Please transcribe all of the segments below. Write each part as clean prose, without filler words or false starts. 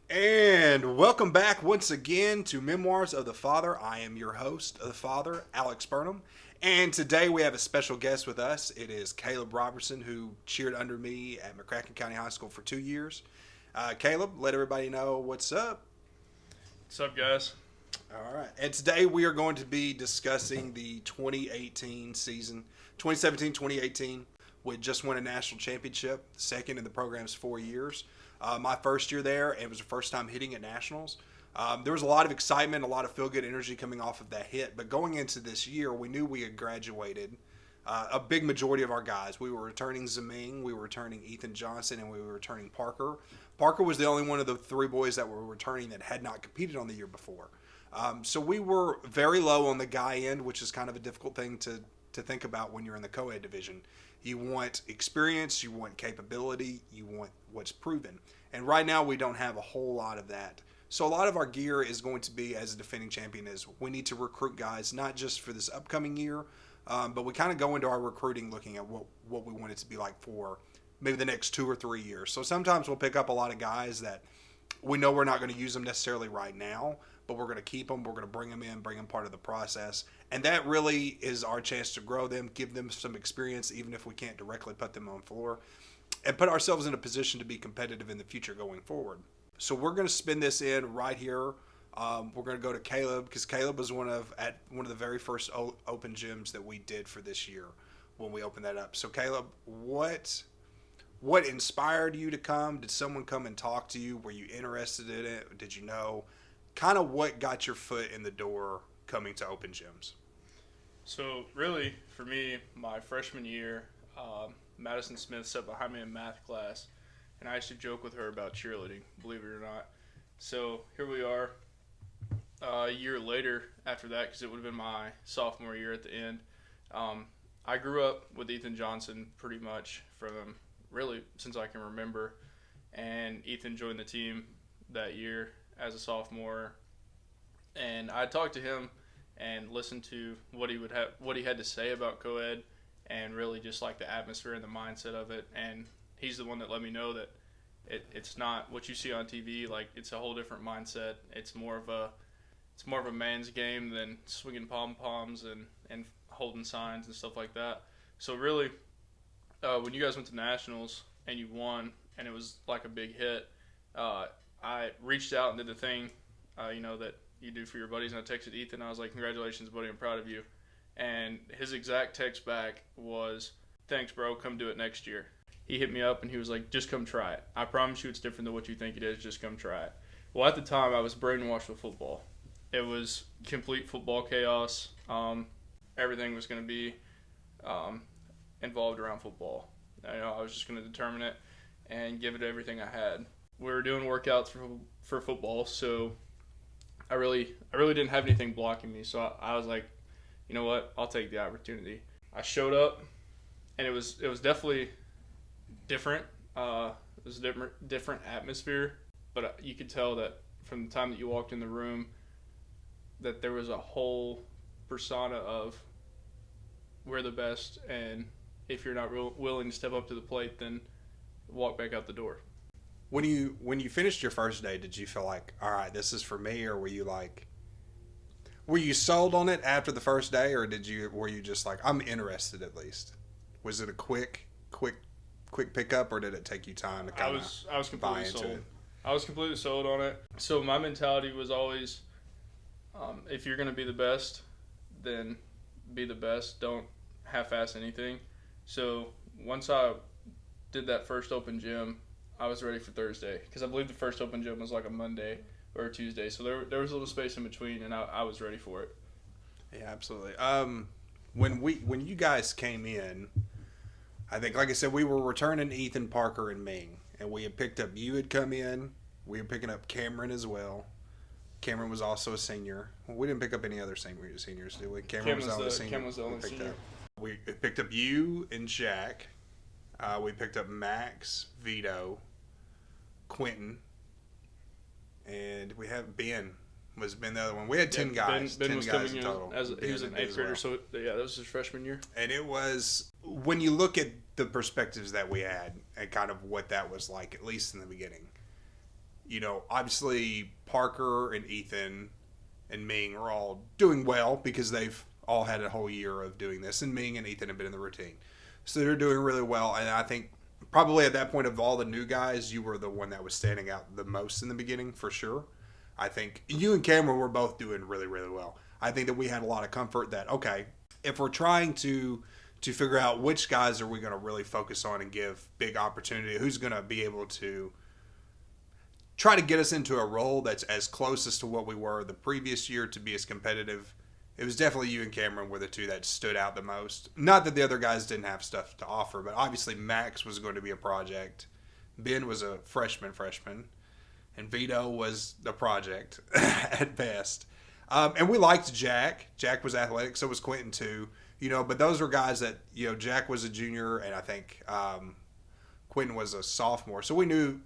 And welcome back once again to Memoirs of the Father. I am your host of the Father, Alex Burnham. And today we have a special guest with us. It is Kaleb Robertson, who cheered under me at McCracken County High School for 2 years. Kaleb, let everybody know what's up. What's up, guys? All right. And today we are going to be discussing the 2018 season, 2017-2018. We just won a national championship, second in the program's 4 years. My first year there, it was the first time hitting at nationals. There was a lot of excitement, a lot of feel-good energy coming off of that hit. But going into this year, we knew we had graduated a big majority of our guys. We were returning Zeming, we were returning Ethan Johnson, and we were returning Parker. Parker was the only one of the three boys that were returning that had not competed on the year before. So we were very low on the guy end, which is kind of a difficult thing to think about when you're in the co-ed division. You want experience, you want capability, you want what's proven. And right now we don't have a whole lot of that. So a lot of our gear is going to be, as a defending champion, is we need to recruit guys, not just for this upcoming year, but we kind of go into our recruiting looking at what we want it to be like for maybe the next 2 or 3 years. So sometimes we'll pick up a lot of guys that we know we're not going to use them necessarily right now, but we're going to keep them. We're going to bring them in, bring them part of the process. And that really is our chance to grow them, give them some experience, even if we can't directly put them on floor, and put ourselves in a position to be competitive in the future going forward. So we're going to spin this in right here. We're going to go to Kaleb because Kaleb was one of the very first open gyms that we did for this year when we opened that up. So Kaleb, what inspired you to come? Did someone come and talk to you? Were you interested in it? Did you know? Kind of what got your foot in the door coming to open gyms? So really, for me, my freshman year, Madison Smith sat behind me in math class, and I used to joke with her about cheerleading, believe it or not. So here we are, a year later after that, because it would have been my sophomore year at the end. I grew up with Ethan Johnson pretty much from really since I can remember, and Ethan joined the team that year as a sophomore, and I talked to him and listened to what he had to say about co-ed, and really just like the atmosphere and the mindset of it. And he's the one that let me know that it's not what you see on TV. Like, it's a whole different mindset. It's more of a man's game than swinging pom poms and holding signs and stuff like that. So really, when you guys went to nationals and you won, and it was like a big hit, I reached out and did the thing, that you do for your buddies, and I texted Ethan. I was like, "Congratulations, buddy! I'm proud of you." And his exact text back was, "Thanks, bro. Come do it next year." He hit me up and he was like, "Just come try it. I promise you, it's different than what you think it is. Just come try it." Well, at the time, I was brainwashed with football. It was complete football chaos. Everything was going to be involved around football. I was just going to determine it and give it everything I had. We were doing workouts for football, so I really didn't have anything blocking me. So I was like, you know what? I'll take the opportunity. I showed up, and it was definitely different. It was a different atmosphere, but you could tell that from the time that you walked in the room that there was a whole persona of we're the best, and if you're not willing to step up to the plate, then walk back out the door. When you finished your first day, did you feel like, all right, this is for me, or were you sold on it after the first day, or were you just like, I'm interested at least? Was it a quick pickup, or did it take you time to kind of I was completely buy into sold. it? I was completely sold on it. So my mentality was always, if you're going to be the best, then be the best. Don't half-ass anything. So once I did that first open gym, I was ready for Thursday, because I believe the first open gym was like a Monday or a Tuesday. So there was a little space in between, and I was ready for it. Yeah, absolutely. When you guys came in, I think, like I said, we were returning Ethan, Parker, and Ming, and we had picked up, you had come in. We were picking up Cameron as well. Cameron was also a senior. Well, we didn't pick up any other seniors, did we? Cameron was the only senior. Cam was the only senior. We picked up you and Jack. We picked up Max, Vito, Quentin, and we have Ben. Was Ben the other one? We had 10 guys. Ben 10 was guys coming in in total. he was an Ben eighth as grader, well. so yeah, that was his freshman year. And it was, when you look at the perspectives that we had and kind of what that was like, at least in the beginning, Obviously Parker and Ethan and Ming are all doing well because they've all had a whole year of doing this, and Ming and Ethan have been in the routine. So they're doing really well, and I think probably at that point of all the new guys, you were the one that was standing out the most in the beginning, for sure. I think you and Cameron were both doing really, really well. I think that we had a lot of comfort that, okay, if we're trying to figure out which guys are we going to really focus on and give big opportunity, who's going to be able to try to get us into a role that's as closest to what we were the previous year to be as competitive, it was definitely you and Cameron were the two that stood out the most. Not that the other guys didn't have stuff to offer, but obviously Max was going to be a project. Ben was a freshman, and Vito was the project at best. And we liked Jack. Jack was athletic, so was Quentin too. But those were guys that, Jack was a junior, and I think Quentin was a sophomore. So we knew,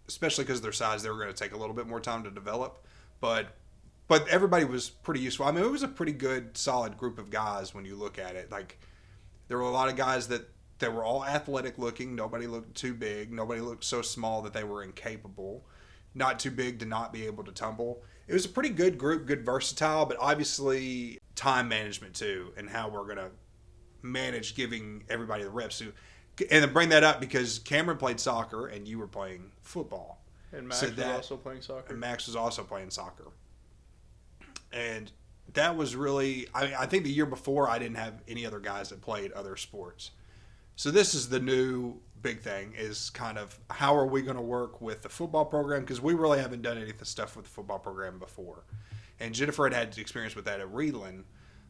especially because of their size, they were going to take a little bit more time to develop. But everybody was pretty useful. I mean, it was a pretty good, solid group of guys when you look at it. Like, there were a lot of guys that were all athletic looking. Nobody looked too big. Nobody looked so small that they were incapable. Not too big to not be able to tumble. It was a pretty good group, good versatile, but obviously time management too, and how we're going to manage giving everybody the reps. And then bring that up because Cameron played soccer and you were playing football. And Max was also playing soccer. And Max was also playing soccer. And that was really, I think the year before I didn't have any other guys that played other sports. So this is the new big thing, is kind of how are we going to work with the football program, because we really haven't done any of the stuff with the football program before. And Jennifer had experience with that at Reedland,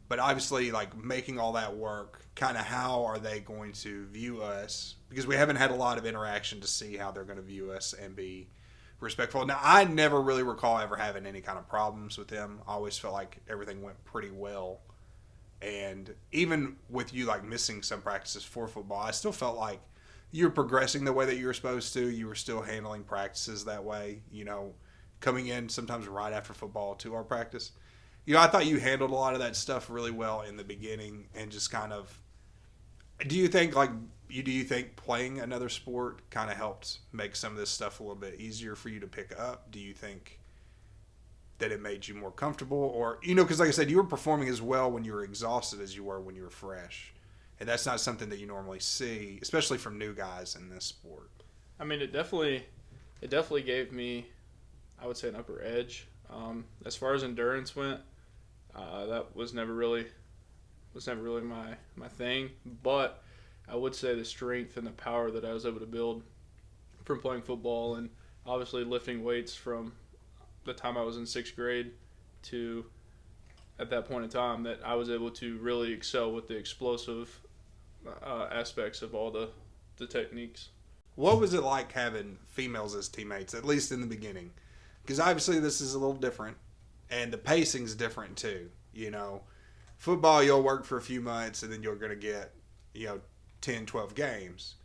but obviously like making all that work, kind of how are they going to view us, because we haven't had a lot of interaction to see how they're going to view us and be respectful. Now, I never really recall ever having any kind of problems with them. I always felt like everything went pretty well. And even with you like missing some practices for football, I still felt like you were progressing the way that you were supposed to. You were still handling practices that way, coming in sometimes right after football to our practice. I thought you handled a lot of that stuff really well in the beginning, and just kind of, do you think playing another sport kind of helped make some of this stuff a little bit easier for you to pick up? Do you think that it made you more comfortable? Or, because like I said, you were performing as well when you were exhausted as you were when you were fresh. And that's not something that you normally see, especially from new guys in this sport. I mean, it definitely gave me, I would say, an upper edge. As far as endurance went, that was never really my thing. But I would say the strength and the power that I was able to build from playing football, and obviously lifting weights from the time I was in sixth grade to at that point in time, that I was able to really excel with the explosive aspects of all the techniques. What was it like having females as teammates, at least in the beginning? Because obviously this is a little different, and the pacing's different too. Football, you'll work for a few months, and then you're going to get, 10, 12 games.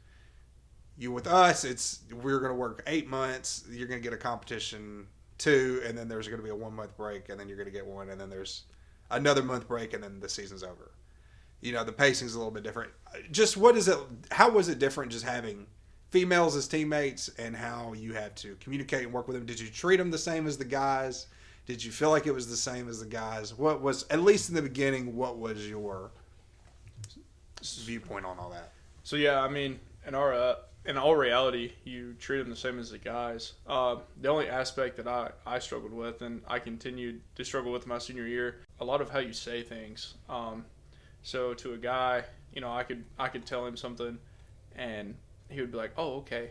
With us, we're going to work 8 months. You're going to get a competition 2, and then there's going to be a 1 month break, and then you're going to get 1, and then there's another month break, and then the season's over. The pacing's a little bit different. Just how was it different just having females as teammates, and how you had to communicate and work with them? Did you treat them the same as the guys? Did you feel like it was the same as the guys? What was, at least in the beginning, what was your viewpoint on all that? So yeah, I mean, in all reality, you treat them the same as the guys. The only aspect that I struggled with, and I continued to struggle with my senior year, a lot of how you say things. So to a guy, I could tell him something, and he would be like, "Oh, okay."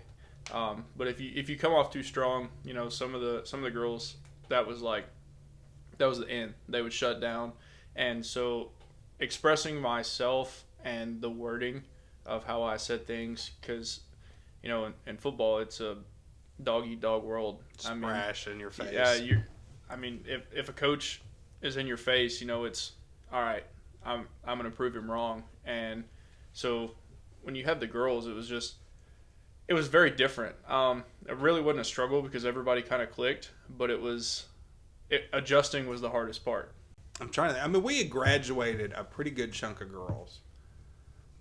But if you come off too strong, some of the girls, that was the end. They would shut down. And so expressing myself and the wording of how I said things, because in football it's a dog eat dog world. Brash in your face. Yeah, if a coach is in your face, it's all right. I'm gonna prove him wrong. And so when you have the girls, it was very different. It really wasn't a struggle because everybody kind of clicked, but adjusting was the hardest part. We had graduated a pretty good chunk of girls,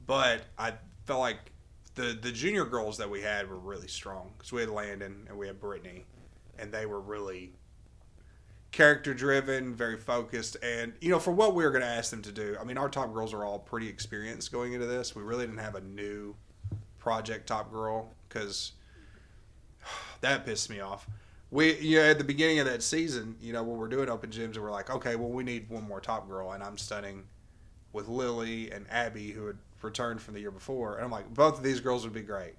but I felt like the junior girls that we had were really strong, because we had Landon and we had Brittany, and they were really character driven, very focused, and for what we were going to ask them to do. I mean, our top girls are all pretty experienced going into this. We really didn't have a new project top girl because that pissed me off. We at the beginning of that season, when we're doing open gyms, and we're like, okay, well, we need one more top girl, and I'm studying with Lily and Abby, who had returned from the year before, and I'm like, both of these girls would be great.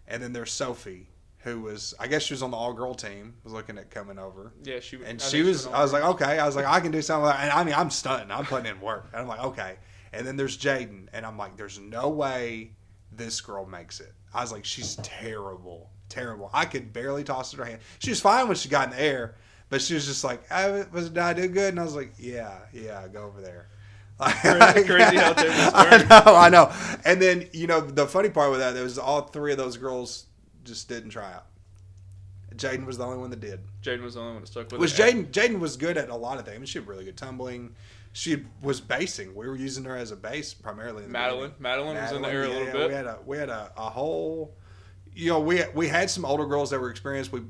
And then there's Sophie, who I guess she was on the all-girl team, was looking at coming over. Yeah, I was like, okay. I was like, I can do something. And I mean, I'm stunting. I'm putting in work. And I'm like, okay. And then there's Jaden. And I'm like, there's no way this girl makes it. I was like, she's terrible. Terrible. I could barely toss her hand. She was fine when she got in the air. But she was just like, did I do good? And I was like, yeah, go over there. Crazy how tables turn. I know. And then, the funny part with that, there was all three of those girls just didn't try out. Jaden was the only one that did. Jaden was the only one that stuck with it. Jaden was good at a lot of things. She had really good tumbling. She was basing. We were using her as a base primarily. Madeline was in the air a little bit. We had a whole. We had some older girls that were experienced. We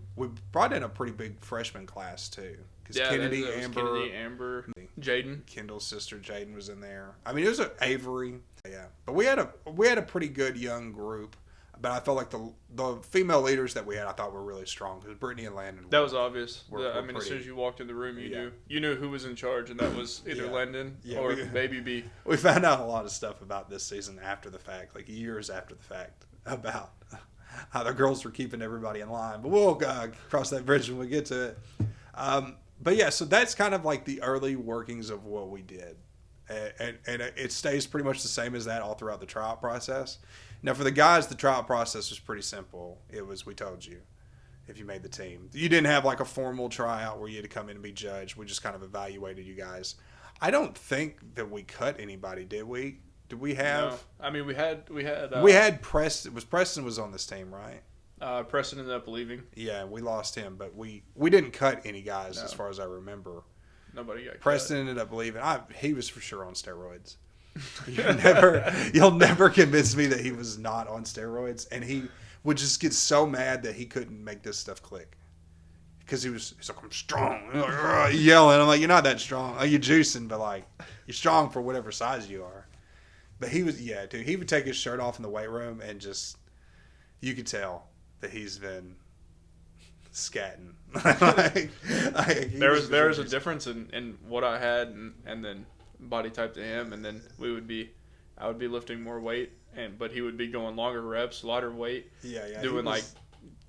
brought in a pretty big freshman class too. Because Kennedy, Amber, Jaden, Kendall's sister Jaden was in there. I mean, it was Avery. Yeah, but we had a pretty good young group. But I felt like the female leaders that we had, I thought were really strong. Because Brittany and Landon. That was obvious. As soon as you walked in the room, you knew who was in charge, and that was either Landon or Baby B. We found out a lot of stuff about this season after the fact, like years after the fact, about how the girls were keeping everybody in line. But we'll cross that bridge when we get to it. But yeah, so that's kind of like the early workings of what we did. And it stays pretty much the same as that all throughout the tryout process. Now, for the guys, the tryout process was pretty simple. It was, we told you, if you made the team. You didn't have like a formal tryout where you had to come in and be judged. We just kind of evaluated you guys. I don't think that we cut anybody, did we? Did we have? No. I mean, we had Preston. Preston was on this team, right? Preston ended up leaving. Yeah, we lost him, but we didn't cut any guys as far as I remember. Nobody got Preston ended up leaving. He was for sure on steroids. You'll never convince me that he was not on steroids, and he would just get so mad that he couldn't make this stuff click because he's like, I'm strong, yelling. I'm like, you're not that strong. You're juicing, but like you're strong for whatever size you are. But he was, dude. He would take his shirt off in the weight room and just, you could tell that he's been scatting. There was a difference in what I had and then body type to him, and then I would be lifting more weight, but he would be going longer reps, lighter weight, doing like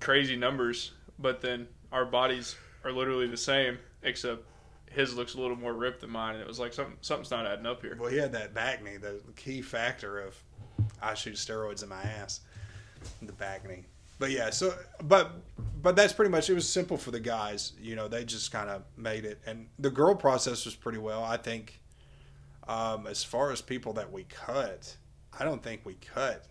crazy numbers. But then our bodies are literally the same, except his looks a little more ripped than mine, and it was like something's not adding up here. Well, he had that back knee, the key factor of I shoot steroids in my ass, the back knee. But yeah, so but that's pretty much, it was simple for the guys. They just kind of made it, and the girl process was pretty well, I think. As far as people that we cut, I don't think we cut.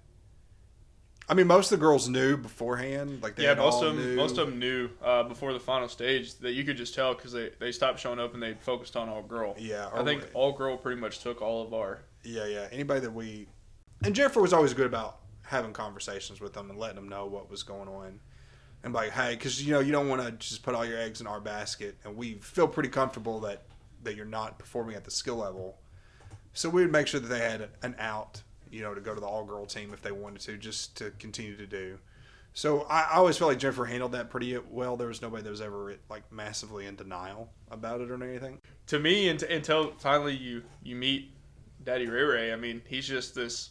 I mean, most of the girls knew beforehand. Like most of them knew before the final stage, that you could just tell because they stopped showing up and they focused on all girl. Yeah, I think all girl pretty much took all of our. Yeah. Anybody that and Jennifer was always good about having conversations with them and letting them know what was going on, and like, hey, because you don't want to just put all your eggs in our basket, and we feel pretty comfortable that you're not performing at the skill level. So we would make sure that they had an out, to go to the all-girl team if they wanted to, just to continue to do. So I always felt like Jennifer handled that pretty well. There was nobody that was ever like massively in denial about it or anything. To me, until finally you meet Daddy Ray Ray, I mean, he's just this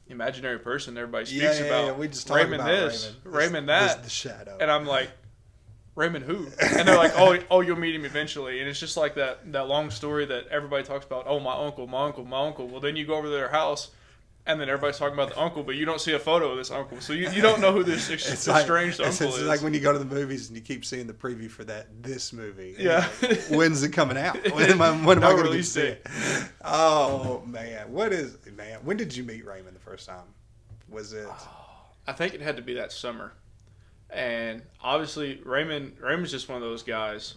imaginary person everybody speaks about. Yeah, we just talk Raymond about this, Raymond that. The shadow. And I'm like, Raymond who? And they're like, oh, you'll meet him eventually. And it's just like that long story that everybody talks about. Oh, my uncle. Well, then you go over to their house, and then everybody's talking about the uncle, but you don't see a photo of this uncle. So you don't know who this strange uncle is. It's like when you go to the movies and you keep seeing the preview for this movie. Yeah. When's it coming out? When am I going to see it? Oh, man. When did you meet Raymond the first time? Was it? I think it had to be that summer. And obviously, Raymond's just one of those guys,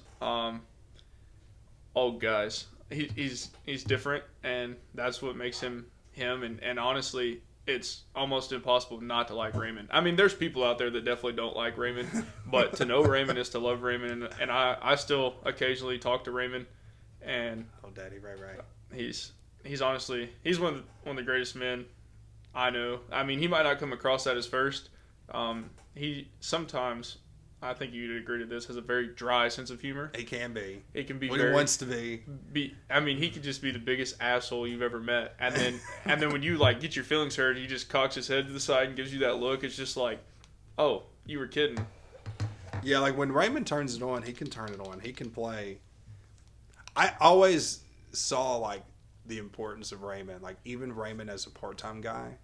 old guys. He's different, and that's what makes him. And honestly, it's almost impossible not to like Raymond. I mean, there's people out there that definitely don't like Raymond, but to know Raymond is to love Raymond, and I still occasionally talk to Raymond, and Daddy, right. He's honestly one of the greatest men I know. I mean, he might not come across that as first. He sometimes, I think you'd agree to this, has a very dry sense of humor. He can be. It can be when very, he wants to be. I mean, he could just be the biggest asshole you've ever met, and then when you like get your feelings hurt, he just cocks his head to the side and gives you that look. It's just like, oh, you were kidding. Yeah, like when Raymond turns it on, he can turn it on. He can play. I always saw like the importance of Raymond, like even Raymond as a part-time guy,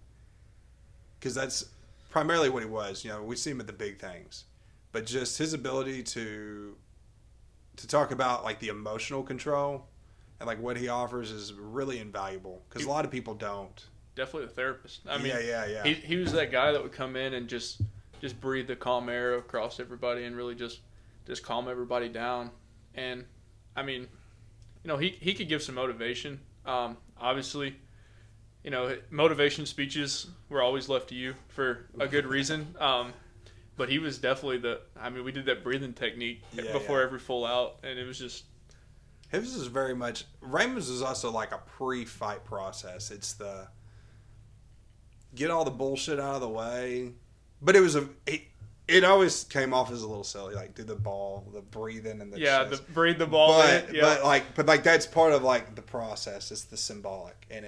because that's primarily what he was. You know, we see him at the big things, but just his ability to talk about like the emotional control and like what he offers is really invaluable because a lot of people don't. Definitely a therapist. I mean, yeah. He was that guy that would come in and just breathe the calm air across everybody and really just calm everybody down. And I mean, you know, he could give some motivation. Obviously, you know, motivation speeches were always left to you for a good reason. But he was definitely we did that breathing technique before every full out, and it was just. His is very much. Raymond's is also like a pre-fight process. It's the get all the bullshit out of the way. But it was it always came off as a little silly, like do the breathing and the chest. Breathe the ball. But that's part of like the process. It's the symbolic, and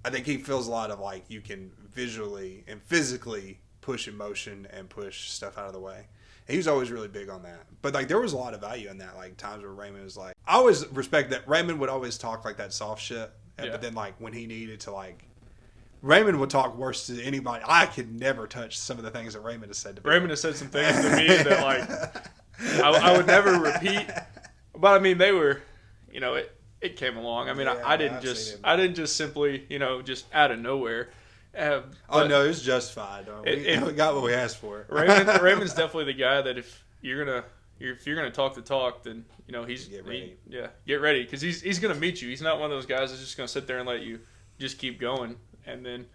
I think he feels a lot of like you can visually and physically push emotion and push stuff out of the way. And he was always really big on that. But like there was a lot of value in that. Like times where Raymond was like, I always respect that Raymond would always talk like that soft shit, but then like when he needed to like. Raymond would talk worse to anybody. I could never touch some of the things that Raymond has said to me. Raymond has said some things to me that like I would never repeat. But I mean, they were, you know, it came along. I mean, I didn't just simply, you know, just out of nowhere. No, it was justified. We got what we asked for. Raymond's definitely the guy that if you're gonna talk the talk, then you know get ready because he's gonna meet you. He's not one of those guys that's just gonna sit there and let you just keep going. And then,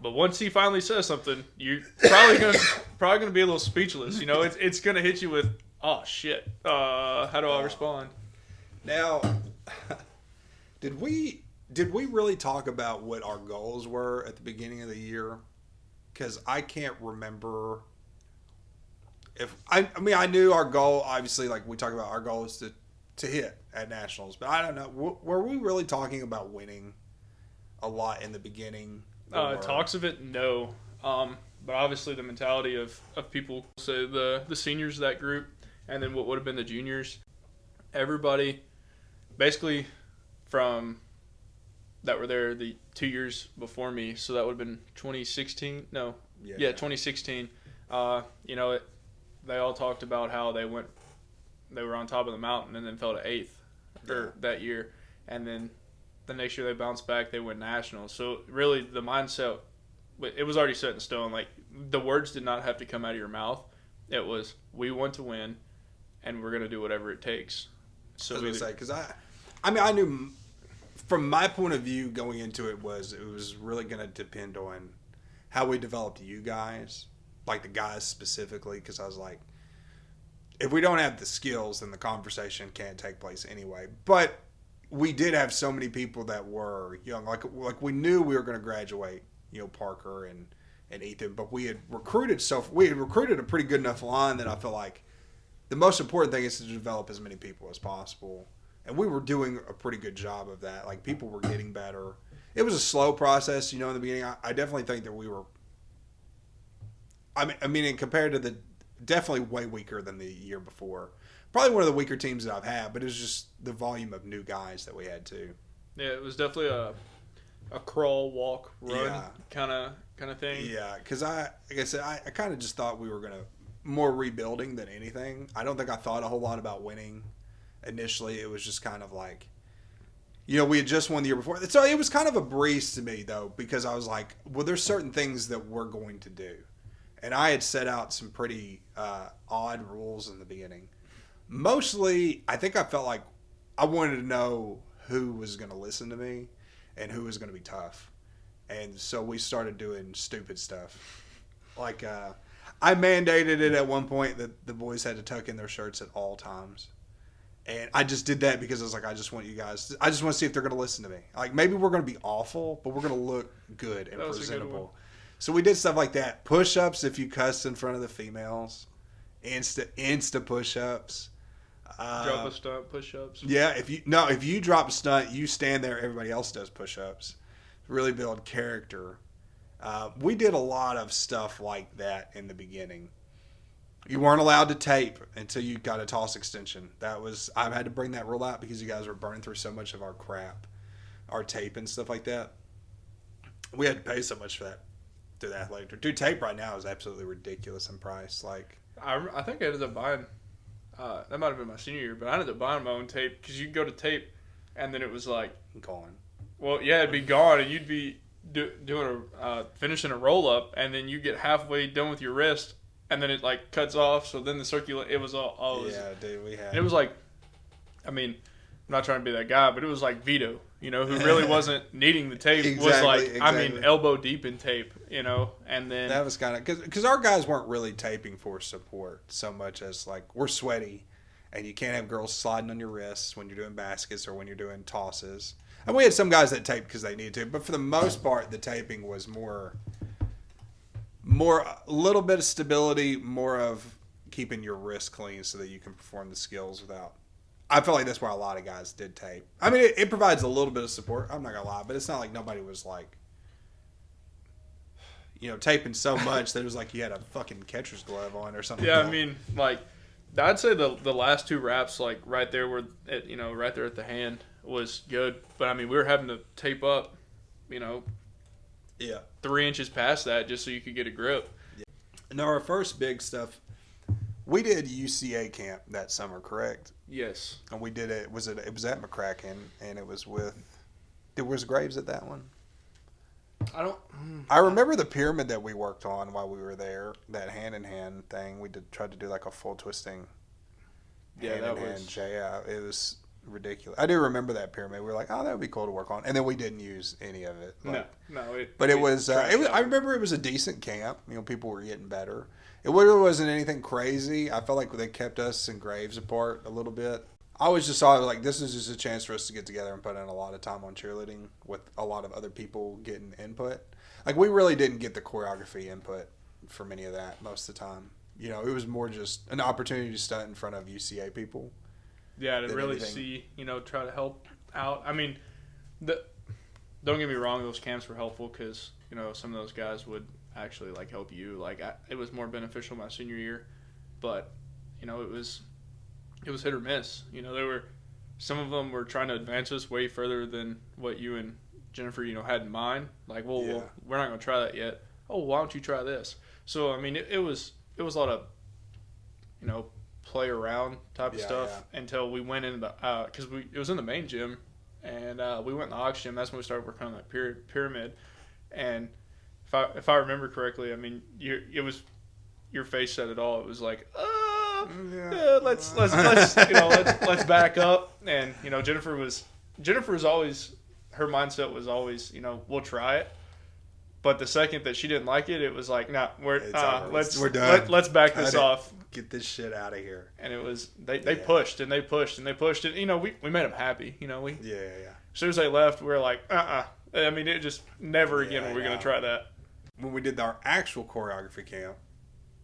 but once he finally says something, you're probably gonna be a little speechless. You know, it's gonna hit you with, oh shit. How do I respond? Now, did we really talk about what our goals were at the beginning of the year? Because I can't remember. I mean, I knew our goal. Obviously, like we talked about, our goal is to hit at nationals. But I don't know. Were we really talking about winning a lot in the beginning? Talks of it, no. But obviously the mentality of people, say the seniors of that group, and then what would have been the juniors, everybody basically from that were there the 2 years before me, so that would have been 2016. No, 2016. You know, they all talked about how they were on top of the mountain and then fell to 8th that year, and then the next year they bounced back, they went nationals. So really the mindset, it was already set in stone. Like the words did not have to come out of your mouth. It was, we want to win and we're going to do whatever it takes. So I was going to say, because I knew from my point of view going into it was really going to depend on how we developed you guys, like the guys specifically, because I was like, if we don't have the skills, then the conversation can't take place anyway. But we did have so many people that were young. Like we knew we were going to graduate, you know, Parker and Ethan, but we had recruited a pretty good enough line that I feel like the most important thing is to develop as many people as possible. And we were doing a pretty good job of that. Like people were getting better. It was a slow process, you know, in the beginning. I definitely think that we were, I mean, compared to definitely way weaker than the year before. Probably one of the weaker teams that I've had, but it was just the volume of new guys that we had too. Yeah, it was definitely a crawl, walk, run kind of thing. Yeah, because like I said, I kind of just thought we were going to more rebuilding than anything. I don't think I thought a whole lot about winning initially. It was just kind of like, you know, we had just won the year before. So it was kind of a breeze to me though, because I was like, well, there's certain things that we're going to do. And I had set out some pretty odd rules in the beginning. Mostly, I think I felt like I wanted to know who was going to listen to me and who was going to be tough. And so we started doing stupid stuff. Like, I mandated it at one point that the boys had to tuck in their shirts at all times. And I just did that because I was like, I just want to see if they're going to listen to me. Like, maybe we're going to be awful, but we're going to look good and presentable. So we did stuff like that. Push-ups if you cuss in front of the females. Insta push-ups. Drop a stunt, push-ups. Yeah, if you drop a stunt, you stand there, everybody else does push-ups. Really build character. We did a lot of stuff like that in the beginning. You weren't allowed to tape until you got a toss extension. I had to bring that rule out because you guys were burning through so much of our crap, our tape and stuff like that. We had to pay so much for that through the athletic director. Dude, tape right now is absolutely ridiculous in price. Like, I think I ended up buying. That might have been my senior year, but I ended up buying my own tape because you go to tape, and then it was like gone. Well, yeah, it'd be gone, and you'd be finishing a roll up, and then you get halfway done with your wrist. And then it like cuts off, so then it was all. Dude, we had. And it was like, I mean, I'm not trying to be that guy, but it was like Vito, who really wasn't needing the tape. Was like, I mean, elbow deep in tape, and then that was kind of because our guys weren't really taping for support so much as like we're sweaty, and you can't have girls sliding on your wrists when you're doing baskets or when you're doing tosses. And we had some guys that taped because they needed to, but for the most part, the taping was more a little bit of stability, more of keeping your wrist clean so that you can perform the skills without. I feel like that's why a lot of guys did tape. I mean, it provides a little bit of support. I'm not gonna lie, but it's not like nobody was like, taping so much that it was like you had a fucking catcher's glove on or something. Yeah, I mean, like, I'd say the last two wraps, like right there where right there at the hand was good, but I mean, we were having to tape up, Yeah. 3 inches past that just so you could get a grip. Yeah. Now, our first big stuff, we did UCA camp that summer, correct? Yes. And we did it. It was at McCracken, and it was with. Was Graves at that one? I remember the pyramid that we worked on while we were there. That hand in hand thing. We tried to do like a full twisting. Yeah, that was. Yeah, it was ridiculous. I do remember that pyramid. We were like, oh, that would be cool to work on, and then we didn't use any of it. No. But it was. I remember it was a decent camp. People were getting better. It really wasn't anything crazy. I felt like they kept us and Graves apart a little bit. I always just saw it like this is just a chance for us to get together and put in a lot of time on cheerleading with a lot of other people getting input. Like, we really didn't get the choreography input for many of that most of the time. It was more just an opportunity to stunt in front of UCA people. Yeah, to really see, try to help out. I mean, don't get me wrong, those camps were helpful because, some of those guys would actually, like, help you. Like, it was more beneficial my senior year, but, it was hit or miss. Some of them were trying to advance us way further than what you and Jennifer, had in mind. Like, well, we're not going to try that yet. Oh, why don't you try this? So, I mean, it was a lot of, play around type of stuff until we went in the because it was in the main gym, and we went in the aux gym. That's when we started working on that pyramid. And if I remember correctly, I mean, your face said it all. It was like, let's let's back up. And Jennifer was always, her mindset was always, we'll try it. But the second that she didn't like it, it was like, nah, we're done. Let's back this off. Get this shit out of here. And it was they pushed and they pushed and they pushed it. We made them happy. Yeah. As soon as they left, we were like, I mean, it just never again were we going to try that. When we did our actual choreography camp,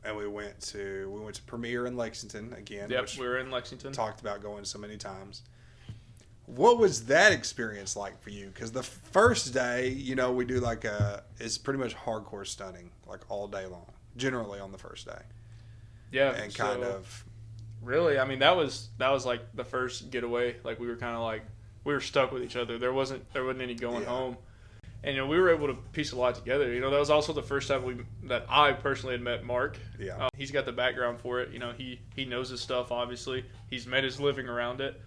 and we went to Premiere in Lexington again. Yep, we were in Lexington. Talked about going so many times. What was that experience like for you? Because the first day, we do it's pretty much hardcore stunning, like all day long, generally on the first day. Yeah, and kind of. Really, I mean, that was like the first getaway. Like, we were kind of like, we were stuck with each other. There wasn't any going home, and we were able to piece a lot together. That was also the first time that I personally had met Mark. Yeah, he's got the background for it. He knows his stuff. Obviously, he's made his living around it.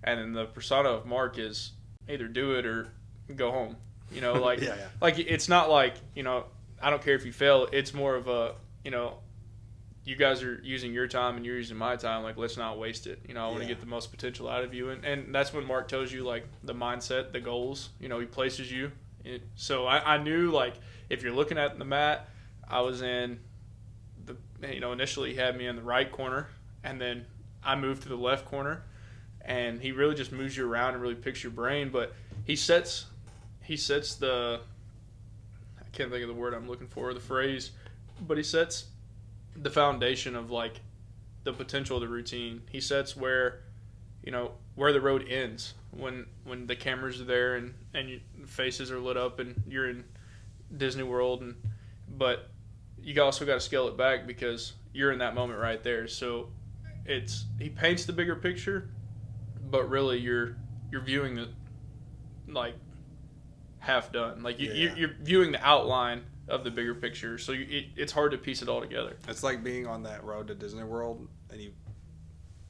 And then the persona of Mark is either do it or go home. Like, like, it's not like, I don't care if you fail. It's more of a, you guys are using your time and you're using my time. Like, let's not waste it. I want to get the most potential out of you. And that's when Mark tells you, like, the mindset, the goals. He places you So I knew, like, if you're looking at the mat, I was in initially he had me in the right corner, and then I moved to the left corner, and he really just moves you around and really picks your brain. But he sets the, I can't think of the word I'm looking for, the phrase, but he sets the foundation of, like, the potential of the routine. He sets where the road ends when the cameras are there and your faces are lit up and you're in Disney World, but you also got to scale it back because you're in that moment right there. So he paints the bigger picture, but really you're viewing the, like, half done. Like you're viewing the outline of the bigger picture. So it's hard to piece it all together. It's like being on that road to Disney World and you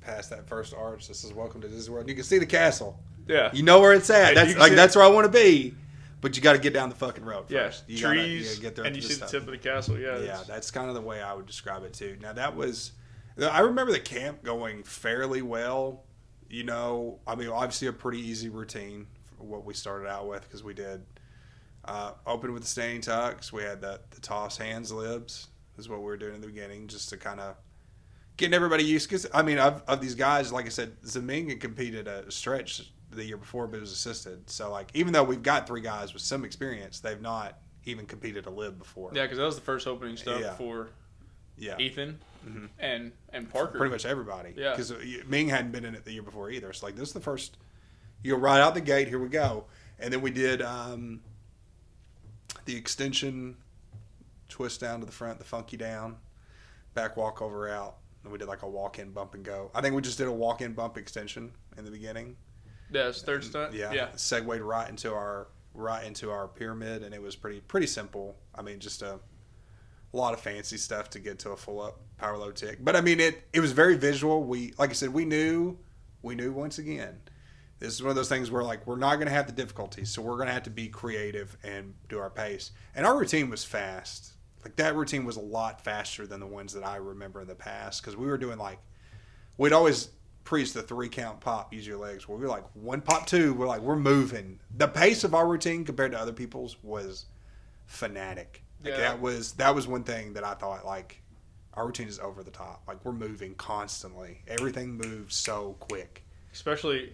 pass that first arch. This is welcome to Disney World. You can see the castle. Yeah, you know where it's at. That's where I want to be. But you got to get down the fucking road first. Yeah, trees, get there and you see the tip of the castle. Yeah, that's kind of the way I would describe it too. Now I remember the camp going fairly well. I mean, obviously a pretty easy routine for what we started out with because we did open with the standing tucks. We had the toss hands libs is what we were doing in the beginning just to kind of getting everybody used. Because, I mean, of these guys, like I said, Zeming had competed a stretch the year before, but it was assisted. So, like, even though we've got 3 guys with some experience, they've not even competed a lib before. Yeah, because that was the first opening stuff for Ethan and Parker. Pretty much everybody. Yeah. Because Ming hadn't been in it the year before either. So, like, this is the first. Right out the gate, here we go. And then we did the extension, twist down to the front, the funky down, back walkover out. And we did, like, a walk-in bump and go. I think we just did a walk-in bump extension in the beginning. Yeah, it's third stunt. Yeah. Segued right into our pyramid, and it was pretty simple. I mean, just a lot of fancy stuff to get to a full up power load tick. But I mean, it was very visual. Like I said, we knew once again. This is one of those things where, like, we're not going to have the difficulties, so we're going to have to be creative and do our pace. And our routine was fast. Like, that routine was a lot faster than the ones that I remember in the past because we were doing, like, we'd always preach the 3 count pop, use your legs. Where we were like 1 pop 2, we're moving. The pace of our routine compared to other people's was fanatic. Like, that was one thing that I thought, like, our routine is over the top. Like, we're moving constantly. Everything moves so quick. Especially,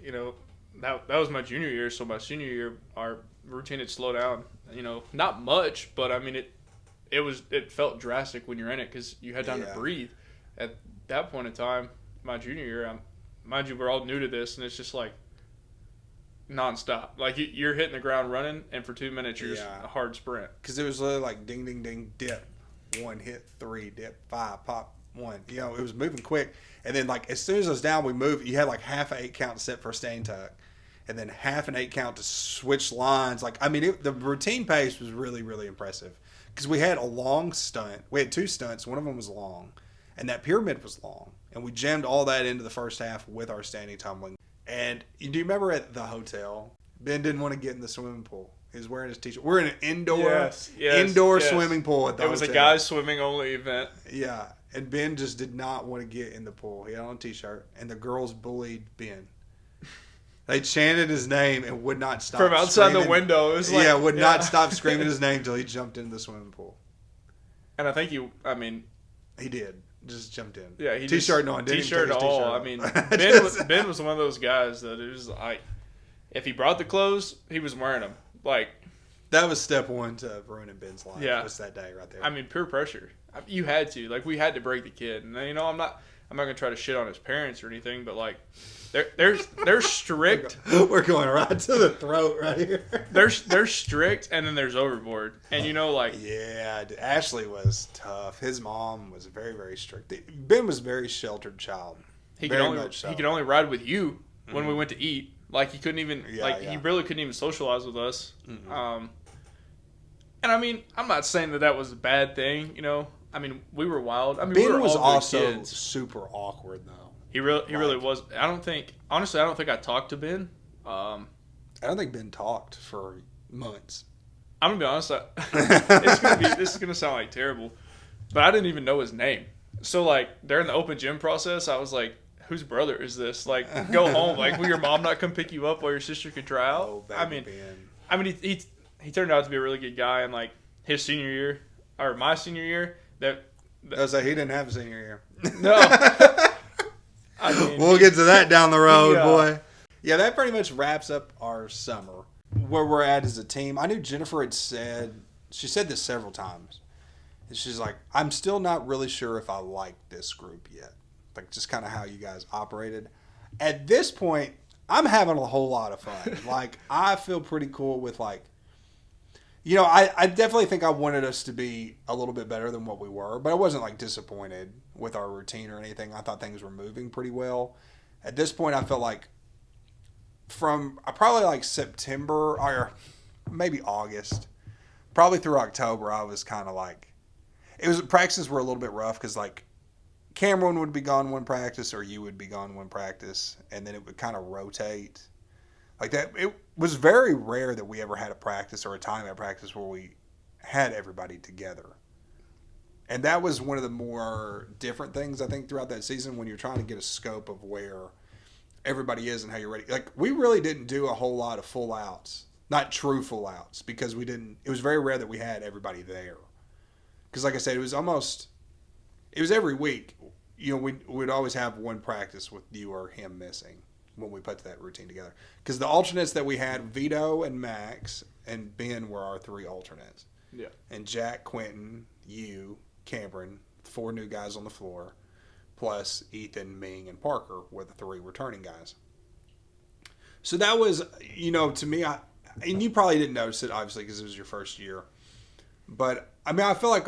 that was my junior year. So my senior year, our routine had slowed down. Not much, but I mean it felt drastic when you're in it because you had time to breathe. At that point in time, my junior year, mind you, we're all new to this, and it's just like nonstop. Like you're hitting the ground running, and for 2 minutes you're just a hard sprint. Because it was literally like ding, ding, ding, dip, 1 hit, 3 dip, 5 pop 1. It was moving quick, and then like as soon as I was down, we moved. You had like half an 8 count set for a stand tuck, and then half an 8 count to switch lines. Like I mean, the routine pace was really, really impressive because we had a long stunt. We had 2 stunts. One of them was long, and that pyramid was long. And we jammed all that into the first half with our standing tumbling. And do you remember at the hotel, Ben didn't want to get in the swimming pool. He was wearing his t-shirt. We're in an indoor swimming pool at the hotel. It was a guys swimming only event. Yeah. And Ben just did not want to get in the pool. He had on a t-shirt. And the girls bullied Ben. They chanted his name and would not stop from outside screaming. The window. It was like, would not stop screaming his name until he jumped into the swimming pool. And I think he did. Just jumped in. Yeah, he t-shirt on. T-shirt all. I mean, Ben was one of those guys that it was like, if he brought the clothes, he was wearing them. Like that was step 1 to ruining Ben's life. Yeah, was that day right there. I mean, pure pressure. You had to. Like, we had to break the kid. And I'm not gonna try to shit on his parents or anything, but like, they're strict. We're going right to the throat right here. They're strict, and then there's overboard. And yeah, Ashley was tough. His mom was very, very strict. Ben was a very sheltered child. He could only ride with you when we went to eat. Like, he couldn't even he really couldn't even socialize with us. And I mean, I'm not saying that was a bad thing. I mean, we were wild. I mean, Ben we were was all also kids. super awkward though. He really was. I don't think I talked to Ben. I don't think Ben talked for months. I'm gonna be honest. This is gonna sound like terrible, but I didn't even know his name. So like during the open gym process, I was like, "Whose brother is this? Like, go home. Like, will your mom not come pick you up while your sister could try out?" Oh, baby Ben. I mean, he turned out to be a really good guy. And like his senior year or my senior year, I was like, he didn't have a senior year. No. I mean, we'll get to that down the road, boy. Yeah, that pretty much wraps up our summer. Where we're at as a team. I knew Jennifer had said, she said this several times. And she's like, I'm still not really sure if I like this group yet. Like, just kind of how you guys operated. At this point, I'm having a whole lot of fun. Like, I feel pretty cool with, like, you know, I definitely think I wanted us to be a little bit better than what we were. But I wasn't, like, disappointed with our routine or anything. I thought things were moving pretty well. At this point, I felt like from probably like September or maybe August, probably through October, I was kind of like, practices were a little bit rough because like Cameron would be gone one practice or you would be gone one practice, and then it would kind of rotate like that. It was very rare that we ever had a practice or a time at practice where we had everybody together. And that was one of the more different things, I think, throughout that season when you're trying to get a scope of where everybody is and how you're ready. Like, we really didn't do a whole lot of full outs, not true full outs, because we didn't, it was very rare that we had everybody there. Because like I said, it was every week, you know, we'd always have one practice with you or him missing when we put that routine together. Because the alternates that we had, Vito and Max and Ben were our three alternates. Yeah. And Jack, Quentin, you, Cameron, 4 new guys on the floor, plus Ethan, Ming, and Parker were the 3 returning guys. So that was, you know, to me, and you probably didn't notice it, obviously, because it was your first year. But, I mean, I feel like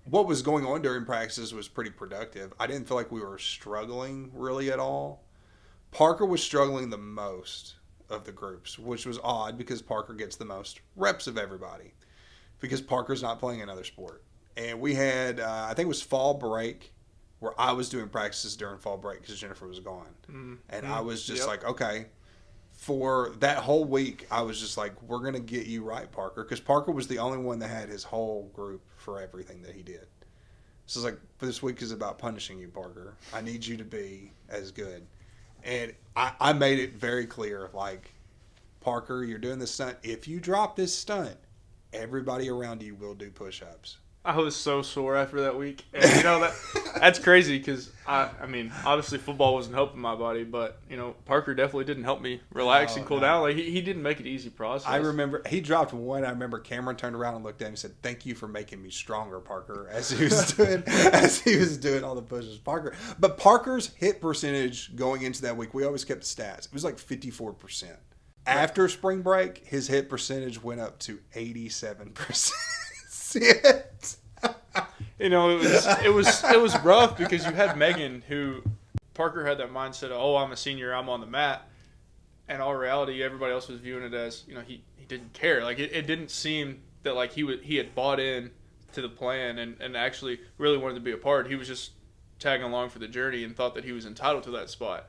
what was going on during practices was pretty productive. I didn't feel like we were struggling really at all. Parker was struggling the most of the groups, which was odd because Parker gets the most reps of everybody because Parker's not playing another sport. And we had, I think it was fall break, where I was doing practices during fall break because Jennifer was gone. Mm-hmm. And I was just like, okay, for that whole week, I was just like, we're going to get you right, Parker. Because Parker was the only one that had his whole group for everything that he did. So it's like, this week is about punishing you, Parker. I need you to be as good. And I made it very clear, like, Parker, you're doing this stunt. If you drop this stunt, everybody around you will do push-ups. I was so sore after that week. And, you know, that's crazy because, I mean, obviously football wasn't helping my body, but, you know, Parker definitely didn't help me relax and cool down. Like, he didn't make it easy process. I remember he dropped one. I remember Cameron turned around and looked at him and said, "Thank you for making me stronger, Parker," as he was doing all the pushes. Parker's hit percentage going into that week, we always kept stats. It was like 54%. After spring break, his hit percentage went up to 87%. You know, it was rough because you had Megan, who Parker had that mindset of, oh, I'm a senior, I'm on the mat, and all reality, everybody else was viewing it as, you know, he didn't care. Like it didn't seem that like he had bought in to the plan and actually really wanted to be a part. He was just tagging along for the journey and thought that he was entitled to that spot.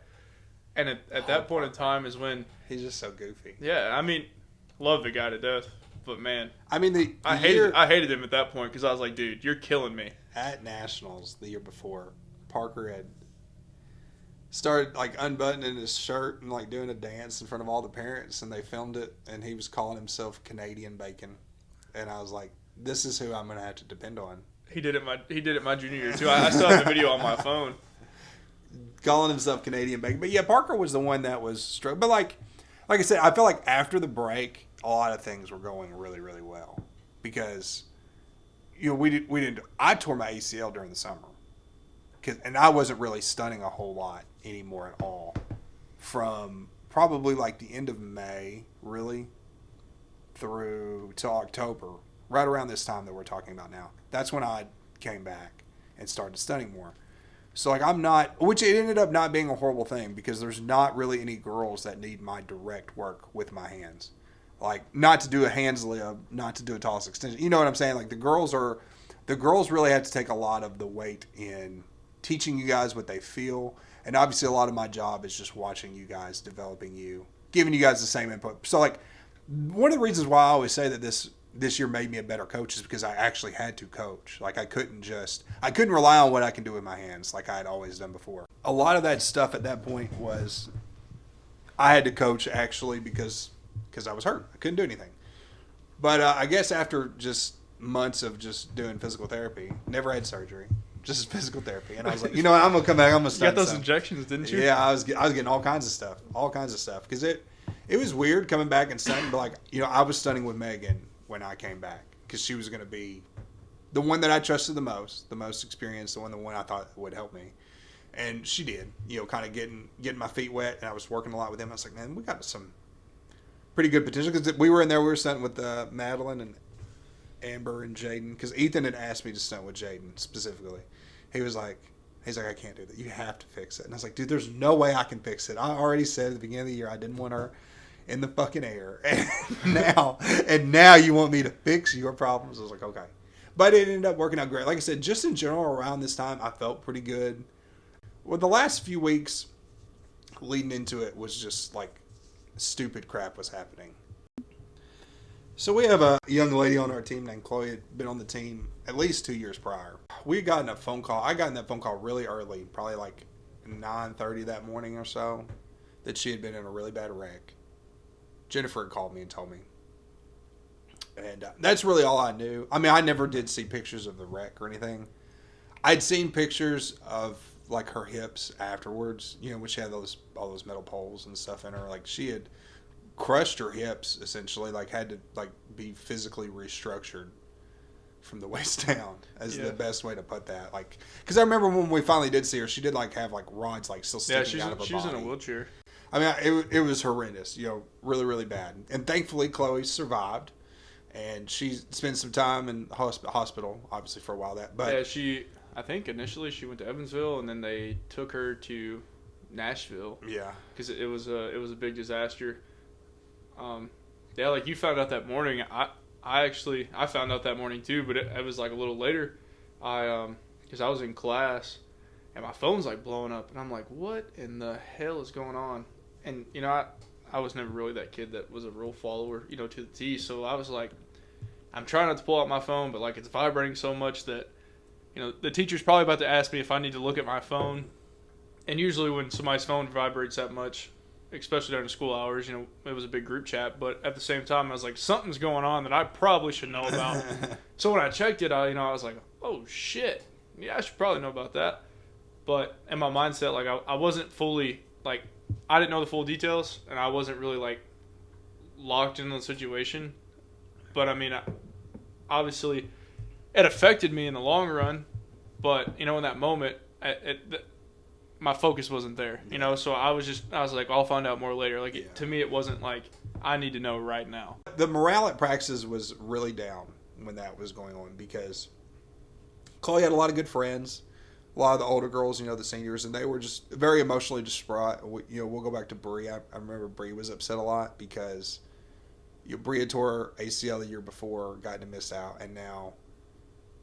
And at that point in time is when he's just so goofy. Yeah, I mean, love the guy to death. But, man, I mean, I hated him at that point because I was like, dude, you're killing me. At Nationals the year before, Parker had started, like, unbuttoning his shirt and, like, doing a dance in front of all the parents, and they filmed it, and he was calling himself Canadian Bacon. And I was like, this is who I'm going to have to depend on. He did it my junior year, too. I still have the video on my phone. Calling himself Canadian Bacon. But, yeah, Parker was the one that was struck. But, like I said, I feel like after the break, a lot of things were going really, really well because, you know, I tore my ACL during the summer and I wasn't really stunning a whole lot anymore at all from probably like the end of May, really, through to October, right around this time that we're talking about now. That's when I came back and started stunning more. So, like, which it ended up not being a horrible thing because there's not really any girls that need my direct work with my hands. Like, not to do a hands lib, not to do a toss extension. You know what I'm saying? Like, the girls really have to take a lot of the weight in teaching you guys what they feel. And obviously a lot of my job is just watching you guys, developing you, giving you guys the same input. So, like, one of the reasons why I always say that this year made me a better coach is because I actually had to coach. Like, I couldn't rely on what I can do with my hands like I had always done before. A lot of that stuff at that point was I had to coach actually because I was hurt. I couldn't do anything. But I guess after just months of just doing physical therapy, never had surgery, just physical therapy, and I was like, you know what, I'm gonna come back. I'm gonna You start. got those injections, didn't you? Yeah, I was getting all kinds of stuff, because it was weird coming back and stunting. But like, I was stunning with Megan when I came back because she was gonna be the one that I trusted the most experienced, the one I thought would help me. And she did, kind of getting my feet wet, and I was working a lot with him. I was like, man, we got some pretty good potential, because we were in there. We were stunting with Madeline and Amber and Jaden, because Ethan had asked me to stunt with Jaden specifically. He's like, I can't do that. You have to fix it. And I was like, dude, there's no way I can fix it. I already said at the beginning of the year I didn't want her in the fucking air, and now you want me to fix your problems. I was like, okay, but it ended up working out great. Like I said, just in general, around this time, I felt pretty good. Well, the last few weeks leading into it was just like stupid crap was happening. So we have a young lady on our team named Chloe, had been on the team at least 2 years prior. We had gotten a phone call. I got in that phone call really early, probably like 9:30 that morning or so, that she had been in a really bad wreck. Jennifer had called me and told me. And that's really all I knew. I mean, I never did see pictures of the wreck or anything. I'd seen pictures of like her hips afterwards, when she had all those metal poles and stuff in her. Like, she had crushed her hips, essentially, like had to like be physically restructured from the waist down, as the best way to put that. Like, because I remember when we finally did see her, she did like have like rods like still sticking out of her body. She was in a wheelchair. I mean, it was horrendous, really, really bad. And thankfully, Chloe survived, and she spent some time in hospital, obviously, for a while. But yeah, I think initially she went to Evansville, and then they took her to Nashville. Yeah, because it was a big disaster. Yeah, like you found out that morning. I found out that morning too, but it was like a little later. Because I was in class, and my phone's like blowing up, and I'm like, what in the hell is going on? And I was never really that kid that was a rule follower, to the T. So I was like, I'm trying not to pull out my phone, but like it's vibrating so much that, the teacher's probably about to ask me if I need to look at my phone. And usually when somebody's phone vibrates that much, especially during school hours, it was a big group chat. But at the same time, I was like, something's going on that I probably should know about. So when I checked it, I was like, oh shit, yeah, I should probably know about that. But in my mindset, like I wasn't fully like, I didn't know the full details, and I wasn't really like locked into the situation. But I mean, obviously, it affected me in the long run. But in that moment, my focus wasn't there. So I was like, I'll find out more later. Like to me, it wasn't like I need to know right now. The morale at practices was really down when that was going on, because Chloe had a lot of good friends. A lot of the older girls, the seniors, and they were just very emotionally distraught. We'll go back to Bree. I remember Bree was upset a lot because Bree had tore her ACL the year before, gotten to miss out, and now,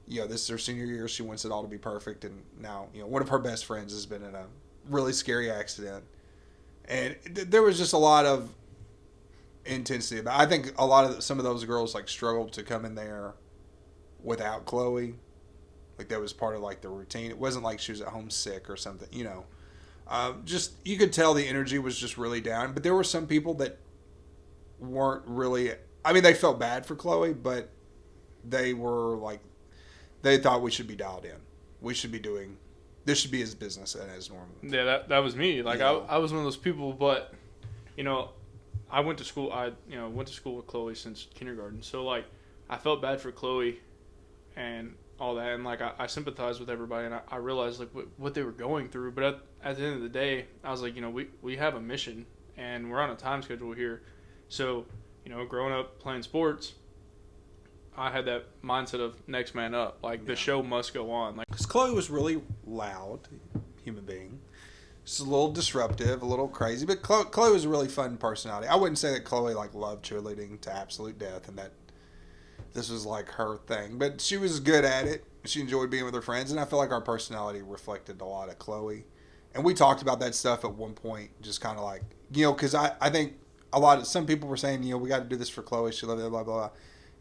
this is her senior year. She wants it all to be perfect, and now, one of her best friends has been in a really scary accident, and there was just a lot of intensity. But I think some of those girls like struggled to come in there without Chloe. Like, that was part of like the routine. It wasn't like she was at home sick or something, just, you could tell the energy was just really down. But there were some people that weren't really, I mean, they felt bad for Chloe, but they were like, they thought we should be dialed in. We should be doing, this should be as business and as normal. Yeah, that was me. Like, I was one of those people, but, I went to school, went to school with Chloe since kindergarten. So like, I felt bad for Chloe and all that, and like I sympathized with everybody, and I realized like what they were going through. But at the end of the day, I was like, we have a mission, and we're on a time schedule here. So growing up playing sports, I had that mindset of next man up. Like, the show must go on. Like, because Chloe was really loud human being, just a little disruptive, a little crazy, but Chloe was a really fun personality. I wouldn't say that Chloe like loved cheerleading to absolute death, and that this was like her thing, but she was good at it. She enjoyed being with her friends, and I feel like our personality reflected a lot of Chloe. And we talked about that stuff at one point, just kind of like, because I think some people were saying, we got to do this for Chloe. She loved it, blah, blah,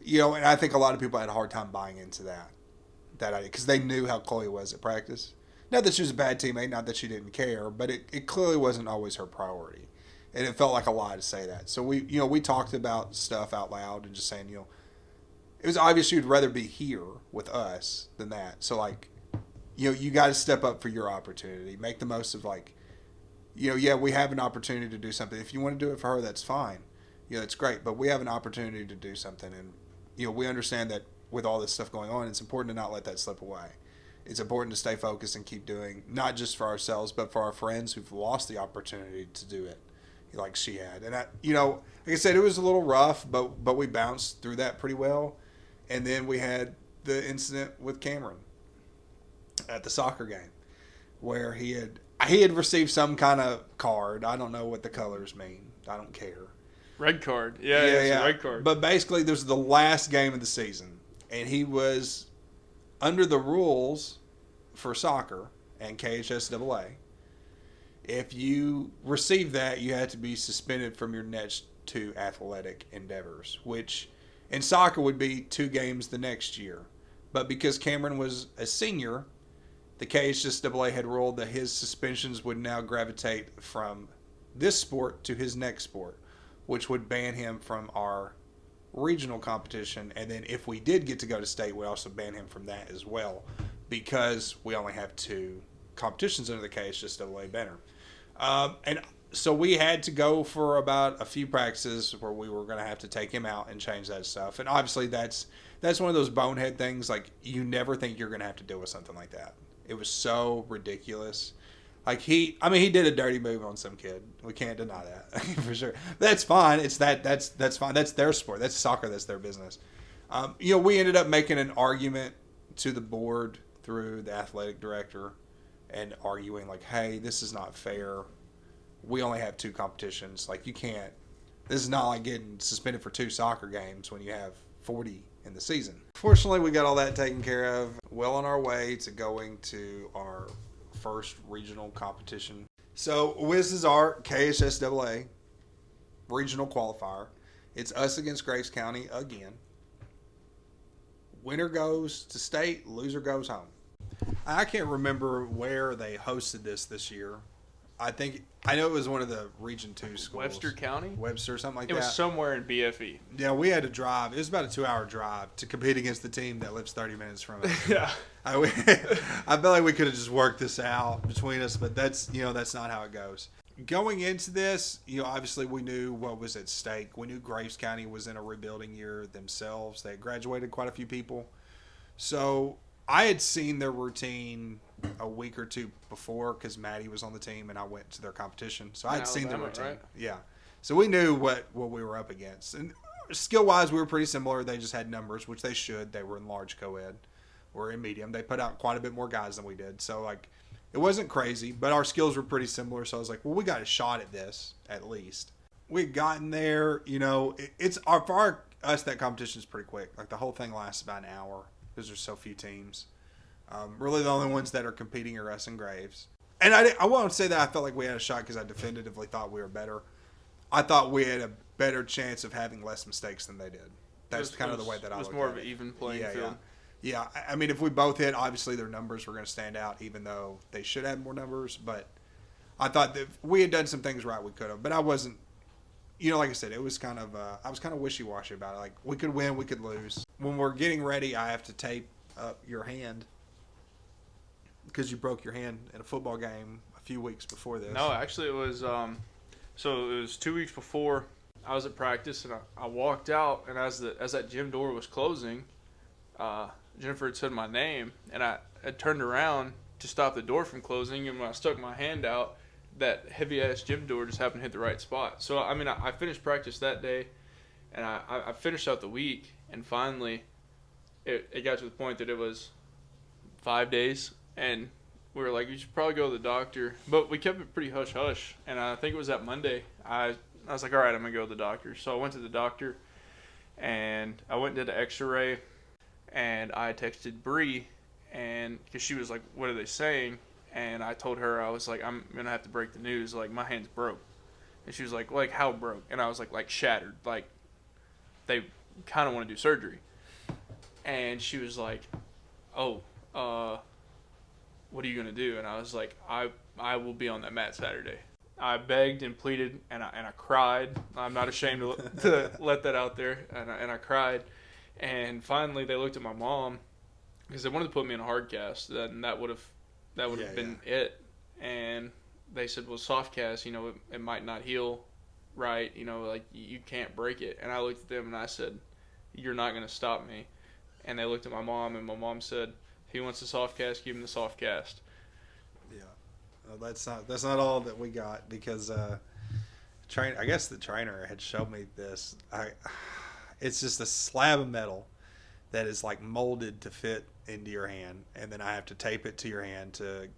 blah. And I think a lot of people had a hard time buying into that idea, because they knew how Chloe was at practice. Not that she was a bad teammate, not that she didn't care, but it clearly wasn't always her priority. And it felt like a lie to say that. So we talked about stuff out loud and just saying, it was obvious you'd rather be here with us than that. So like, you got to step up for your opportunity. Make the most of like, yeah, we have an opportunity to do something. If you want to do it for her, that's fine. That's great. But we have an opportunity to do something, and we understand that with all this stuff going on, it's important to not let that slip away. It's important to stay focused and keep doing, not just for ourselves, but for our friends who've lost the opportunity to do it, like she had. And like I said, it was a little rough, but we bounced through that pretty well. And then we had the incident with Cameron at the soccer game, where he had received some kind of card. I don't know what the colors mean. I don't care. Red card. Yeah. Red card. But basically, this was the last game of the season, and he was under the rules for soccer and KHSAA. If you received that, you had to be suspended from your next 2 athletic endeavors, which in soccer would be 2 games the next year. But because Cameron was a senior, the KHSAA had ruled that his suspensions would now gravitate from this sport to his next sport, which would ban him from our regional competition. And then if we did get to go to state, we also ban him from that as well, because we only have 2 competitions under the KHSAA banner. And so we had to go for about a few practices where we were going to have to take him out and change that stuff. And obviously that's one of those bonehead things. Like, you never think you're going to have to deal with something like that. It was so ridiculous. Like, he did a dirty move on some kid. We can't deny that for sure. That's fine. That's fine. That's their sport. That's soccer. That's their business. We ended up making an argument to the board through the athletic director and arguing like, hey, this is not fair. We only have 2 competitions. Like, you can't. This is not like getting suspended for 2 soccer games when you have 40 in the season. Fortunately, we got all that taken care of. Well on our way to going to our first regional competition. So this is our KHSAA regional qualifier. It's us against Graves County again. Winner goes to state, loser goes home. I can't remember where they hosted this year. I know it was one of the Region 2 schools. Webster County? Webster, something like that. It was somewhere in BFE. Yeah, we had to drive. It was about a 2-hour drive to compete against the team that lives 30 minutes from us. Yeah. I feel like we could have just worked this out between us, but that's not how it goes. Going into this, obviously we knew what was at stake. We knew Graves County was in a rebuilding year themselves. They had graduated quite a few people. So I had seen their routine a week or 2 before because Maddie was on the team and I went to their competition. So I had seen the routine. Right? Yeah. So we knew what we were up against. And skill-wise, we were pretty similar. They just had numbers, which they should. They were in large co-ed. We're in medium. They put out quite a bit more guys than we did. So, like, it wasn't crazy, but our skills were pretty similar. So I was like, well, we got a shot at this at least. We had gotten there, for us, that competition is pretty quick. Like, the whole thing lasts about an hour because there's so few teams. Really, the only ones that are competing are us and Graves. And I won't say that I felt like we had a shot because I definitively thought we were better. I thought we had a better chance of having less mistakes than they did. That's kind of the way that I looked at it. It was more of an even playing field. Yeah. I mean, if we both hit, obviously their numbers were going to stand out, even though they should have more numbers. But I thought that if we had done some things right, we could have. But I wasn't, like I said, it was kind of, I was kind of wishy-washy about it. Like, we could win, we could lose. When we're getting ready, I have to tape up your hand because you broke your hand in a football game a few weeks before this. No, actually it was, so it was 2 weeks before I was at practice, and I walked out, and as that gym door was closing, Jennifer had said my name, and I turned around to stop the door from closing, and when I stuck my hand out, that heavy-ass gym door just happened to hit the right spot. So, I mean, I finished practice that day, and I finished out the week, and finally it got to the point that it was 5 days, and we were like, you should probably go to the doctor. But we kept it pretty hush-hush, and I think it was that Monday. I was like, all right, I'm going to go to the doctor. So I went to the doctor, and I went and did an x-ray, and I texted Bree, and because she was like, what are they saying? And I told her, I was like, I'm going to have to break the news. Like, my hand's broke. And she was like, how broke? And I was like shattered. Like, they kind of want to do surgery. And she was like, oh, what are you going to do? And I was like, I will be on that mat Saturday. I begged and pleaded, and I cried. I'm not ashamed to let that out there. And I cried. And finally, they looked at my mom because they wanted to put me in a hard cast, and that would have been it. And they said, well, soft cast, it might not heal right, like you can't break it. And I looked at them and I said, you're not going to stop me. And they looked at my mom, and my mom said, if he wants a soft cast, give him the soft cast. Yeah, that's not all that we got, because I guess the trainer had showed me this. It's just a slab of metal that is like molded to fit into your hand, and then I have to tape it to your hand to,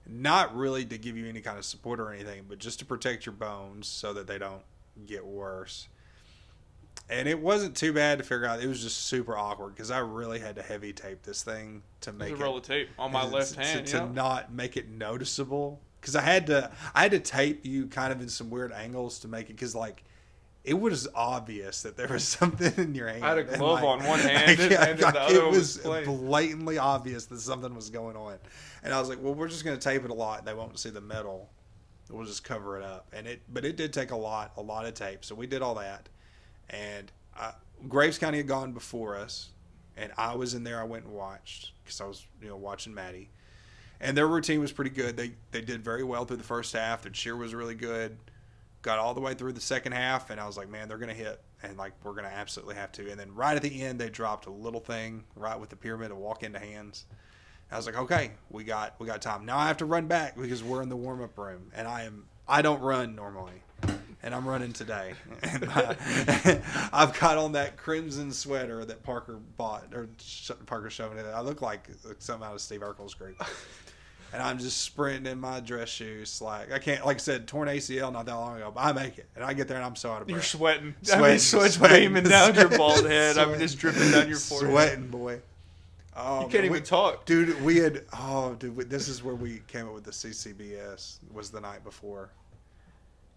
not really to give you any kind of support or anything, but just to protect your bones so that they don't get worse. And it wasn't too bad to figure out. It was just super awkward because I really had to heavy tape this thing to make it. A roll of tape on my left hand, to not make it noticeable. Because I had to tape you kind of in some weird angles to make it, because like it was obvious that there was something in your hand. I had a glove on one hand, and the other it was playing. Blatantly obvious that something was going on. And I was like, well, we're just going to tape it a lot. They won't see the metal. We'll just cover it up. But it did take a lot of tape. So we did all that. And Graves County had gone before us, and I was in there. I went and watched because I was watching Maddie, and their routine was pretty good. They did very well through the first half. Their cheer was really good. Got all the way through the second half, and I was like, man, they're gonna hit, and like we're gonna absolutely have to. And then right at the end, they dropped a little thing right with the pyramid of walk into hands. I was like, okay, we got time. Now I have to run back because we're in the warm up room, and I don't run normally. And I'm running today. And I've got on that crimson sweater that Parker bought, or Parker showed me. I look like something out of Steve Urkel's group. And I'm just sprinting in my dress shoes. Like I can't, like I said, torn ACL not that long ago, but I make it. And I get there and I'm so out of breath. You're sweating. Sweat's beaming down your bald head. I'm just dripping down your forehead. Sweating, boy. Oh, you can't even talk. Dude, this is where we came up with the CCBS, was the night before.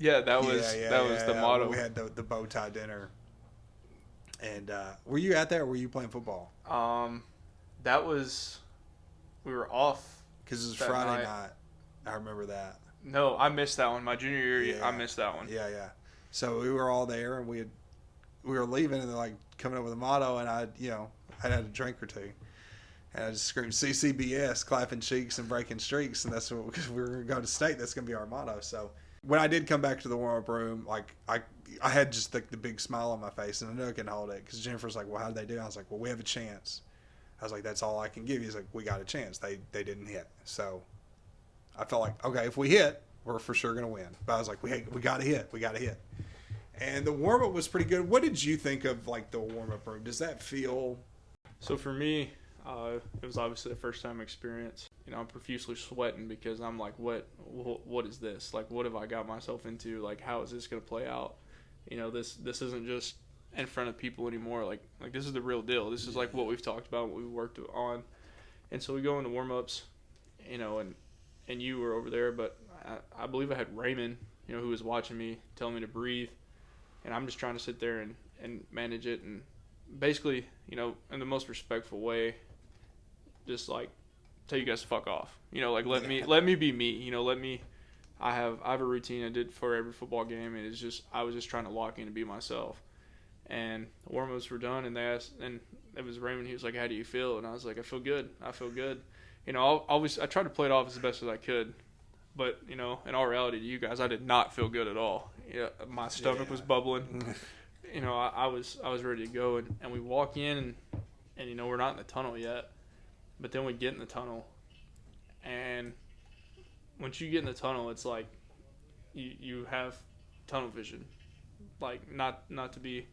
Yeah, that was the motto. We had the bow tie dinner. And were you out there, or were you playing football? We were off. Because it was Friday night. I remember that. No, I missed that one. My junior year, I missed that one. Yeah. So we were all there, and we were leaving, and they're like coming up with a motto, and I had a drink or two. And I just screamed CCBS, clapping cheeks and breaking streaks, and that's what, because we were going to go to state. That's going to be our motto. So when I did come back to the warm-up room, like I had just the big smile on my face, and I knew I couldn't hold it, because Jennifer's like, well, how did they do? I was like, well, we have a chance. I was like, that's all I can give you. He's like, we got a chance. They didn't hit. So I felt like, okay, if we hit, we're for sure going to win. But I was like, we got to hit. We got to hit. And the warm-up was pretty good. What did you think of like the warm-up room? Does that feel... So for me, it was obviously a first-time experience. I'm profusely sweating because I'm like, what is this? Like, what have I got myself into? Like, how is this going to play out? This isn't just in front of people anymore. Like this is the real deal. This is like what we've talked about, what we've worked on. And so we go into warm-ups, and you were over there, but I believe I had Raymond, who was watching me, telling me to breathe. And I'm just trying to sit there and manage it, and basically, in the most respectful way, just like tell you guys to fuck off. Let me be me. I have a routine I did for every football game, and I was just trying to lock in and be myself. And the warm-ups were done, and they asked, and it was Raymond. He was like, "How do you feel?" And I was like, "I feel good. I tried to play it off as the best as I could, but in all reality, to you guys, I did not feel good at all. My stomach was bubbling. I was ready to go, and we walk in, and we're not in the tunnel yet, but then we get in the tunnel, and once you get in the tunnel, it's like you have tunnel vision, like not to be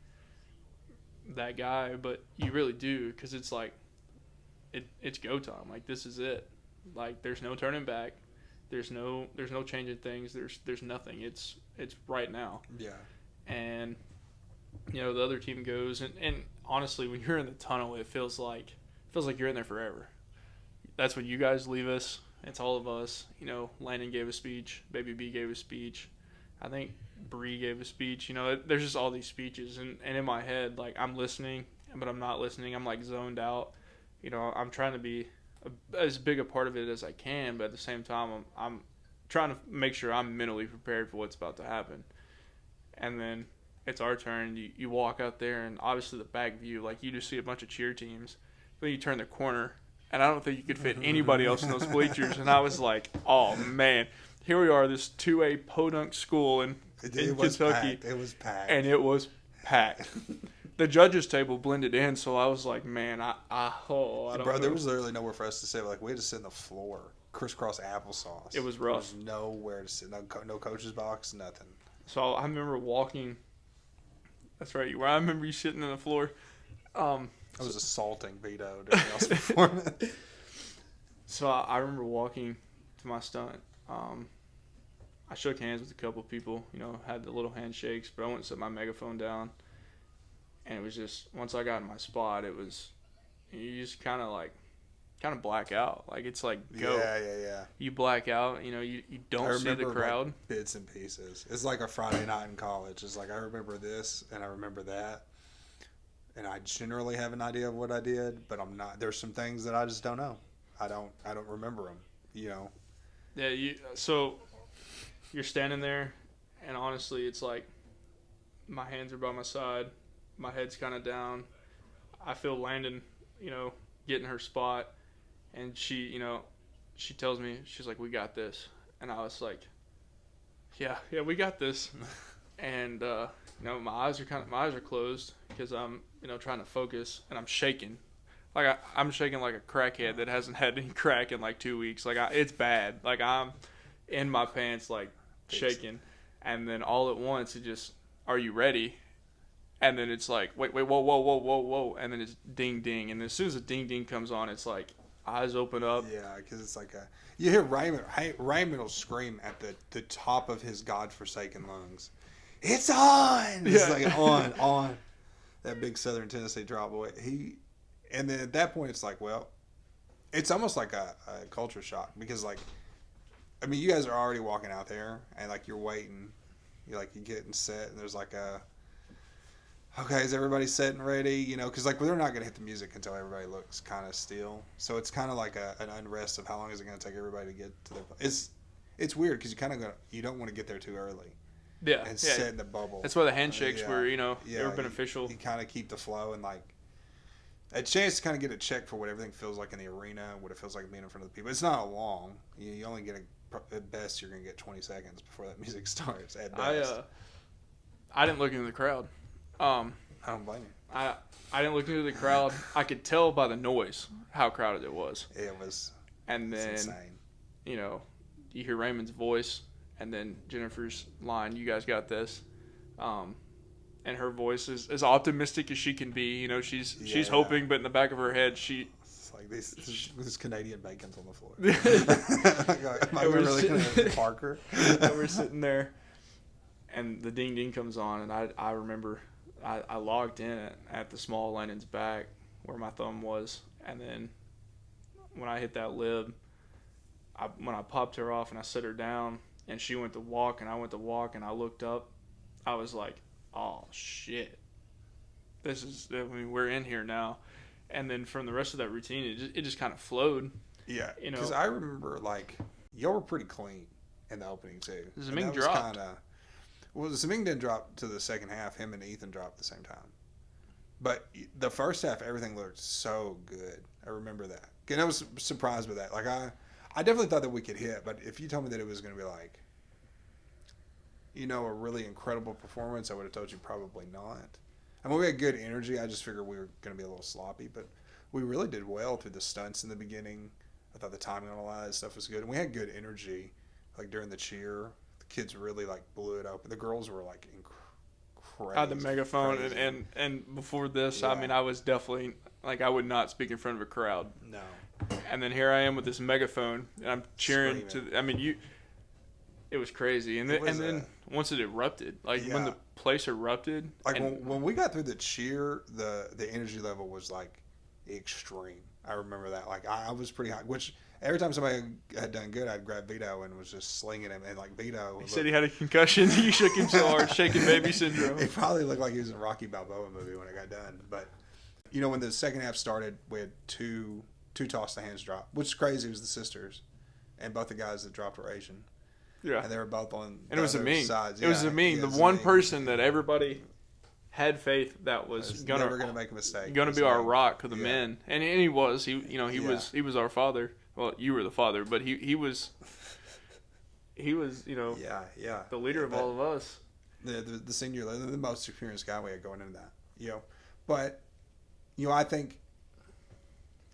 that guy, but you really do, because it's like it's go time. Like, this is it. Like, there's no turning back. There's no changing things. There's nothing. It's right now. Yeah. And the other team goes, and honestly, when you're in the tunnel, it feels like you're in there forever. That's when you guys leave us. It's all of us. Landon gave a speech. Baby B gave a speech. I think Bree gave a speech. There's just all these speeches, and in my head, like, I'm listening, but I'm not listening. I'm like zoned out. I'm trying to be as big a part of it as I can, but at the same time, I'm trying to make sure I'm mentally prepared for what's about to happen. And then it's our turn. You walk out there, and obviously the back view, like you just see a bunch of cheer teams. Then you turn the corner, and I don't think you could fit anybody else in those bleachers. And I was like, oh man, here we are, this 2A podunk school in Kentucky. It was packed. And it was packed. The judges' table blended in, so I was like, man, I don't Bro, know. there was literally nowhere for us to sit. Like, we had to sit on the floor, crisscross applesauce. It was rough. There was nowhere to sit. No coach's box, nothing. So I remember walking. That's right. I remember you sitting on the floor. I was assaulting Vito during y'all's performance. So I remember walking to my stunt. I shook hands with a couple of people, had the little handshakes, but I went and set my megaphone down. And it was just, once I got in my spot, it was, you just kind of black out. Like, it's like, go. Yeah. You black out, you don't see the crowd. Like, bits and pieces. It's like a Friday night in college. It's like, I remember this and I remember that. And I generally have an idea of what I did, but there's some things that I just don't know. I don't remember them, Yeah, so you're standing there, and honestly, it's like, my hands are by my side. My head's kind of down. I feel Landon, getting her spot. And she tells me, she's like, we got this. And I was like, yeah, we got this. And, my eyes are closed because I'm, trying to focus, and I'm shaking. Like, I'm shaking like a crackhead that hasn't had any crack in like 2 weeks. Like, it's bad. Like, I'm in my pants, like, shaking. And then all at once, it just, are you ready? And then it's like, wait, whoa. And then it's ding, ding. And as soon as the ding, ding comes on, it's like, eyes open up. Yeah, because it's like you hear Raymond will scream at the top of his godforsaken lungs. It's on! It's like on. That big Southern Tennessee drop boy. And then at that point, it's like, well, it's almost like a culture shock. Because, like, I mean, you guys are already walking out there, and, like, you're waiting. You're getting set, and there's like okay, is everybody set and ready? Because, like, they're not going to hit the music until everybody looks kind of still. So it's kind of like an unrest of how long is it going to take everybody to get to their place. It's weird because you don't want to get there too early. Yeah. And set in the bubble. That's why the handshakes were, they were beneficial. You kind of keep the flow and, like, a chance to kind of get a check for what everything feels like in the arena, what it feels like being in front of the people. It's not long. You only get at best, you're going to get 20 seconds before that music starts, at best. I didn't look into the crowd. I don't blame you. I didn't look into the crowd. I could tell by the noise how crowded it was. It was. And then, insane. You hear Raymond's voice, and then Jennifer's line, "You guys got this," and her voice is as optimistic as she can be. She's hoping, but in the back of her head, it's like this Canadian bacon's on the floor. Am I really going to Parker? And we're sitting there, and the ding ding comes on, and I remember. I logged in at the small Lennon's back where my thumb was, and then when I hit that lib, when I popped her off and I set her down, and she went to walk and I went to walk, and I looked up, I was like, oh shit, we're in here now. And then from the rest of that routine, it just kind of flowed. Yeah, because I remember, like, y'all were pretty clean in the opening too. Zeming dropped. Well, Zeming didn't drop to the second half. Him and Ethan dropped at the same time. But the first half, everything looked so good. I remember that. And I was surprised by that. Like, I definitely thought that we could hit, but if you told me that it was going to be like, a really incredible performance, I would have told you probably not. I mean, we had good energy. I just figured we were going to be a little sloppy, but we really did well through the stunts in the beginning. I thought the timing on a lot of that stuff was good. And we had good energy, like, during the cheer. Kids really, like, blew it open. The girls were, like, crazy. I had the megaphone, and before this, I mean, I was definitely, like, I would not speak in front of a crowd. No. And then here I am with this megaphone, and I'm cheering it was crazy. And then once it erupted, when the place erupted. Like, when we got through the cheer, the energy level was, like, extreme. I remember that. Like, I was pretty high, which... Every time somebody had done good, I'd grab Vito and was just slinging him. And, like, Vito... He said he had a concussion. You shook him so hard, shaking baby syndrome. It probably looked like he was in a Rocky Balboa movie when it got done. But, when the second half started, we had two toss the hands drop, which is crazy. It was the sisters. And both the guys that dropped were Asian. Yeah. And they were both on and it was other sides. It was Zameen. The one person that everybody had faith that was never gonna make a mistake. Gonna be our rock of the men, and he was. He was our father. Well, you were the father, but he was the leader of all of us. The senior, the most experienced guy we had going into that, But, I think,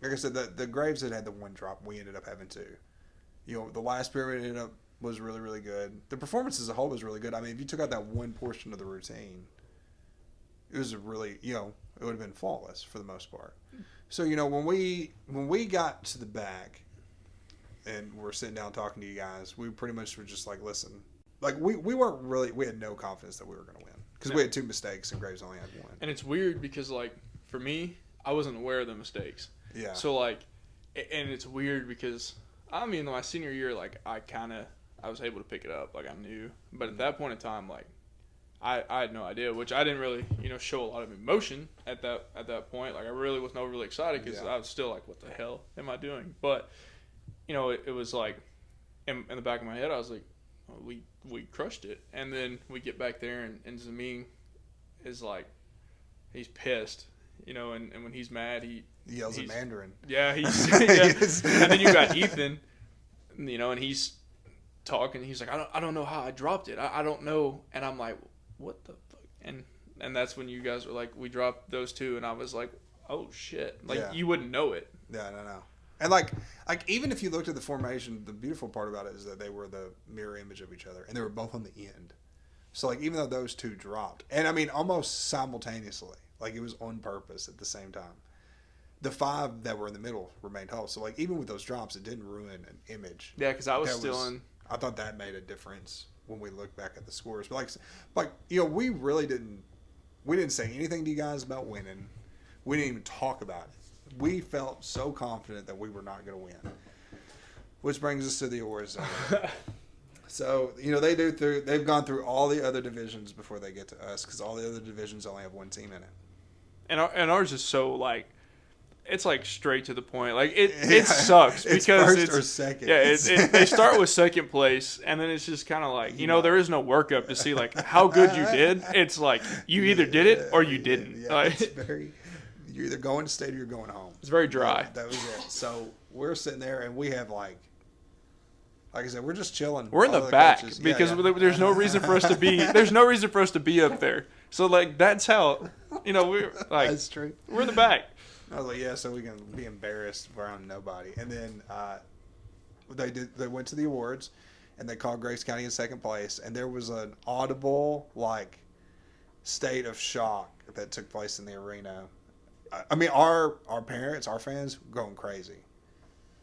like I said, the Braves had the one drop. We ended up having two. The last period was really, really good. The performance as a whole was really good. I mean, if you took out that one portion of the routine, it was really, it would have been flawless for the most part. So, when we got to the back and we're sitting down talking to you guys, we pretty much were just like, listen, like we weren't really, we had no confidence that we were going to win because we had two mistakes and Graves only had one. And it's weird because, like, for me, I wasn't aware of the mistakes. Yeah. So, like, and it's weird because, I mean, my senior year, like, I was able to pick it up. Like, I knew. But at that point in time, like, I had no idea, which I didn't really, show a lot of emotion at that point. Like, I really wasn't overly excited because I was still like, what the hell am I doing? But, it was like, in the back of my head, I was like, oh, we crushed it. And then we get back there, and Zameen is like, he's pissed, and when he's mad, he yells at Mandarin. Yeah, he's and then you got Ethan, and he's talking. He's like, I don't know how I dropped it. I don't know. And I'm like, what the fuck? And that's when you guys were like, we dropped those two, and I was like, oh shit. Like, you wouldn't know it. Yeah, no. And like even if you looked at the formation, the beautiful part about it is that they were the mirror image of each other, and they were both on the end. So like, even though those two dropped, and I mean almost simultaneously, like it was on purpose at the same time, the five that were in the middle remained whole. So like, even with those drops, it didn't ruin an image. Yeah, because I was still in. I thought that made a difference when we look back at the scores. But like we really didn't. We didn't say anything to you guys about winning. We didn't even talk about it. We felt so confident that we were not going to win. Which brings us to the awards. So, they've gone through all the other divisions before they get to us, because all the other divisions only have one team in it. And ours is so, like, it's like straight to the point. Like, it sucks because first or second. Yeah, they start with second place, and then it's just kind of like, there is no workup to see, like, how good you did. It's like, you either did it or you didn't. Yeah, like, you're either going to state or you're going home. It's very dry. That was it. So we're sitting there, and we have like I said, we're just chilling. We're in the back because there's no reason for us to be. There's no reason for us to be up there. So like that's how, we're like. That's true. We're in the back. I was like, yeah, so we can be embarrassed around nobody. And then they went to the awards, and they called Grace County in second place, and there was an audible like state of shock that took place in the arena. I mean, our parents, our fans, going crazy.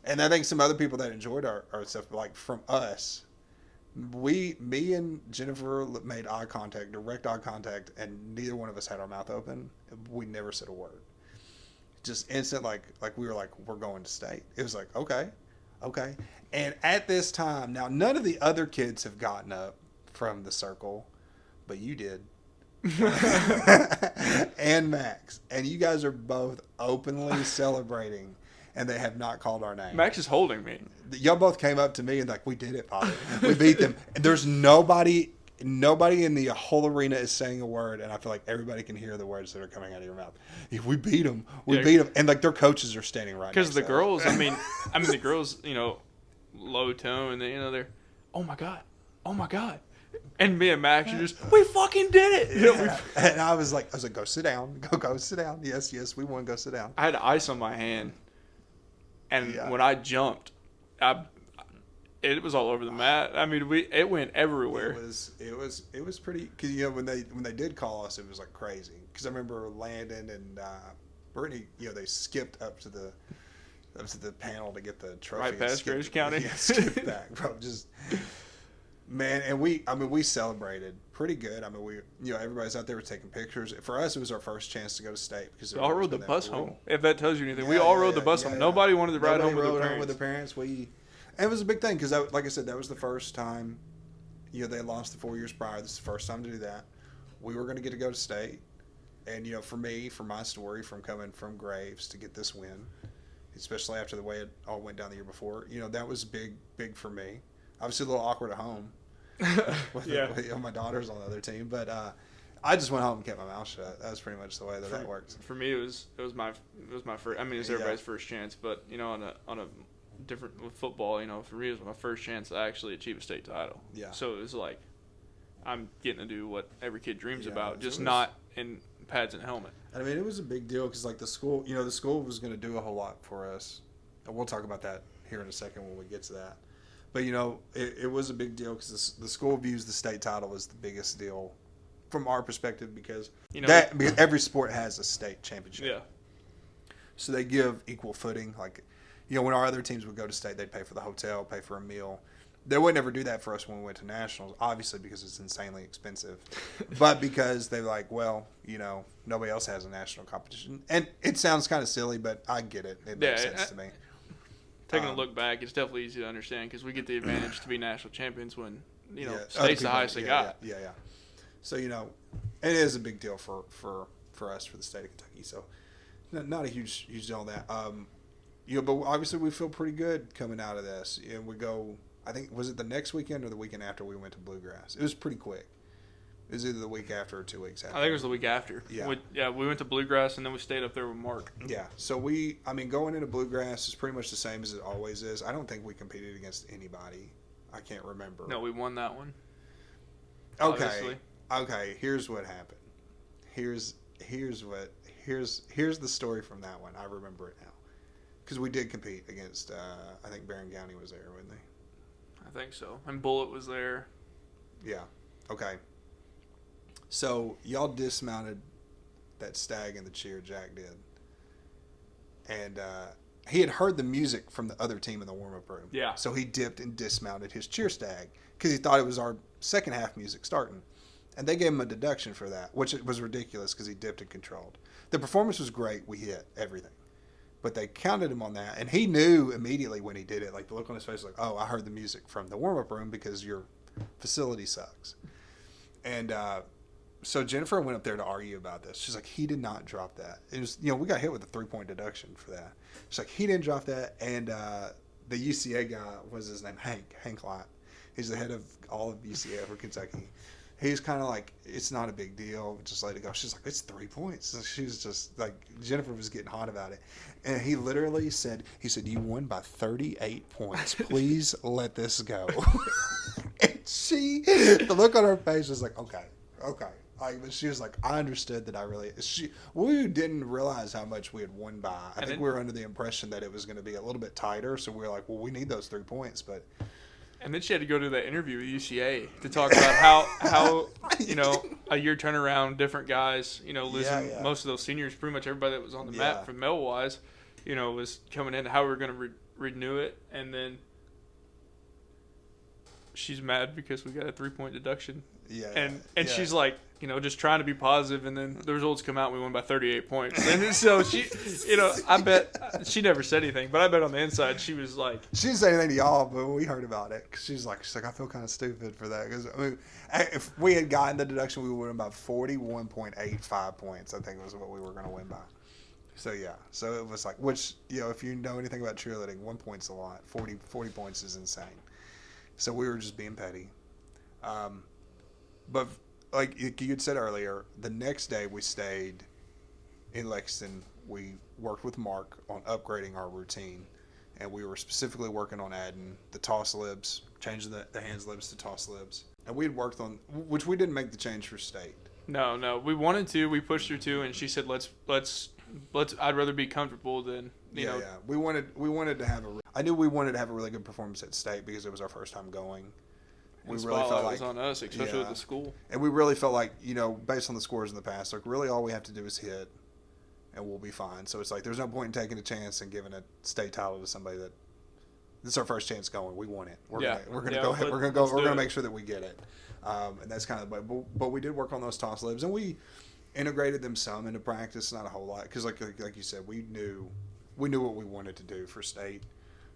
And I think some other people that enjoyed our stuff, like from us, me and Jennifer made direct eye contact, and neither one of us had our mouth open. We never said a word. Just instant, like we were like, we're going to state. It was like, okay. And at this time, now none of the other kids have gotten up from the circle, but you did. And Max, and you guys are both openly celebrating, and they have not called our name. Max is holding me. Y'all both came up to me and like, we did it, Father. We beat them. And there's nobody in the whole arena is saying a word, and I feel like everybody can hear the words that are coming out of your mouth. We beat them. We beat them. And like their coaches are standing right next to them. Because the girls, I mean the girls, low tone, they're, oh my God. And me and Max are just, we fucking did it. Yeah. And I was like, go sit down. Go sit down. Yes, we won. Go sit down. I had ice on my hand. And when I jumped, it was all over the mat. I mean, it went everywhere. It was pretty, because when they did call us, it was like crazy. Because I remember Landon and Brittany, they skipped up to the panel to get the trophy. Right past Grace County. Yeah, skipped back, bro. Just. Man, and we celebrated pretty good. I mean, everybody's out there was taking pictures. For us, it was our first chance to go to state because we all rode the bus home. If that tells you anything, we all rode the bus home. Nobody wanted to ride home with their parents. And it was a big thing because, like I said, that was the first time. They had lost the 4 years prior. This is the first time to do that. We were going to get to go to state, and for me, for my story, from coming from Graves to get this win, especially after the way it all went down the year before, that was big for me. Obviously, a little awkward at home. with my daughter's on the other team, but I just went home and kept my mouth shut. That was pretty much the way that worked. For me, it was my first. I mean, it's everybody's first chance, but on a different with football, for me, it was my first chance to actually achieve a state title. Yeah. So it was like I'm getting to do what every kid dreams about, just not in pads and helmet. I mean, it was a big deal because like the school was going to do a whole lot for us. And we'll talk about that here in a second when we get to that. But it was a big deal because the school views the state title as the biggest deal from our perspective because because every sport has a state championship. Yeah. So they give equal footing. Like, when our other teams would go to state, they'd pay for the hotel, pay for a meal. They would never do that for us when we went to nationals, obviously because it's insanely expensive. But because they're like, well, nobody else has a national competition. And it sounds kind of silly, but I get it. It makes sense to me. Taking a look back, it's definitely easy to understand because we get the advantage to be national champions when, people, state's the highest they got. Yeah. So, it is a big deal for us, for the state of Kentucky. So, not a huge deal on that. But obviously we feel pretty good coming out of this. And we go, I think, was it the next weekend or the weekend after we went to Bluegrass? It was pretty quick. It was either the week after or 2 weeks after. I think it was the week after. Yeah. We went to Bluegrass and then we stayed up there with Mark. Yeah. So going into Bluegrass is pretty much the same as it always is. I don't think we competed against anybody. I can't remember. No, we won that one. Okay. Obviously. Okay. Here's what happened. Here's the story from that one. I remember it now. Because we did compete against, I think Barron County was there, wasn't they? I think so. And Bullitt was there. Yeah. Okay. So y'all dismounted that stag in the cheer, Jack did. And he had heard the music from the other team in the warm-up room. Yeah. So he dipped and dismounted his cheer stag because he thought it was our second half music starting. And they gave him a deduction for that, which was ridiculous because he dipped and controlled. The performance was great. We hit everything. But they counted him on that. And he knew immediately when he did it, like the look on his face was like, oh, I heard the music from the warm-up room because your facility sucks. And so Jennifer went up there to argue about this. She's like, he did not drop that. It was, we got hit with a 3-point deduction for that. She's like, he didn't drop that. And the UCA guy, was his name? Hank Lott. He's the head of all of UCA for Kentucky. He's kind of like, it's not a big deal. Just let it go. She's like, it's 3 points. So she was just like, Jennifer was getting hot about it. And he literally said, you won by 38 points. Please let this go. And the look on her face was like, okay. But she was like, I understood that we didn't realize how much we had won by. I think we were under the impression that it was going to be a little bit tighter. So we were like, well, we need those 3 points. And then she had to go to that interview with UCA to talk about how a year turnaround, different guys, losing most of those seniors, pretty much everybody that was on the map from medal-wise, was coming in, how we were going to renew it. And then she's mad because we got a 3-point deduction. Yeah. And she's like, just trying to be positive, and then the results come out and we won by 38 points. And so she, I bet she never said anything, but I bet on the inside she was like, she didn't say anything to y'all, but we heard about it. Cause she's like, I feel kind of stupid for that. Because if we had gotten the deduction, we would have won by 41.85 points. I think was what we were going to win by. So yeah, so it was like, which if you know anything about cheerleading, 1 point's a lot. 40 points is insane. So we were just being petty. But like you had said earlier, the next day we stayed in Lexington. We worked with Mark on upgrading our routine, and we were specifically working on adding the toss libs, changing the hands libs to toss libs. And we had worked on, which we didn't make the change for state. No, we wanted to. We pushed her to, and she said, "Let's. I'd rather be comfortable than you know." Yeah. We wanted to have I knew we wanted to have a really good performance at state because it was our first time going. We really felt like it was on us, especially with the school. And we really felt like, based on the scores in the past, like really all we have to do is hit, and we'll be fine. So it's like there's no point in taking a chance and giving a state title to somebody that this is our first chance going. We want it. We're gonna go ahead. We're gonna make sure that we get it. And that's kind of the way. But we did work on those toss libs, and we integrated them some into practice, not a whole lot, because like you said, we knew what we wanted to do for state.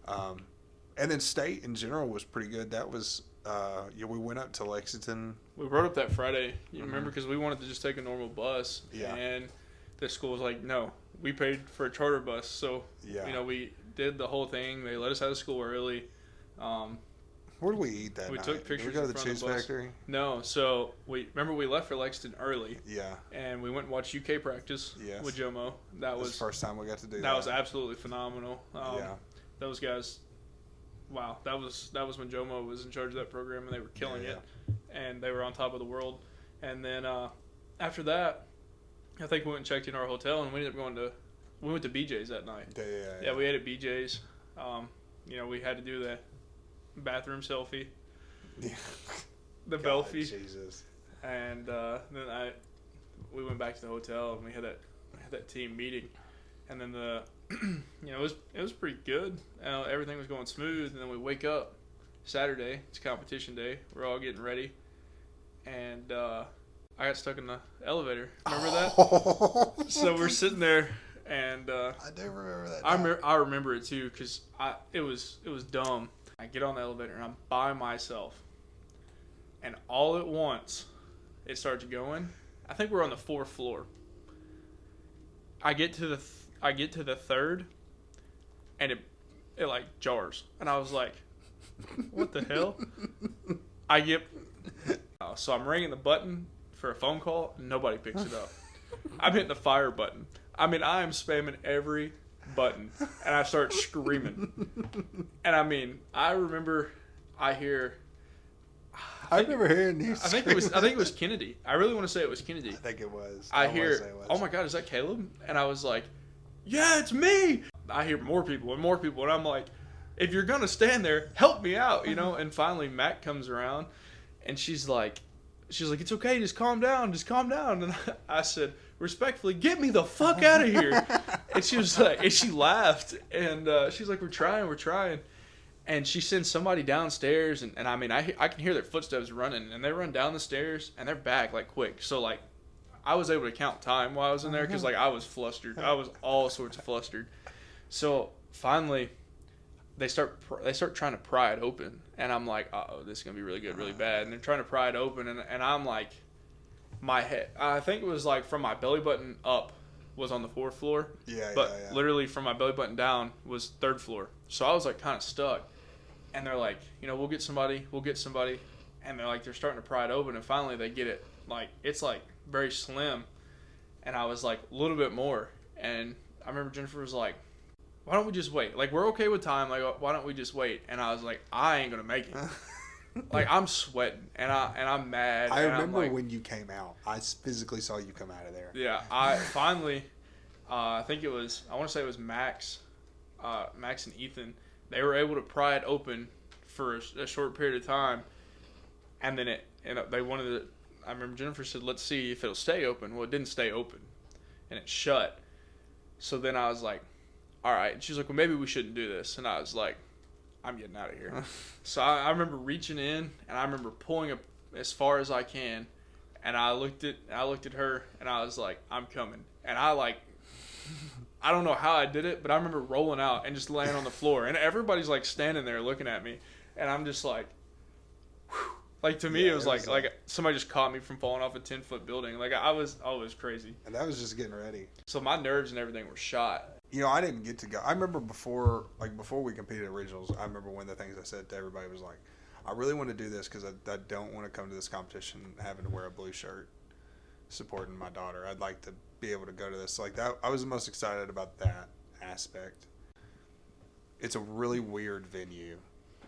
And then state in general was pretty good. That was. We went up to Lexington. We rode up that Friday. You remember, because we wanted to just take a normal bus. Yeah. And the school was like, no, we paid for a charter bus. So, we did the whole thing. They let us out of school early. Where did we eat that We night? took pictures Did we go to in the front of Cheese the bus. Factory? No, so we left for Lexington early. Yeah. And we went and watched UK practice with Jomo. That was the first time we got to do that. That was absolutely phenomenal. Yeah. Those guys, wow, that was when Jomo was in charge of that program, and they were killing it, and they were on top of the world. And then after that, I think we went and checked in our hotel, and we went to BJ's that night. Yeah, we ate at BJ's. We had to do the bathroom selfie. Yeah. The Belfie. Jesus. And then we went back to the hotel and we had that team meeting, and then it was pretty good. Everything was going smooth, and then we wake up Saturday. It's competition day. We're all getting ready, and I got stuck in the elevator. Remember that? So we're sitting there, and I do remember that. I remember it too because it was dumb. I get on the elevator and I'm by myself, and all at once it starts going. I think we're on the 4th floor. I get to the 3rd, and it like jars, and I was like, "What the hell?" So I'm ringing the button for a phone call. Nobody picks it up. I'm hitting the fire button. I mean, I am spamming every button, and I start screaming. And I mean, I remember I remember hearing you. I think it was Kennedy. I really want to say it was Kennedy. I think it was. I hear, "Oh my God, is that Kaleb?" And I was like, "Yeah, it's me." I hear more people, and I'm like, "If you're gonna stand there, help me out, you know." And finally, Mac comes around, and she's like, "It's okay, just calm down. And I said, respectfully, "Get me the fuck out of here." And she was like, and she laughed, and she's like, we're trying. And she sends somebody downstairs, and I mean, I can hear their footsteps running, and they run down the stairs, and they're back, like, quick. So, like, I was able to count time while I was in there, because, like, I was flustered. I was all sorts of flustered. So, finally, they start trying to pry it open, and I'm like, uh-oh, this is going to be really good, really bad. And they're trying to pry it open, and I'm like, my head, I think it was, like, from my belly button up was on the 4th floor. But literally from my belly button down was 3rd floor. So I was, like, kind of stuck. And they're like, we'll get somebody. And they're like, they're starting to pry it open. And finally they get it. Like, it's, like, very slim. And I was like, a little bit more. And I remember Jennifer was like, why don't we just wait? Like, we're okay with time. Like, why don't we just wait? And I was like, I ain't going to make it. Like, I'm sweating. And I'm mad. I remember when you came out. I physically saw you come out of there. Yeah. I finally, I think it was, I want to say it was Max and Ethan. They were able to pry it open for a short period of time, and then they wanted to. I remember Jennifer said, "Let's see if it'll stay open." Well, it didn't stay open, and it shut. So then I was like, "All right." And she was like, "Well, maybe we shouldn't do this." And I was like, "I'm getting out of here." So I remember reaching in, and I remember pulling up as far as I can, and I looked at her, and I was like, "I'm coming." And I don't know how I did it, but I remember rolling out and just laying on the floor. And everybody's, like, standing there looking at me. And I'm just like, whew. Like, to me, it was like somebody just caught me from falling off a 10-foot building. Like, I was crazy. And that was just getting ready. So my nerves and everything were shot. I didn't get to go. I remember before we competed at regionals, I remember one of the things I said to everybody was like, I really want to do this because I don't want to come to this competition having to wear a blue shirt supporting my daughter. I'd like to be able to go to this. Like, that, I was the most excited about that aspect. It's a really weird venue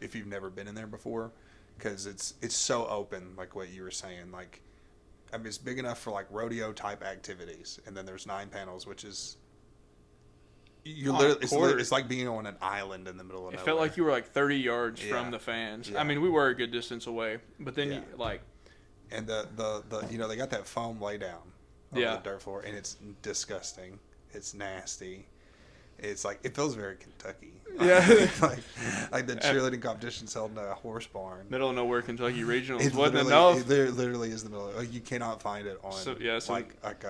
if you've never been in there before, because it's so open, like what you were saying. Like, I mean, it's big enough for, like, rodeo type activities, and then there's 9 panels, which is it's like being on an island in the middle of nowhere. It felt like you were like 30 yards from the fans. I mean, we were a good distance away, but then you like. And the they got that foam lay down on the dirt floor, and it's disgusting. It's nasty. It's like, it feels very Kentucky. Yeah. like the cheerleading competition's held in a horse barn. Middle of nowhere Kentucky regionals. It wasn't enough. It literally is the middle. Like, you cannot find it on like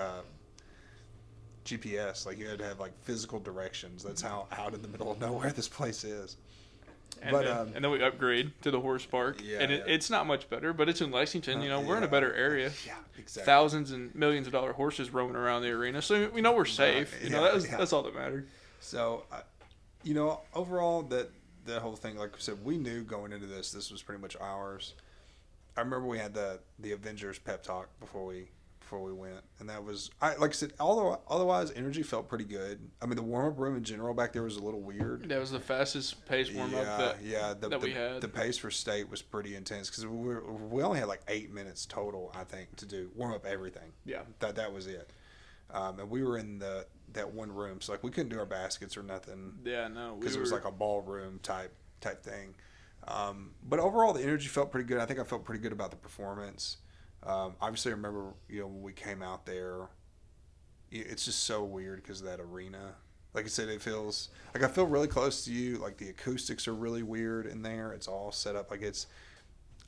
GPS. Like, you had to have, like, physical directions. That's how out in the middle of nowhere this place is. And then we upgrade to the horse park, and it's not much better, but it's in Lexington. We're in a better area. Yeah, exactly. Thousands and millions of dollar horses roaming around the arena, so we're safe. That's all that mattered. So, overall, the whole thing, like I said, we knew going into this was pretty much ours. I remember we had the Avengers pep talk before we went, and that was like I said. Although otherwise, energy felt pretty good. I mean, the warm up room in general back there was a little weird. That was the fastest pace warm up that we had. The pace for state was pretty intense because we only had like 8 minutes total, I think, to do warm up everything. Yeah, that was it. And we were in that one room, so like we couldn't do our baskets or nothing. Yeah, no, because it was like a ballroom type thing. But overall, the energy felt pretty good. I think I felt pretty good about the performance. Obviously, I remember when we came out there, it's just so weird because of that arena. Like I said, it feels like I feel really close to you. Like the acoustics are really weird in there. It's all set up like it's.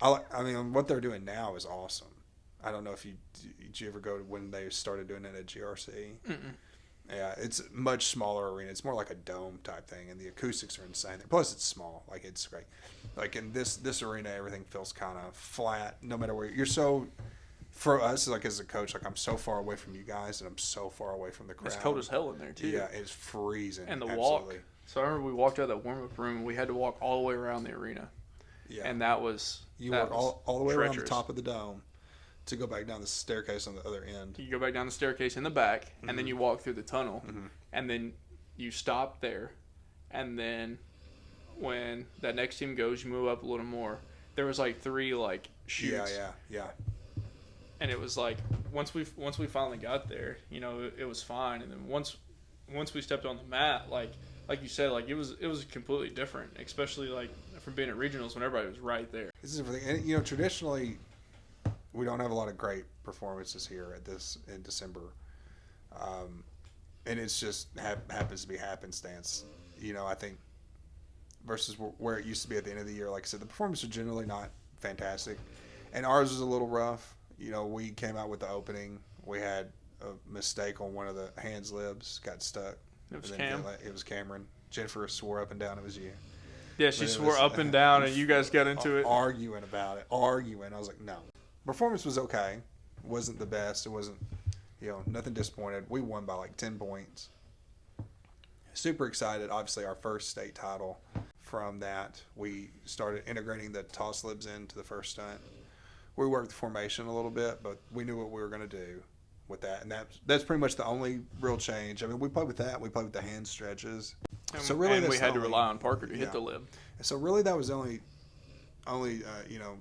I mean, what they're doing now is awesome. I don't know if did you ever go to when they started doing it at GRC? Mm-mm. Yeah, it's a much smaller arena. It's more like a dome type thing, and the acoustics are insane. Plus, it's small. Like, it's great. Like, in this arena, everything feels kind of flat, no matter where you're. So, for us, like, as a coach, like, I'm so far away from you guys, and I'm so far away from the crowd. It's cold as hell in there, too. Yeah, it's freezing. And the absolutely. walk. So, I remember we walked out of that warm-up room, and we had to walk all the way around the arena. Yeah. And that was You walk all the way around the top of the dome to go back down the staircase on the other end. You go back down the staircase in the back, and then you walk through the tunnel, and then you stop there, and then when that next team goes, you move up a little more. There was like 3 like chutes. Yeah. And it was like once we finally got there, it was fine. And then once we stepped on the mat, like you said, like it was completely different, especially like from being at regionals when everybody was right there. This is everything, and traditionally, we don't have a lot of great performances here in December, and it's just happens to be happenstance. I think versus where it used to be at the end of the year. Like I said, the performances are generally not fantastic, and ours was a little rough. We came out with the opening. We had a mistake on one of the hands libs, got stuck. It was Cam. It was Cameron. Jennifer swore up and down it was you. Yeah, she swore up and down, and you guys got into it. Arguing about it. I was like, no. Performance was okay. It wasn't the best. It wasn't, nothing disappointed. We won by like 10 points. Super excited. Obviously, our first state title. From that, we started integrating the toss libs into the first stunt. We worked the formation a little bit, but we knew what we were going to do with that. And that's pretty much the only real change. I mean, we played with that. We played with the hand stretches. So really, we had to rely on Parker to hit the lib. So really, that was the only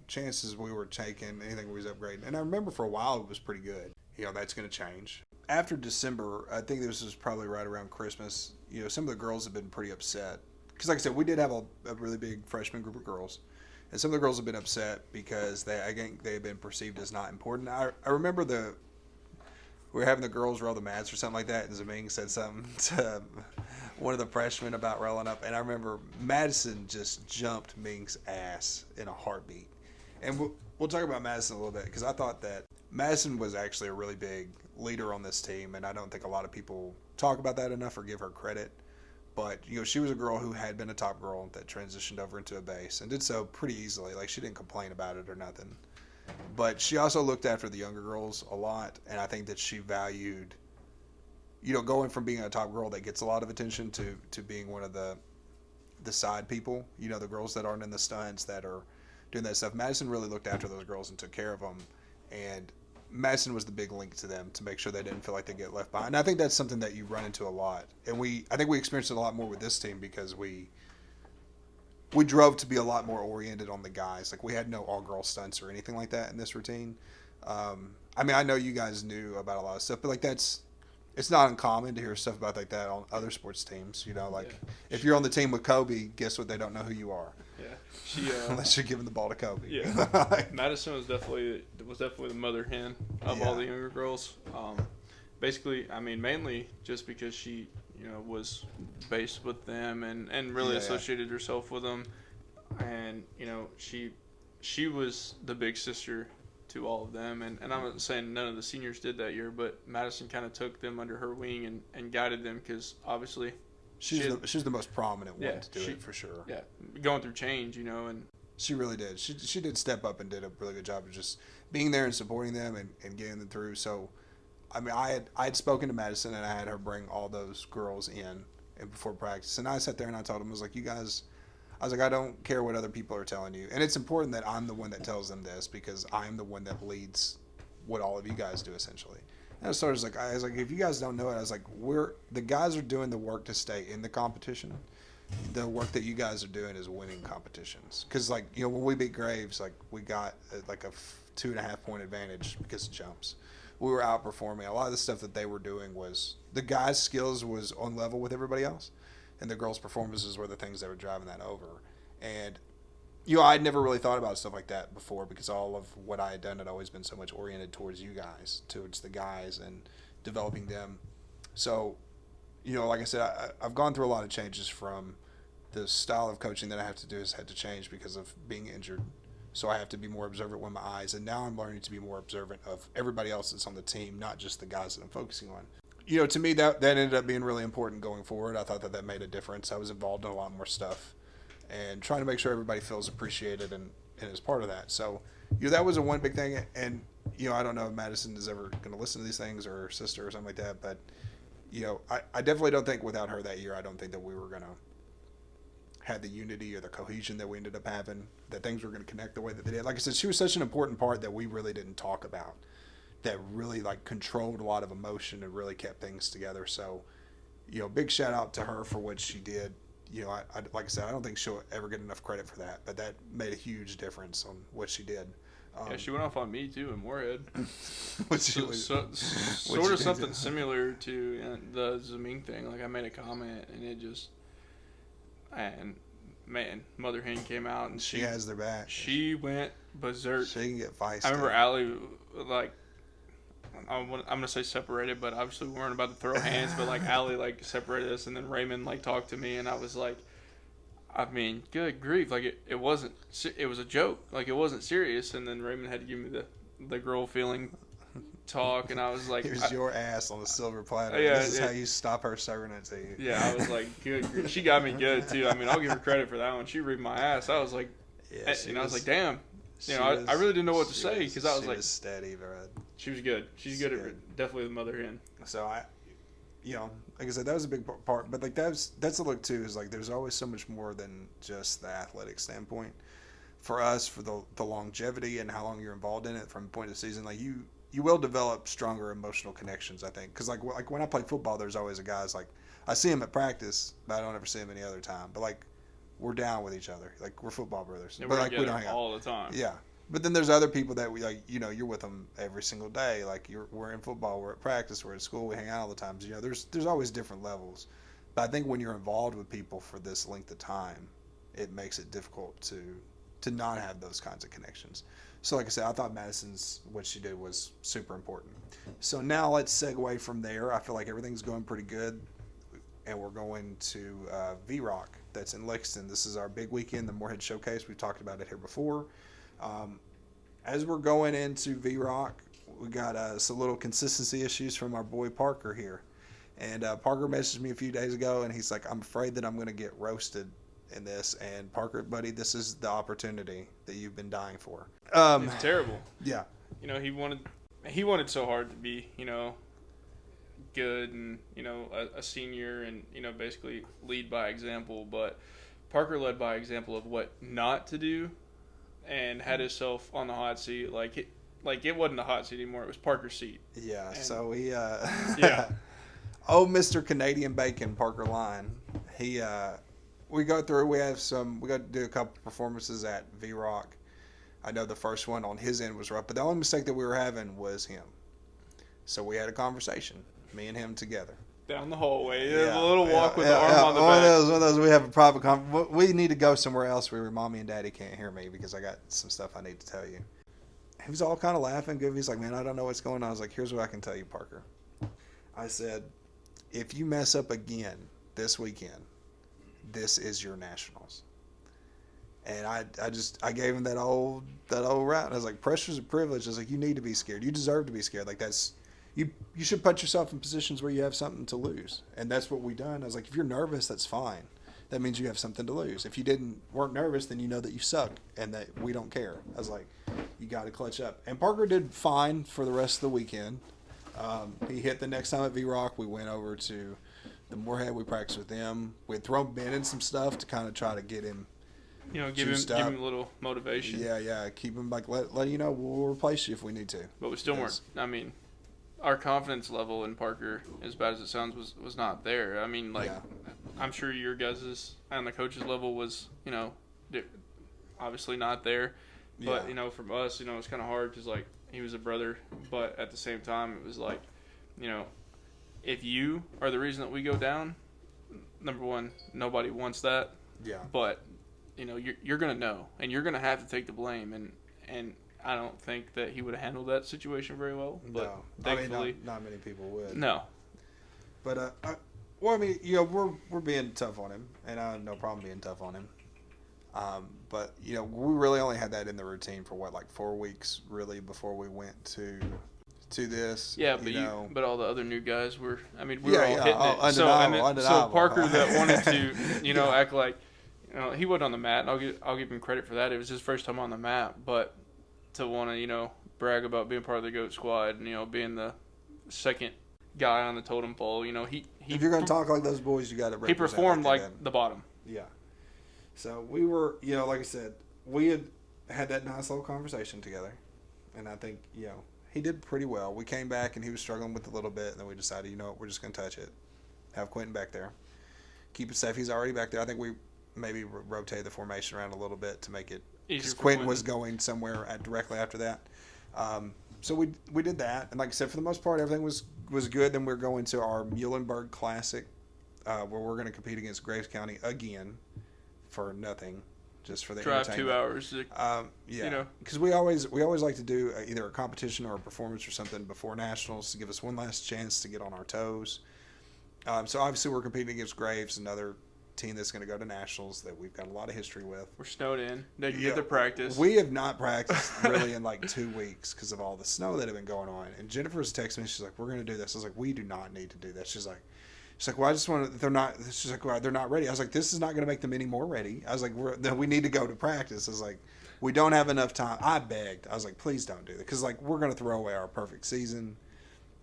chances we were taking, anything we was upgrading. And I remember for a while it was pretty good. That's going to change. After December, I think this was probably right around Christmas, some of the girls have been pretty upset. Because like I said, we did have a really big freshman group of girls. And some of the girls have been upset because they had been perceived as not important. I remember we were having the girls roll the mats or something like that, and Zaming said something to one of the freshmen about rolling up, and I remember Madison just jumped Ming's ass in a heartbeat. And we'll talk about Madison a little bit, because I thought that Madison was actually a really big leader on this team, and I don't think a lot of people talk about that enough or give her credit. But, she was a girl who had been a top girl that transitioned over into a base and did so pretty easily. Like, she didn't complain about it or nothing. But she also looked after the younger girls a lot, and I think that she valued, going from being a top girl that gets a lot of attention to being one of the side people, the girls that aren't in the stunts that are doing that stuff. Madison really looked after those girls and took care of them, and Madison was the big link to them to make sure they didn't feel like they get left behind. And I think that's something that you run into a lot, and I think we experienced it a lot more with this team because we drove to be a lot more oriented on the guys. Like, we had no all-girl stunts or anything like that in this routine. I mean, I know you guys knew about a lot of stuff, but, like, it's not uncommon to hear stuff about like that on other sports teams. If you're on the team with Kobe, guess what? They don't know who you are. Yeah, unless you're giving the ball to Kobe. Yeah, Madison was definitely the mother hen of all the younger girls. Basically, I mean, mainly just because she was based with them and really associated herself with them, and she was the big sister to all of them, and I'm not saying none of the seniors did that year, but Madison kind of took them under her wing and guided them, because obviously she's the most prominent one to do it for sure. Yeah, going through change, and she really did. She did step up and did a really good job of just being there and supporting them and getting them through. So, I mean, I had spoken to Madison, and I had her bring all those girls in and before practice, and I sat there and I told them, I was like, you guys, I was like, I don't care what other people are telling you. And it's important that I'm the one that tells them this because I'm the one that leads what all of you guys do essentially. And so I was like, if you guys don't know it, I was like, the guys are doing the work to stay in the competition. The work that you guys are doing is winning competitions. Because, like, you know, when we beat Graves, like, we got like a 2.5 point advantage because of jumps. We were outperforming. A lot of the stuff that they were doing was the guys' skills was on level with everybody else, and the girls' performances were the things that were driving that over. And, you know, I'd never really thought about stuff like that before because all of what I had done had always been so much oriented towards you guys, towards the guys and developing them. So, you know, like I said, I've gone through a lot of changes from the style of coaching that I have to do has had to change because of being injured. So I have to be more observant with my eyes. And now I'm learning to be more observant of everybody else that's on the team, not just the guys that I'm focusing on. You know, to me, that ended up being really important going forward. I thought that made a difference. I was involved in a lot more stuff and trying to make sure everybody feels appreciated and is part of that. So, you know, that was one big thing. And, you know, I don't know if Madison is ever going to listen to these things or her sister or something like that, but you know, I definitely don't think without her that year, I don't think that we were going to have the unity or the cohesion that we ended up having, that things were going to connect the way that they did. Like I said, she was such an important part that we really didn't talk about, that really, like, controlled a lot of emotion and really kept things together. So, you know, big shout out to her for what she did. You know, I like I said, I don't think she'll ever get enough credit for that, but that made a huge difference on what she did. Yeah, she went off on me too in Moorhead. Sort of something similar to the Zaming thing. Like, I made a comment and it just, and man, Mother Hen came out and she has their back. She went berserk. She can get feisty. I remember Allie, like, I'm gonna say separated, but obviously we weren't about to throw hands. But like Allie, like, separated us, and then Raymond, like, talked to me, and I was like, I mean, good grief! Like, it wasn't. It was a joke. Like, it wasn't serious. And then Raymond had to give me the girl feeling talk, and I was like, "Here's your ass on the silver platter. Yeah, this is how you stop her serving it to you." Yeah, I was like, good grief. She got me good too. I mean, I'll give her credit for that one. She read my ass. I was like, yeah, I was like, damn. You know, I really didn't know what to say because I was like, steady, bro. She was good. She's good at definitely the Mother Hen. So you know, like I said, that was a big part. But like that's the look too. Is like there's always so much more than just the athletic standpoint. For us, for the longevity and how long you're involved in it from point of the season, like you will develop stronger emotional connections. I think because like when I play football, there's always a guys like I see him at practice, but I don't ever see him any other time. But like we're down with each other, like we're football brothers. Yeah, but like we don't hang out all the time. Yeah. But then there's other people that we like, you know, you're with them every single day. Like we're in football, we're at practice, we're at school, we hang out all the time. So, you know, there's always different levels. But I think when you're involved with people for this length of time, it makes it difficult to not have those kinds of connections. So like I said, I thought Madison's, what she did was super important. So now let's segue from there. I feel like everything's going pretty good. And we're going to V-Rock that's in Lexington. This is our big weekend, the Moorhead Showcase. We've talked about it here before. As we're going into V-Rock, we got some little consistency issues from our boy Parker here. And Parker messaged me a few days ago, and he's like, I'm afraid that I'm going to get roasted in this. And Parker, buddy, this is the opportunity that you've been dying for. It's terrible. Yeah. You know, he wanted so hard to be, you know, good and, you know, a senior and, you know, basically lead by example. But Parker led by example of what not to do. And had himself on the hot seat, like it wasn't a hot seat anymore. It was Parker's seat. Yeah. And, so he, yeah. Oh, Mr. Canadian Bacon, Parker Line. He, we got to do a couple performances at V-Rock. I know the first one on his end was rough, but the only mistake that we were having was him. So we had a conversation, me and him together. Down the hallway. A little walk with the arm on the back. One of those we have a private conversation. We need to go somewhere else where mommy and daddy can't hear me because I got some stuff I need to tell you. He was all kind of laughing. Good. He's like, man, I don't know what's going on. I was like, here's what I can tell you, Parker. I said, if you mess up again this weekend, this is your nationals. And I gave him that old route. And I was like, pressure's a privilege. I was like, you need to be scared. You deserve to be scared. Like that's. You should put yourself in positions where you have something to lose. And that's what we done. I was like, if you're nervous, that's fine. That means you have something to lose. If you weren't nervous, then you know that you suck and that we don't care. I was like, you got to clutch up. And Parker did fine for the rest of the weekend. He hit the next time at V-Rock. We went over to the Moorhead. We practiced with them. We had thrown Ben in some stuff to kind of try to get him give him a little motivation. Yeah. Keep him let you know we'll replace you if we need to. But we still weren't. I mean, our confidence level in Parker, as bad as it sounds, was not there. I mean, I'm sure your guys's on the coach's level was, obviously not there. But, from us, it's kind of hard because, he was a brother. But at the same time, it was if you are the reason that we go down, number one, nobody wants that. Yeah. But, you're going to know. And you're going to have to take the blame. And I don't think that he would have handled that situation very well. But thankfully, not many people would. No. But, we're being tough on him. And I have no problem being tough on him. But, we really only had that in the routine for 4 weeks, really, before we went to this. Yeah, but all the other new guys were, we were all hitting it. So Parker that wanted to, act like, he wasn't on the mat, and I'll give him credit for that. It was his first time on the mat, but to want to, brag about being part of the GOAT squad, and, being the second guy on the totem pole, he if you're going to talk like those boys, you got to represent. He performed like the bottom. Yeah. So we were, like I said, we had that nice little conversation together, and I think, he did pretty well. We came back, and he was struggling with it a little bit, and then we decided, we're just going to touch it. Have Quentin back there. Keep it safe. He's already back there. I think we maybe rotate the formation around a little bit to make it, because Quentin was going somewhere directly after that. So we did that, and like I said, for the most part, everything was good. Then we're going to our Muhlenberg Classic, where we're going to compete against Graves County again for nothing. Just for the drive 2 hours. Because we always like to do either a competition or a performance or something before nationals to give us one last chance to get on our toes. So obviously we're competing against Graves, another team that's going to go to nationals that we've got a lot of history with. We're snowed in. They can get their practice. We have not practiced really in 2 weeks because of all the snow that had been going on. And Jennifer's texting me. She's like, "We're going to do this." I was like, "We do not need to do that." She's like, well, I just want to, they're not, she's like, well, they're not ready. I was like, this is not going to make them any more ready. I was like, we need to go to practice. I was like, we don't have enough time. I begged. I was like, please don't do that. Because, we're going to throw away our perfect season.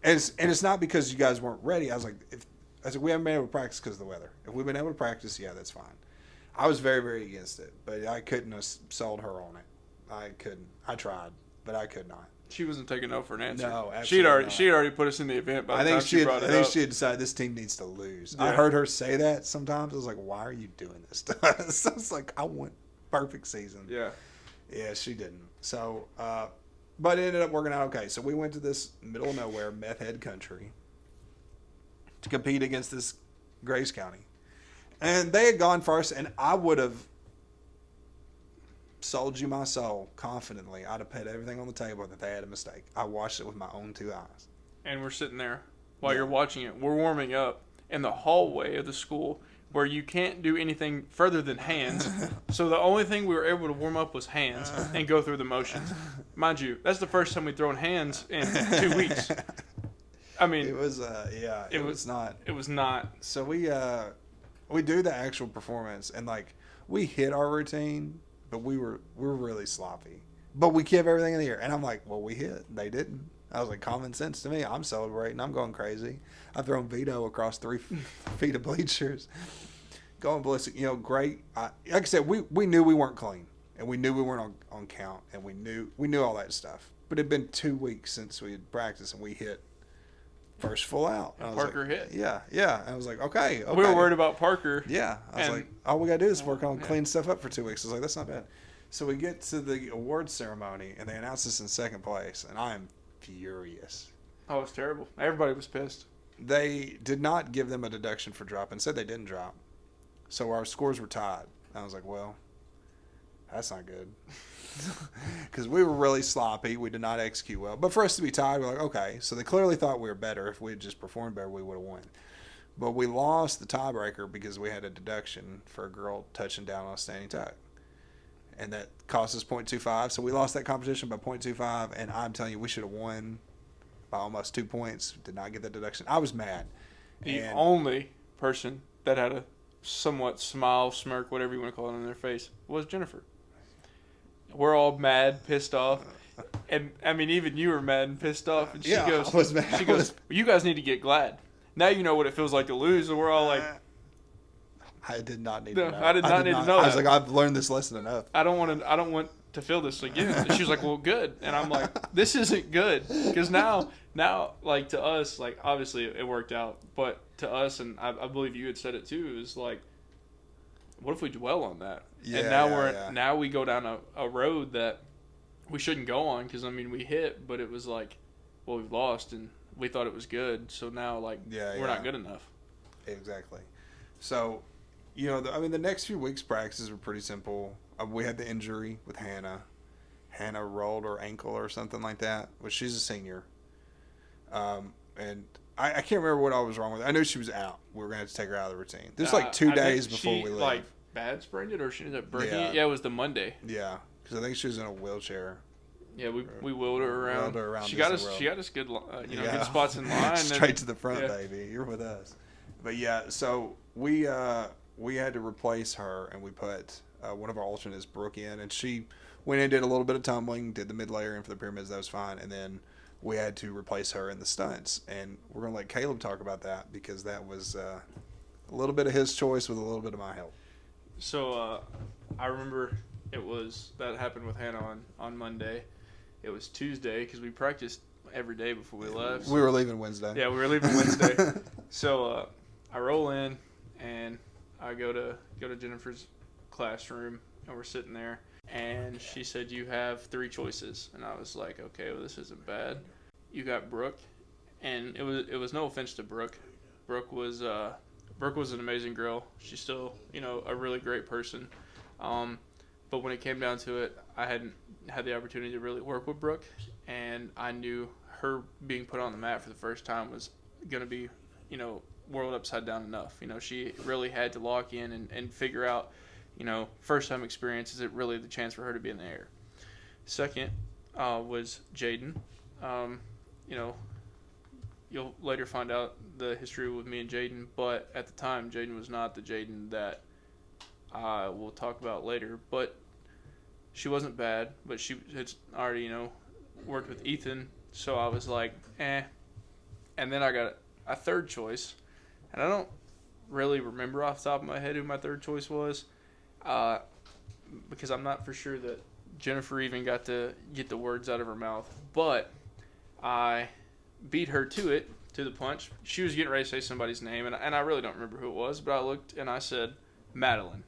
And it's not because you guys weren't ready. I was like, we haven't been able to practice because of the weather. If we've been able to practice, yeah, that's fine. I was very, very against it. But I couldn't have sold her on it. I couldn't. I tried, but I could not. She wasn't taking no for an answer. No, absolutely She had already put us in the event by the time she brought it up. I think she had decided this team needs to lose. Yeah. I heard her say that sometimes. I was like, why are you doing this to us? So it's like, I want perfect season. Yeah. Yeah, she didn't. So, but it ended up working out okay. So we went to this middle of nowhere, meth head country to compete against this Graves County. And they had gone first, and I would have sold you my soul confidently. I'd have put everything on the table that they had a mistake. I watched it with my own 2 eyes. And we're sitting there while you're watching it. We're warming up in the hallway of the school where you can't do anything further than hands. So the only thing we were able to warm up was hands and go through the motions. Mind you, that's the first time we've thrown hands in 2 weeks. I mean, it was it was not. It was not. So we do the actual performance, and we hit our routine. But we were really sloppy. But we kept everything in the air. And I'm like, well, we hit. They didn't. I was like, common sense to me. I'm celebrating. I'm going crazy. I've thrown Vito across 3 feet of bleachers. Going ballistic. Great. Like I said, we knew we weren't clean. And we knew we weren't on count. And we knew all that stuff. But it had been 2 weeks since we had practiced, and we hit first full out. And Parker hit. Yeah. I was like, okay. We were worried about Parker. Yeah. I was like, all we got to do is work on clean stuff up for 2 weeks. I was like, that's not bad. So we get to the awards ceremony, and they announce us in second place, and I am furious. Oh, it was terrible. Everybody was pissed. They did not give them a deduction for dropping. Said they didn't drop. So our scores were tied. I was like, well, that's not good. Because we were really sloppy. We did not execute well. But for us to be tied, we're like, okay. So they clearly thought we were better. If we had just performed better, we would have won. But we lost the tiebreaker because we had a deduction for a girl touching down on a standing tuck. And that cost us 0.25. So we lost that competition by 0.25. And I'm telling you, we should have won by almost 2 points. Did not get that deduction. I was mad. The only person that had a somewhat smile, smirk, whatever you want to call it, on their face was Jennifer. We're all mad, pissed off. And, even you were mad and pissed off. And she goes, I was mad. She goes, well, you guys need to get glad. Now you know what it feels like to lose. And we're all like, I did not need No, to know. I did not need to know I was that. like, I've learned this lesson enough. I don't want to feel this again. And she was like, well, good. And I'm like, this isn't good. Because now, like, to us, like, obviously it worked out. But to us, and I believe you had said it too, is like, what if we dwell on that? Yeah, and now now we go down a road that we shouldn't go on. Because, I mean, we hit, but it was like, well, we've lost, and we thought it was good. So now, like, we're not good enough. Exactly. So, you know, the next few weeks' practices were pretty simple. We had the injury with Hannah. Hannah rolled her ankle or something like that. Well, she's a senior. And I can't remember what I was wrong with. I knew she was out. We were going to have to take her out of the routine. There's like 2 days before we leave. Like, bad sprained it, or she ended up breaking it? Yeah, it was the Monday. Yeah, because I think she was in a wheelchair. Yeah, we wheeled her around. She got us good, good spots in line. Straight to the front, baby. You're with us. But yeah, so we had to replace her, and we put one of our alternates, Brooke, in, and she went in and did a little bit of tumbling, did the mid layer in for the pyramids. That was fine, and then we had to replace her in the stunts, and we're gonna let Kaleb talk about that because that was a little bit of his choice with a little bit of my help. So I remember that happened with Hannah on Monday. It was Tuesday because we practiced every day before we left. We were leaving Wednesday. Yeah, we were leaving Wednesday. So I roll in and I go to Jennifer's classroom, and we're sitting there, and she said, you have 3 choices. And I was like, okay, well, this isn't bad. You got Brooke, and it was no offense to Brooke. Brooke was an amazing girl. She's still, a really great person. But when it came down to it, I hadn't had the opportunity to really work with Brooke, and I knew her being put on the mat for the first time was going to be, world upside down enough. She really had to lock in and figure out, first time experience, is it really the chance for her to be in the air? Second was Jaden. You'll later find out the history with me and Jaden, but at the time, Jaden was not the Jaden that I will talk about later. But she wasn't bad, but she had already, worked with Ethan, so I was like, eh. And then I got a third choice, and I don't really remember off the top of my head who my third choice was, because I'm not for sure that Jennifer even got to get the words out of her mouth. But I beat her to the punch. She was getting ready to say somebody's name, and I really don't remember who it was, but I looked and I said, Madeline.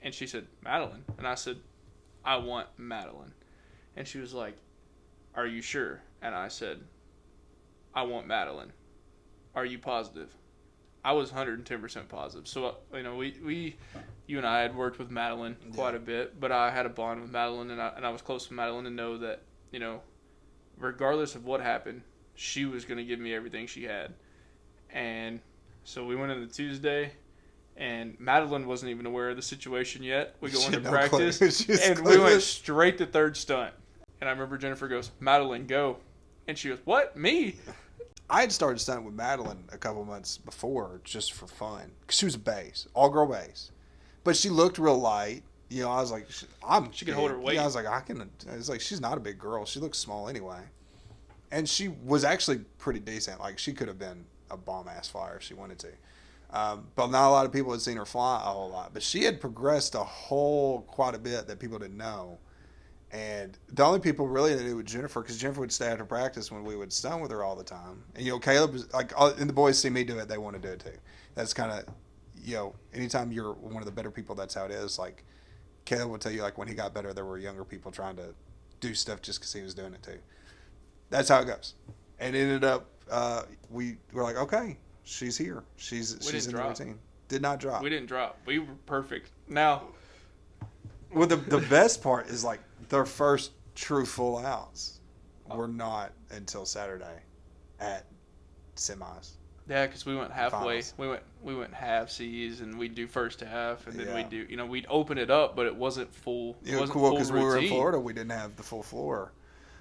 And she said, Madeline? And I said, I want Madeline. And she was like, are you sure? And I said, I want Madeline. Are you positive? I was 110% positive. So, you and I had worked with Madeline quite a bit, but I had a bond with Madeline, and I was close to Madeline to know that, regardless of what happened, she was going to give me everything she had. And so we went into Tuesday, and Madeline wasn't even aware of the situation yet. We go into practice, and we went straight to third stunt. And I remember Jennifer goes, Madeline, go. And she goes, what, me? I had started stunting with Madeline a couple months before just for fun. Because she was a base, all-girl base. But she looked real light. I was like, she can hold her weight. Yeah, I was like, it's like, she's not a big girl. She looks small anyway. And she was actually pretty decent. Like, she could have been a bomb-ass flyer if she wanted to. But not a lot of people had seen her fly a whole lot. But she had progressed quite a bit that people didn't know. And the only people really that knew was Jennifer, because Jennifer would stay after practice when we would stunt with her all the time. And, Kaleb was like, and the boys see me do it, they want to do it too. That's kind of, anytime you're one of the better people, that's how it is. Like, Kaleb will tell you, like, when he got better, there were younger people trying to do stuff just because he was doing it too. That's how it goes. And it ended up, we were like, okay, she's here. She's in the routine. Did not drop. We didn't drop. We were perfect. Now, well, the best part is, like, their first true full outs were not until Saturday at semis. Yeah, because we went halfway. Finals. We went half-seas, and we'd do first half, and then we'd do, we'd open it up, but it wasn't full. It wasn't cool because we were in Florida. We didn't have the full floor.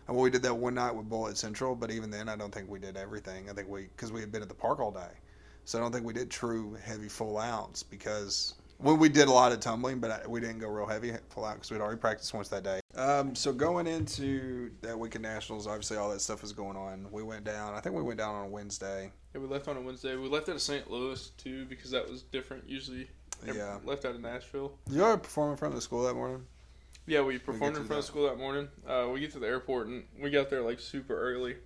And we did that one night with Bullet Central, but even then, I don't think we did everything. I think because we had been at the park all day. So I don't think we did true heavy full outs because When we did a lot of tumbling, but we didn't go real heavy full out because we'd already practiced once that day. So going into that week of nationals, obviously all that stuff was going on. We went down. I think we went down on a Wednesday. Yeah, we left on a Wednesday. We left out of St. Louis too because that was different. Usually, left out of Nashville. Did you already perform in front of the school that morning? Yeah, we performed in front of school that morning. We get to the airport and we got there like super early,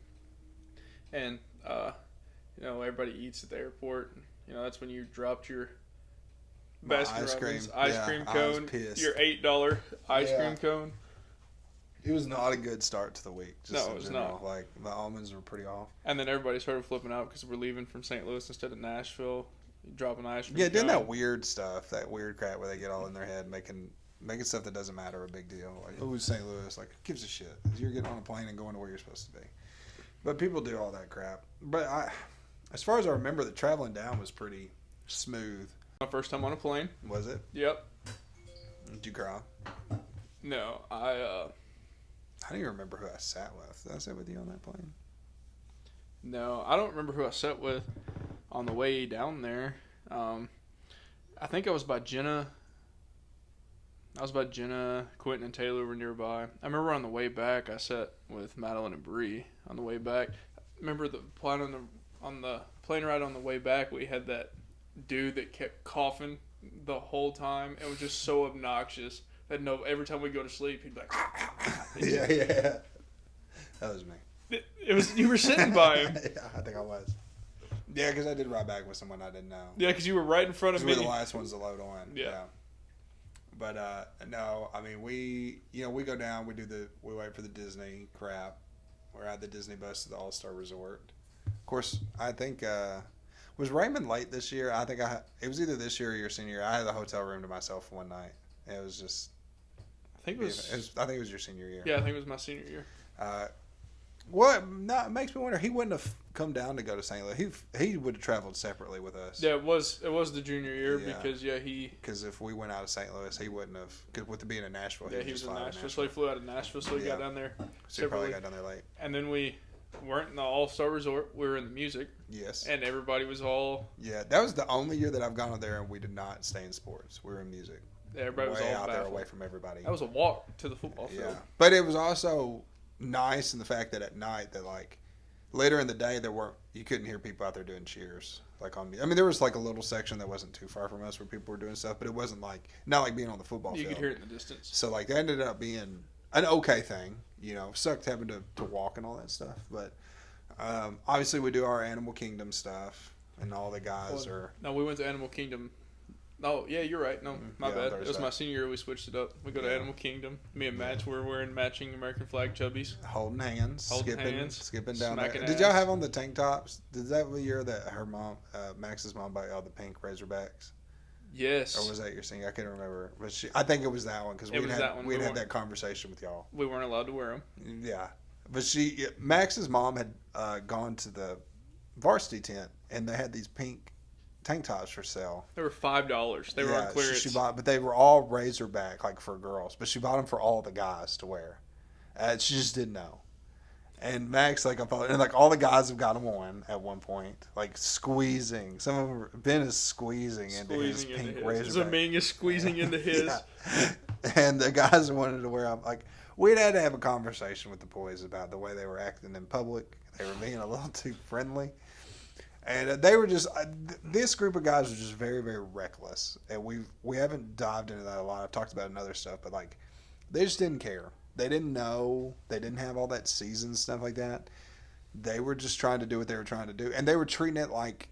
and everybody eats at the airport. That's when you dropped your Baskin Robbins ice cream cone, your $8 ice cream cone. It was not a good start to the week. No, it was not. Like, the almonds were pretty off. And then everybody started flipping out because we're leaving from St. Louis instead of Nashville, dropping ice cream. Yeah, doing that weird stuff, that weird crap where they get all in their head, making stuff that doesn't matter a big deal. Like, oh, St. Louis, like, who gives a shit? You're getting on a plane and going to where you're supposed to be. But people do all that crap. But as far as I remember, the traveling down was pretty smooth. My first time on a plane. Was it? Yep. Did you cry? No, I don't even remember who I sat with. Did I sit with you on that plane? No, I don't remember who I sat with on the way down there. I think I was by Jenna. Quentin and Taylor were nearby. I remember on the way back, I sat with Madeline and Bree on the way back. Remember the plane on the plane ride on the way back, we had that dude that kept coughing the whole time. It was just so obnoxious that every time we go to sleep, he'd be like, yeah. That was me. It was you were sitting by him. Yeah, I think I was. Yeah, because I did ride back with someone I didn't know. Yeah, because you were right in front of me. We were the last ones to load on. Yeah. But no, I mean we go down. We wait for the Disney crap. We're at the Disney bus to the All-Star Resort. Of course, I think was Raymond late this year? I think it was either this year or your senior year. I had the hotel room to myself one night. It was just. I think it was your senior year. Yeah, I think it was my senior year. It makes me wonder. He wouldn't have come down to go to St. Louis. He would have traveled separately with us. Yeah, it was the junior year because if we went out of St. Louis, he wouldn't have. Because with it being in Nashville, he was in Nashville, so he flew out of Nashville, so he got down there. So he probably got down there late. And then we weren't in the All-Star Resort. We were in the music. Yes. And everybody was all. Yeah, that was the only year that I've gone out there and we did not stay in sports. We were in music. Yeah, everybody was all out baffled. there away from everybody. That was a walk to the football field. Yeah, but it was also nice in the fact that at night that like later in the day you couldn't hear people out there doing cheers there was like a little section that wasn't too far from us where people were doing stuff, but it wasn't not like being on the football field. You could hear it in the distance. So like that ended up being an okay thing. Sucked having to walk and all that stuff, but obviously we do our Animal Kingdom stuff and all the guys are. No, we went to Animal Kingdom. Oh, yeah, you're right. No, my bad. It was my senior year. We switched it up. We go to Animal Kingdom. Me and Matt were wearing matching American flag chubbies. Holding hands. Skipping down there. Smacking Did y'all have on the tank tops? Did that the year that her mom, Max's mom, bought all the pink Razorbacks? Yes. Or was that your senior? I can't remember. But I think it was that one because we had that conversation with y'all. We weren't allowed to wear them. Yeah. But Max's mom had gone to the varsity tent and they had these pink tank tops for sale. They were $5. They were on clearance. She bought, but they were all Razorback, like for girls. But she bought them for all the guys to wear. She just didn't know. And Max, all the guys have got them on at one point, like squeezing. Some of them, Ben is squeezing into his pink Razorback. Zaming is squeezing into his. Yeah. And the guys wanted to wear them. Like we'd had to have a conversation with the boys about the way they were acting in public. They were being a little too friendly. And they were just this group of guys was just very, very reckless, and we haven't dived into that a lot. I've talked about it in other stuff, but like they just didn't care. They didn't know. They didn't have all that seasoned stuff like that. They were just trying to do what they were trying to do, and they were treating it like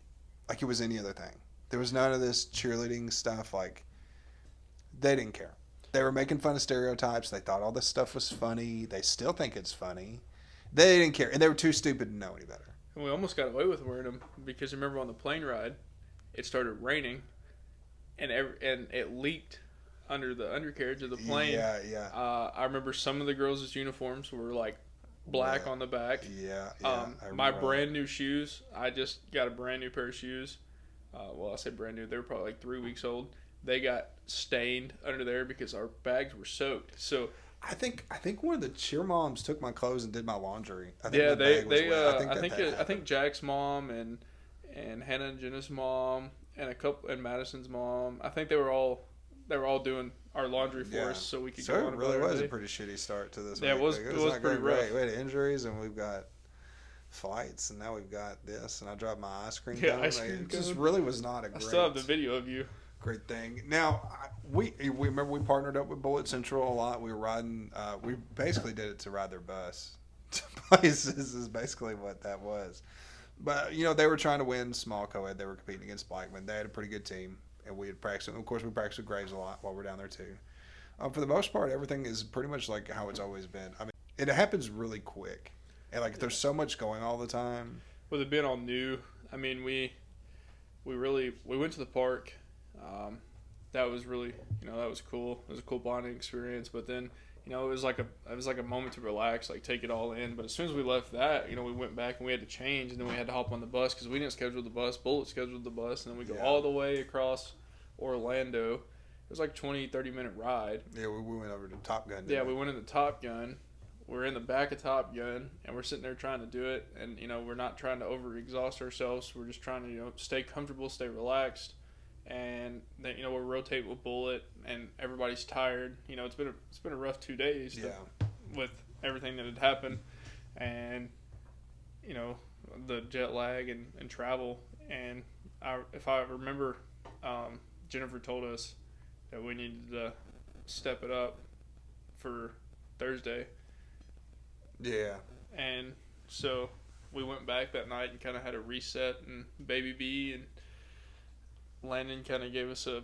it was any other thing. There was none of this cheerleading stuff. Like they didn't care. They were making fun of stereotypes. They thought all this stuff was funny. They still think it's funny. They didn't care, and they were too stupid to know any better. And we almost got away with wearing them because remember on the plane ride, it started raining, and it leaked under the undercarriage of the plane. Yeah. I remember some of the girls' uniforms were like black on the back. Yeah. My brand new shoes. I just got a brand new pair of shoes. I say brand new. They were probably like 3 weeks old. They got stained under there because our bags were soaked. So. I think one of the cheer moms took my clothes and did my laundry. I think Jack's mom and Hannah and Jenna's mom and Madison's mom. I think they were all doing our laundry for us so we could so go on it really was day. a pretty shitty start to this Yeah, week. it was pretty rough. Great. We had injuries and we've got flights and now we've got this and I dropped my ice cream cone. It just really was not a great. I still have the video of you. Great thing. Now we remember we partnered up with Bullet Central a lot. We were riding. We basically did it to ride their bus to places. Is basically what that was. But they were trying to win small co-ed. They were competing against Blackman. They had a pretty good team, and we had practiced. Of course, we practiced with Graves a lot while we're down there too. For the most part, everything is pretty much like how it's always been. I mean, it happens really quick, and there's so much going all the time. With it being all new, I mean, we went to the park. That was really, that was cool. It was a cool bonding experience. But then, it was like a moment to relax, like take it all in. But as soon as we left that, we went back and we had to change, and then we had to hop on the bus because we didn't schedule the bus. Bullet scheduled the bus, and then we go all the way across Orlando. It was like 20-30 minute ride. Yeah, we went over to Top Gun. Yeah, we went into Top Gun. We're in the back of Top Gun, and we're sitting there trying to do it. And, we're not trying to over-exhaust ourselves. We're just trying to, stay comfortable, stay relaxed. And then, we're rotating with Bullet, and everybody's tired. It's been a rough 2 days with everything that had happened. And, the jet lag and travel. And if I remember, Jennifer told us that we needed to step it up for Thursday. Yeah. And so we went back that night and kind of had a reset, and Baby B and Landon kind of gave us a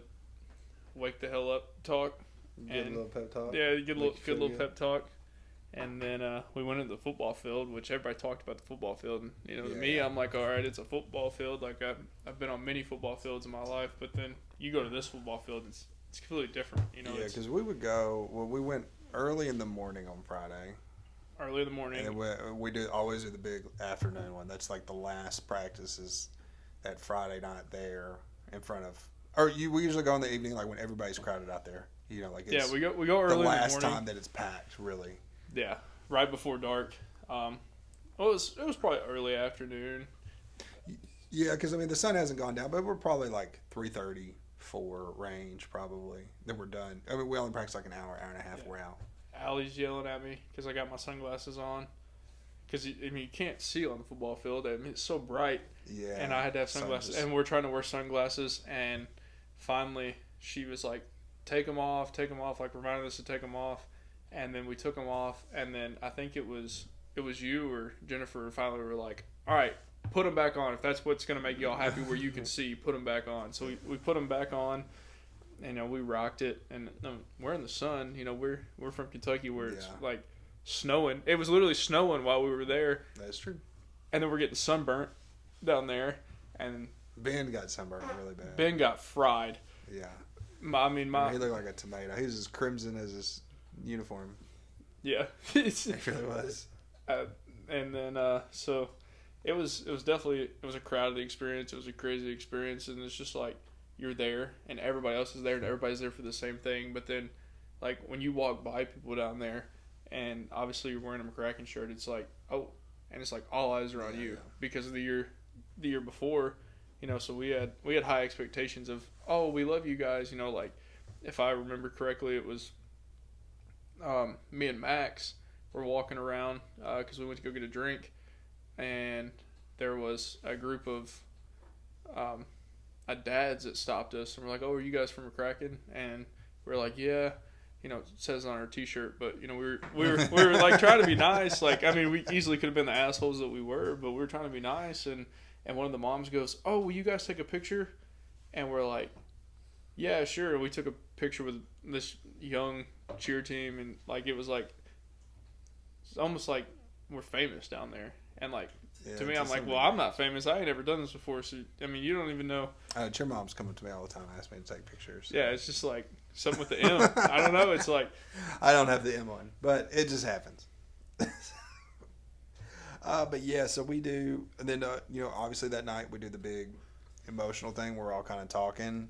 wake the hell up talk. Good little pep talk. Yeah, good little pep talk. And then we went into the football field, which everybody talked about the football field. And, to me, I'm like, all right, it's a football field. Like, I've been on many football fields in my life, but then you go to this football field, it's completely different. Yeah, because we went early in the morning on Friday. Early in the morning. And we always do the big afternoon one. That's like the last practice is that Friday night there in front of. Or we usually go in the evening, like when everybody's crowded out there. It's we go early in the morning. The last time that it's packed, really. Yeah, right before dark. It was probably early afternoon. Yeah, because the sun hasn't gone down, but we're probably like 3:30, 4 range probably. Then we're done. We only practice like an hour and a half. We're out. Allie's yelling at me because I got my sunglasses on. Because you can't see on the football field. It's so bright. Yeah. And I had to have sunglasses, and we're trying to wear sunglasses. And finally, she was like, "Take them off," like reminding us to take them off. And then we took them off, and then I think it was you or Jennifer finally were like, all right, put them back on. If that's what's going to make y'all happy where you can see, put them back on. So we put them back on, and we rocked it. And we're in the sun. We're from Kentucky where it's like snowing. It was literally snowing while we were there. That's true. And then we're getting sunburnt down there. And Ben got sunburnt really bad. Ben got fried. Yeah. He looked like a tomato. He was as crimson as his uniform. Yeah. It really was. And then so it was definitely a crowded experience. It was a crazy experience, and it's just like you're there and everybody else is there and everybody's there for the same thing. But then like when you walk by people down there and obviously you're wearing a McCracken shirt, it's like, oh, and it's like all eyes are on you because of the year before, so we had high expectations of, oh, we love you guys, like if I remember correctly, it was me and Max were walking around because we went to go get a drink, and there was a group of dads that stopped us, and we're like, "Oh, are you guys from McCracken?" And we're like, "Yeah." It says on our T-shirt, but we were like trying to be nice. Like, we easily could have been the assholes that we were, but we were trying to be nice. And one of the moms goes, "Oh, will you guys take a picture?" And we're like, "Yeah, sure." And we took a picture with this young cheer team, and like it was like it's almost like we're famous down there. And like to me, I'm like, well, I'm not famous. I ain't ever done this before. So you don't even know. Cheer mom's coming to me all the time, asking me to take pictures. Yeah, it's just like something with the M. I don't know. It's like I don't have the M on, but it just happens. But yeah, so we do, and then obviously that night we do the big emotional thing. We're all kind of talking.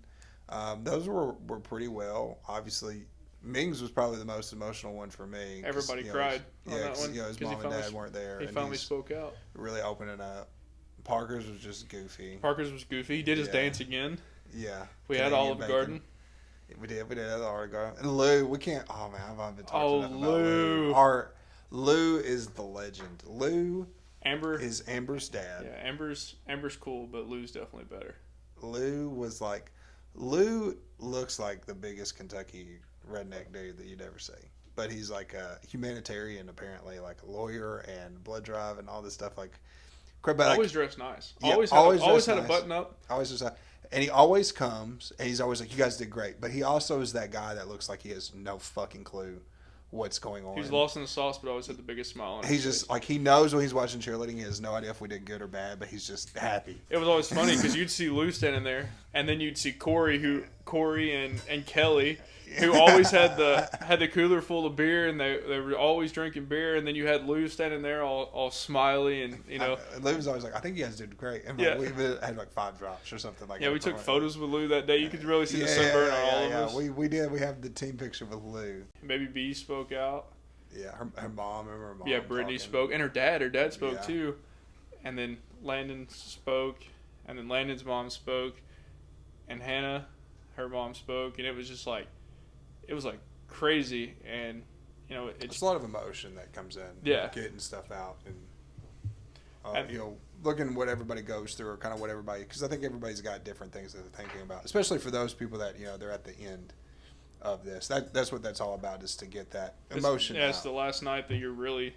Those were pretty well. Obviously, Mings was probably the most emotional one for me. Everybody cried on that one. His mom and dad weren't there. He finally spoke out. Really opening up. Parker's was just goofy. Parker's was goofy. He did his dance again. Yeah. We had Olive Garden. We did have Olive Garden. And Lou, we can't. Oh man, I've been talking enough about Lou. Lou is the legend. Lou. Amber is Amber's dad. Yeah, Amber's cool, but Lou's definitely better. Lou looks like the biggest Kentucky redneck dude that you'd ever see. But he's like a humanitarian, apparently, like a lawyer and blood drive and all this stuff. Like, always dressed nice. Yeah, always had a button up. And he always comes, and he's always like, "You guys did great." But he also is that guy that looks like he has no fucking clue what's going on. He's lost in the sauce, but always had the biggest smile on his face. Just like, he knows when he's watching cheerleading. He has no idea if we did good or bad, but he's just happy. It was always funny because you'd see Lou standing there, and then you'd see Corey and Kelly, who always had the cooler full of beer, and they were always drinking beer. And then you had Lou standing there all smiley, and Lou was always like, "I think you guys did great." And we had like 5 drops or something like that. Yeah, we took photos with Lou that day. You could really see the sunburn on all of us. We did. We have the team picture with Lou. Baby B spoke out. Yeah, her mom. I remember her mom. Yeah, Brittany spoke, and her dad. Her dad spoke Yeah. too. And then Landon spoke, and then Landon's mom spoke, and Hannah, her mom spoke, and it was just like, it was like crazy, and it's a lot of emotion that comes in. Yeah, getting stuff out, and looking what everybody goes through, or kind of what everybody, because I think everybody's got different things that they're thinking about, especially for those people that they're at the end of this. That's what that's all about, is to get that emotion. Yeah, it's the last night that you're really,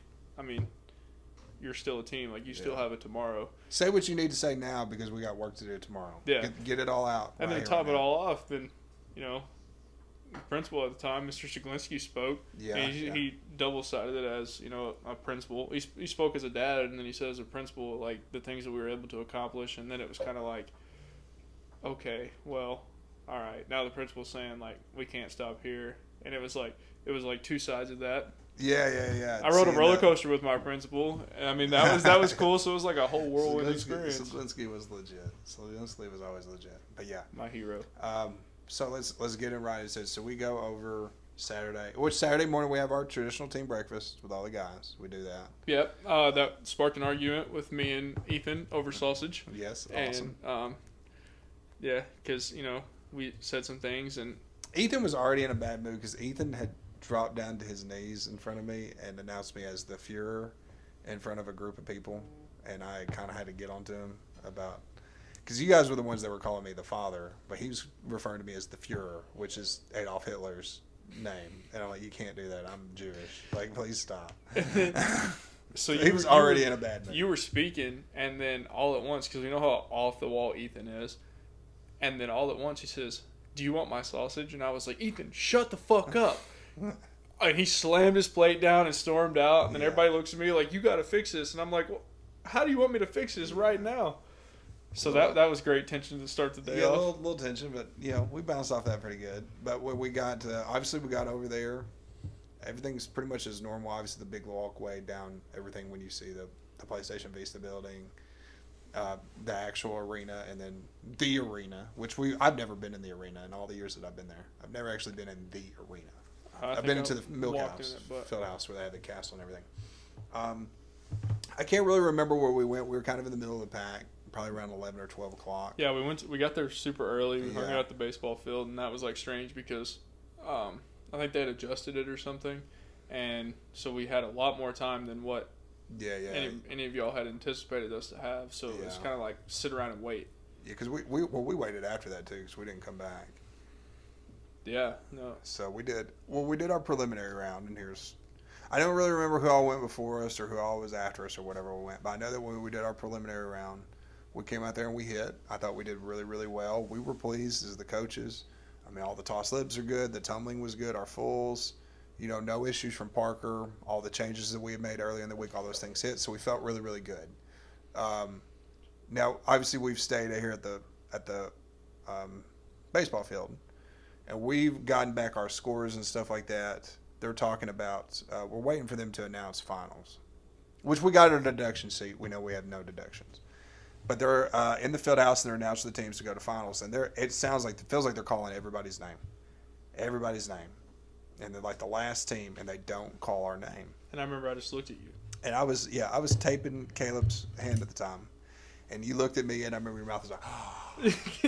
you're still a team. Like, you still have it tomorrow. Say what you need to say now, because we got work to do tomorrow. Yeah, get it all out. And then top it all off. Then the principal at the time, Mr. Shiglinski, spoke. Yeah, and he double-sided it as, a principal. He spoke as a dad, and then he said as a principal, like, the things that we were able to accomplish. And then it was kind of like, okay, well, all right. Now the principal's saying, like, we can't stop here. And it was like 2 sides of that. Yeah. I rode a roller coaster with my principal. That was cool. So it was like a whole whirlwind experience. Shiglinski was legit. Shiglinski was always legit. But yeah, my hero. So let's get it right. So we go over Saturday. Which Saturday morning we have our traditional team breakfast with all the guys. We do that. Yep. That sparked an argument with me and Ethan over sausage. Yes. Awesome. And because we said some things, and Ethan was already in a bad mood because Ethan had dropped down to his knees in front of me and announced me as the Fuhrer in front of a group of people, and I kind of had to get onto him about. Because you guys were the ones that were calling me the father, but he was referring to me as the Fuhrer, which is Adolf Hitler's name. And I'm like, you can't do that. I'm Jewish. Like, please stop. So he was already in a bad mood. You were speaking, and then all at once, because we know how off the wall Ethan is, and then all at once he says, "Do you want my sausage?" And I was like, "Ethan, shut the fuck up." And he slammed his plate down and stormed out. And then everybody looks at me like, "You got to fix this." And I'm like, well, how do you want me to fix this right now? So that was great tension to start the day off. Yeah, a little tension, but we bounced off that pretty good. But when we got obviously we got over there, everything's pretty much as normal. Obviously the big walkway down, everything when you see the PlayStation Vista building, the actual arena, and then the arena, which I've never been in the arena in all the years that I've been there. I've never actually been in the arena. I've been into the Milk House, Field House, where they had the castle and everything. I can't really remember where we went. We were kind of in the middle of the pack. Probably around 11 or 12 o'clock. Yeah, we got there super early. We hung out at the baseball field, and that was like strange because I think they had adjusted it or something, and so we had a lot more time than what any of y'all had anticipated us to have. So it was kind of like sit around and wait. Yeah, because we waited after that too, because we didn't come back. Yeah, no. So we did our preliminary round, and I don't really remember who all went before us or who all was after us or whatever we went, but I know that when we did our preliminary round, we came out there and we hit. I thought we did really, really well. We were pleased as the coaches. All the toss libs are good. The tumbling was good. Our fulls, no issues from Parker. All the changes that we had made earlier in the week, all those things hit. So we felt really, really good. Now, obviously, we've stayed here at the baseball field, and we've gotten back our scores and stuff like that. They're talking about we're waiting for them to announce finals, which we got a deduction seat. We know we have no deductions. But they're in the field house, and they're announcing the teams to go to finals. And it feels like they're calling everybody's name, and they're like the last team, and they don't call our name. And I remember I just looked at you. And I was taping Caleb's hand at the time, And you looked at me, and I remember your mouth was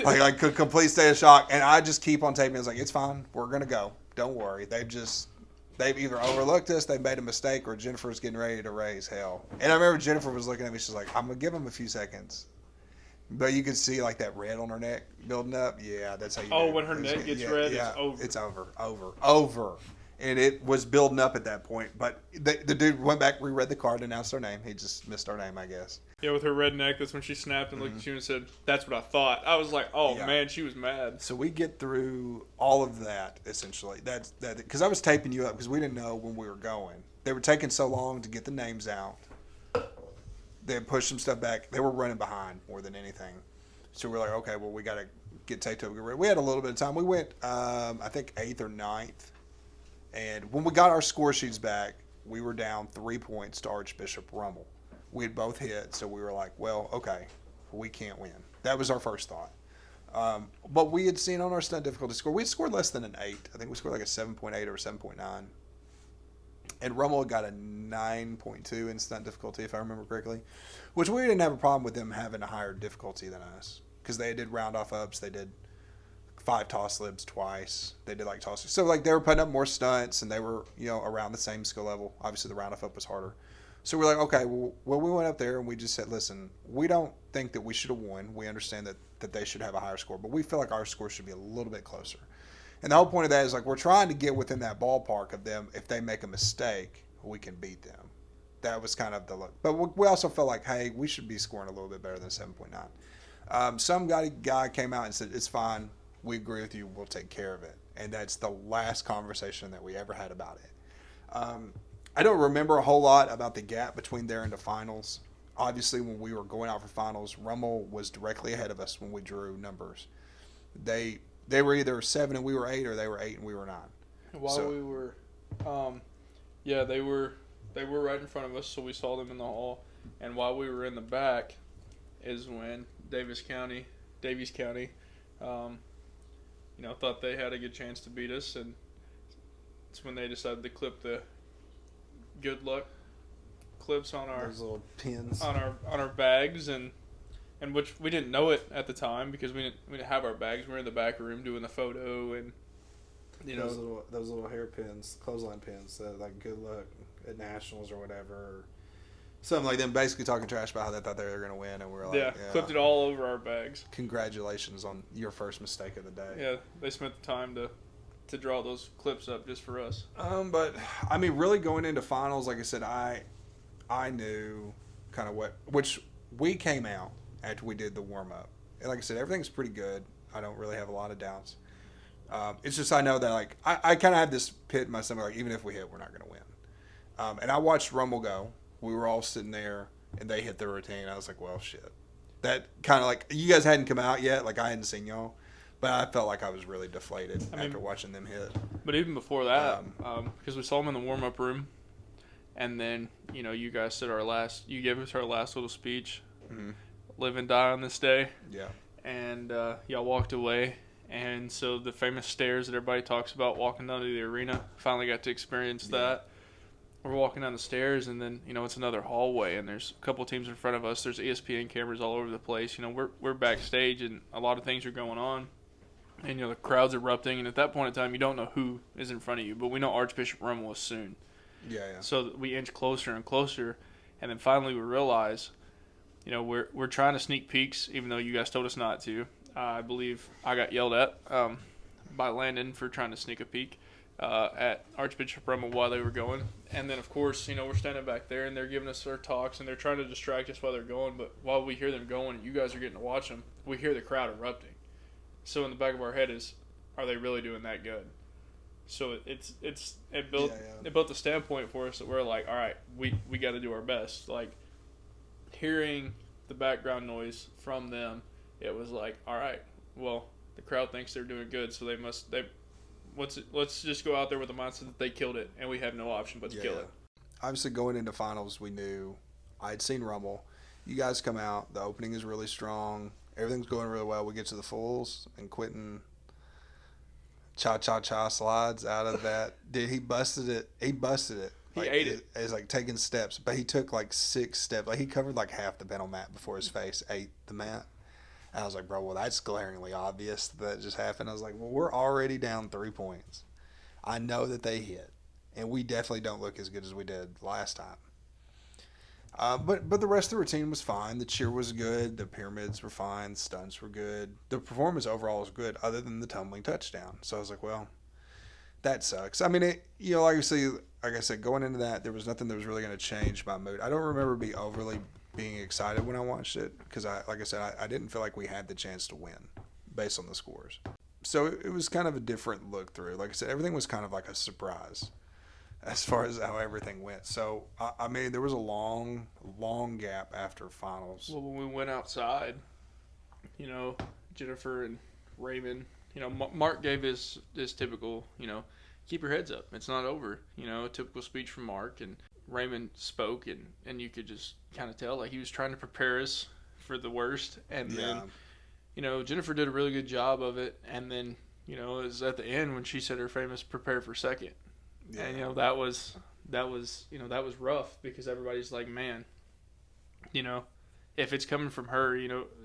like a complete state of shock. And I just keep on taping. I was like, it's fine. We're going to go. Don't worry. They've either overlooked us, they made a mistake, or Jennifer's getting ready to raise hell. And I remember Jennifer was looking at me. She's like, I'm going to give them a few seconds. But you could see like that red on her neck building up. Yeah, that's how you Oh, know. when her neck gets red, yeah, it's over. It's over. And it was building up at that point. But the dude went back, reread the card, announced her name. He just missed our name, I guess. Yeah, with her red neck, that's when she snapped and looked at you and said, that's what I thought. I was like, oh, man, she was mad. So we get through all of that, essentially. That because I was taping you up because we didn't know when we were going. They were taking so long to get the names out. They had pushed some stuff back. They were running behind more than anything. So we're like, okay, well, we got to get taped up. We had a little bit of time. We went, I think, 8th or 9th. And when we got our score sheets back, we were down 3 points to Archbishop Rummel. We had both hit, so we were like, well, okay, we can't win. That was our first thought. But we had seen on our stunt difficulty score, we had scored less than an 8. I think we scored like a 7.8 or a 7.9. And Rummel got a 9.2 in stunt difficulty, if I remember correctly, which we didn't have a problem with them having a higher difficulty than us because they did round off ups. They did 5 toss libs twice. They did like tosses. So like they were putting up more stunts and they were, around the same skill level. Obviously the round off up was harder. So we're like, okay, well, we went up there and we just said, listen, we don't think that we should have won. We understand that they should have a higher score, but we feel like our score should be a little bit closer. And the whole point of that is like we're trying to get within that ballpark of them. If they make a mistake, we can beat them. That was kind of the look. But we also felt like, hey, we should be scoring a little bit better than 7.9. Some guy came out and said, it's fine. We agree with you. We'll take care of it. And that's the last conversation that we ever had about it. I don't remember a whole lot about the gap between there and the finals. Obviously, when we were going out for finals, Rummel was directly ahead of us when we drew numbers. They were either 7 and we were 8, or they were 8 and we were 9. While we were, they were right in front of us, so we saw them in the hall. And while we were in the back, is when Davies County, thought they had a good chance to beat us, and it's when they decided to clip the good luck clips on our those little pins on our bags, and which we didn't know it at the time because we didn't have our bags. We were in the back room doing the photo, and those little hair pins, clothesline pins, like good luck at nationals or whatever. Or something like them, basically talking trash about how they thought they were going to win, and we were like, clipped it all over our bags. Congratulations on your first mistake of the day. Yeah, they spent the time to draw those clips up just for us. But I mean, really going into finals, like I said, I knew kind of which we came out after we did the warm up, and like I said, everything's pretty good. I don't really have a lot of doubts. It's just I know that like I kind of had this pit in my stomach, like even if we hit, we're not going to win. And I watched Rummel go. We were all sitting there, and they hit their routine. I was like, well, shit. That kind of like, you guys hadn't come out yet. Like, I hadn't seen y'all. But I felt like I was really deflated after watching them hit. But even before that, because we saw them in the warm-up room, and then, you guys said you gave us our last little speech, live and die on this day. Yeah. And y'all walked away. And so the famous stairs that everybody talks about walking down to the arena, finally got to experience that. We're walking down the stairs, and then, it's another hallway, and there's a couple teams in front of us. There's ESPN cameras all over the place. We're backstage, and a lot of things are going on. And, the crowd's erupting, and at that point in time, you don't know who is in front of you. But we know Archbishop Rummel is soon. Yeah. So we inch closer and closer, and then finally we realize, we're trying to sneak peeks, even though you guys told us not to. I believe I got yelled at by Landon for trying to sneak a peek at Archbishop Rummel while they were going. And then, of course, we're standing back there, and they're giving us their talks, and they're trying to distract us while they're going. But while we hear them going, and you guys are getting to watch them, we hear the crowd erupting. So in the back of our head is, are they really doing that good? So it built the standpoint for us that we're like, all right, we got to do our best. Like, hearing the background noise from them, it was like, all right, well, the crowd thinks they're doing good, so let's just go out there with the mindset that they killed it, and we have no option but to kill it. Obviously, going into finals, we knew I had seen Rummel. You guys come out. The opening is really strong. Everything's going really well. We get to the fulls, and Quentin cha-cha-cha slides out of that. Dude, he busted it. He ate it. It's like taking steps, but he took like 6 steps. Like he covered like half the penalty mat before his face ate the mat. And I was like, bro, well, that's glaringly obvious that just happened. I was like, well, we're already down 3 points. I know that they hit, and we definitely don't look as good as we did last time. But the rest of the routine was fine. The cheer was good. The pyramids were fine. Stunts were good. The performance overall was good, other than the tumbling touchdown. So I was like, well, that sucks. I mean, like I said, going into that, there was nothing that was really going to change my mood. I don't remember being excited when I watched it because, like I said, I didn't feel like we had the chance to win based on the scores. So it was kind of a different look through. Like I said, everything was kind of like a surprise as far as how everything went. So, I mean, there was a long, long gap after finals. Well, when we went outside, Jennifer and Raymond, Mark gave his typical, keep your heads up. It's not over. A typical speech from Mark. And Raymond spoke, and you could just kind of tell like he was trying to prepare us for the worst. And then, Jennifer did a really good job of it. And then, it was at the end when she said her famous "prepare for second." Yeah. And that was rough because everybody's like, man, if it's coming from her,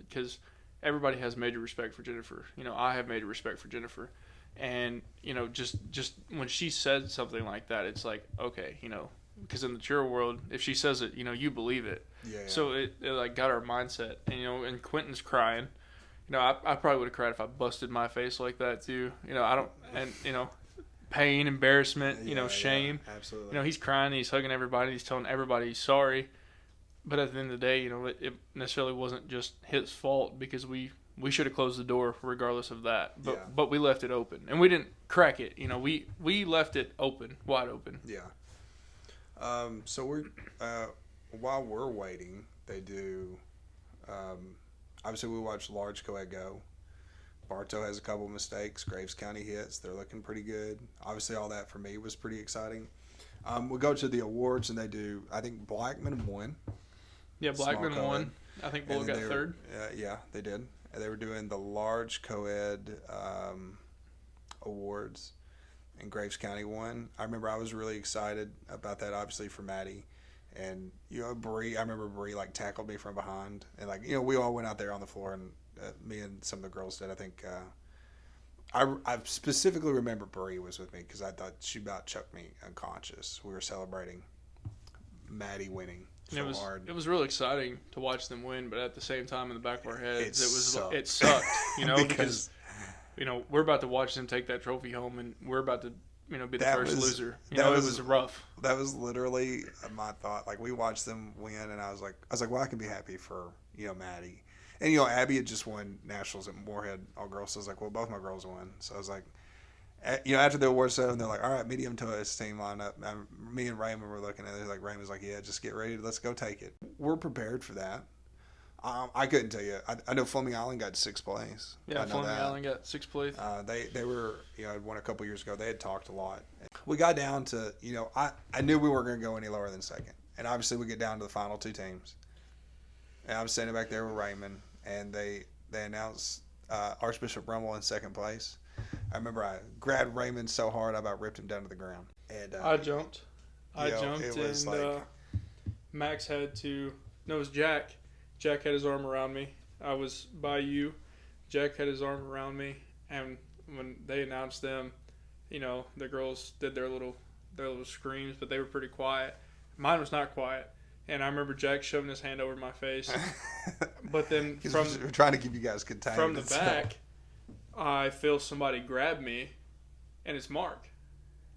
because everybody has major respect for Jennifer. I have major respect for Jennifer, and just when she said something like that, it's like, okay, because in the cheer world, if she says it, you believe it. Yeah. So it like got our mindset, and Quentin's crying. I probably would have cried if I busted my face like that too. Pain, embarrassment, shame. Yeah, absolutely. He's crying, he's hugging everybody, he's telling everybody he's sorry. But at the end of the day, it necessarily wasn't just his fault because we should have closed the door regardless of that. But we left it open. And we didn't crack it. We left it open, wide open. Yeah. So we're while we're waiting, they do obviously we watch Large Co-Ed go. Bartow has a couple of mistakes. Graves County hits. They're looking pretty good. Obviously, all that for me was pretty exciting. We go to the awards, and they do, I think Blackman won. Yeah, Blackman won. I think Bull got third. Yeah, they did. And they were doing the Large Co-Ed awards, and Graves County won. I remember I was really excited about that, obviously, for Maddie. And, Bree, I remember Bree, tackled me from behind. And, we all went out there on the floor, and me and some of the girls did. I think I specifically remember Bree was with me because I thought she about choked me unconscious. We were celebrating Maddie winning hard. It was really exciting to watch them win, but at the same time, in the back of our heads, it sucked. because we're about to watch them take that trophy home, and we're about to be the first loser. It was rough. That was literally my thought. We watched them win, and I was like, well, I can be happy for Maddie. And, Abby had just won nationals at Moorhead all-girls, so I was like, well, both my girls won. So I was like, after the award ceremony, they're like, all right, medium to us team lineup. Me and Raymond were looking at it. Raymond's like, yeah, just get ready. Let's go take it. We're prepared for that. I couldn't tell you. I know Fleming Island got 6th place. Yeah, Fleming Island got 6th place. They were, won a couple years ago. They had talked a lot. We got down to, I knew we weren't going to go any lower than second. And obviously we get down to the final 2 teams. And I was standing back there with Raymond. And they announced Archbishop Rummel in 2nd place. I remember I grabbed Raymond so hard I about ripped him down to the ground. And I jumped. And Max had to. No, it was Jack. Jack had his arm around me. I was by you. Jack had his arm around me, and when they announced them, the girls did their little screams, but they were pretty quiet. Mine was not quiet. And I remember Jack shoving his hand over my face. But then we're trying to keep you guys contained. From the back, I feel somebody grab me, and it's Mark.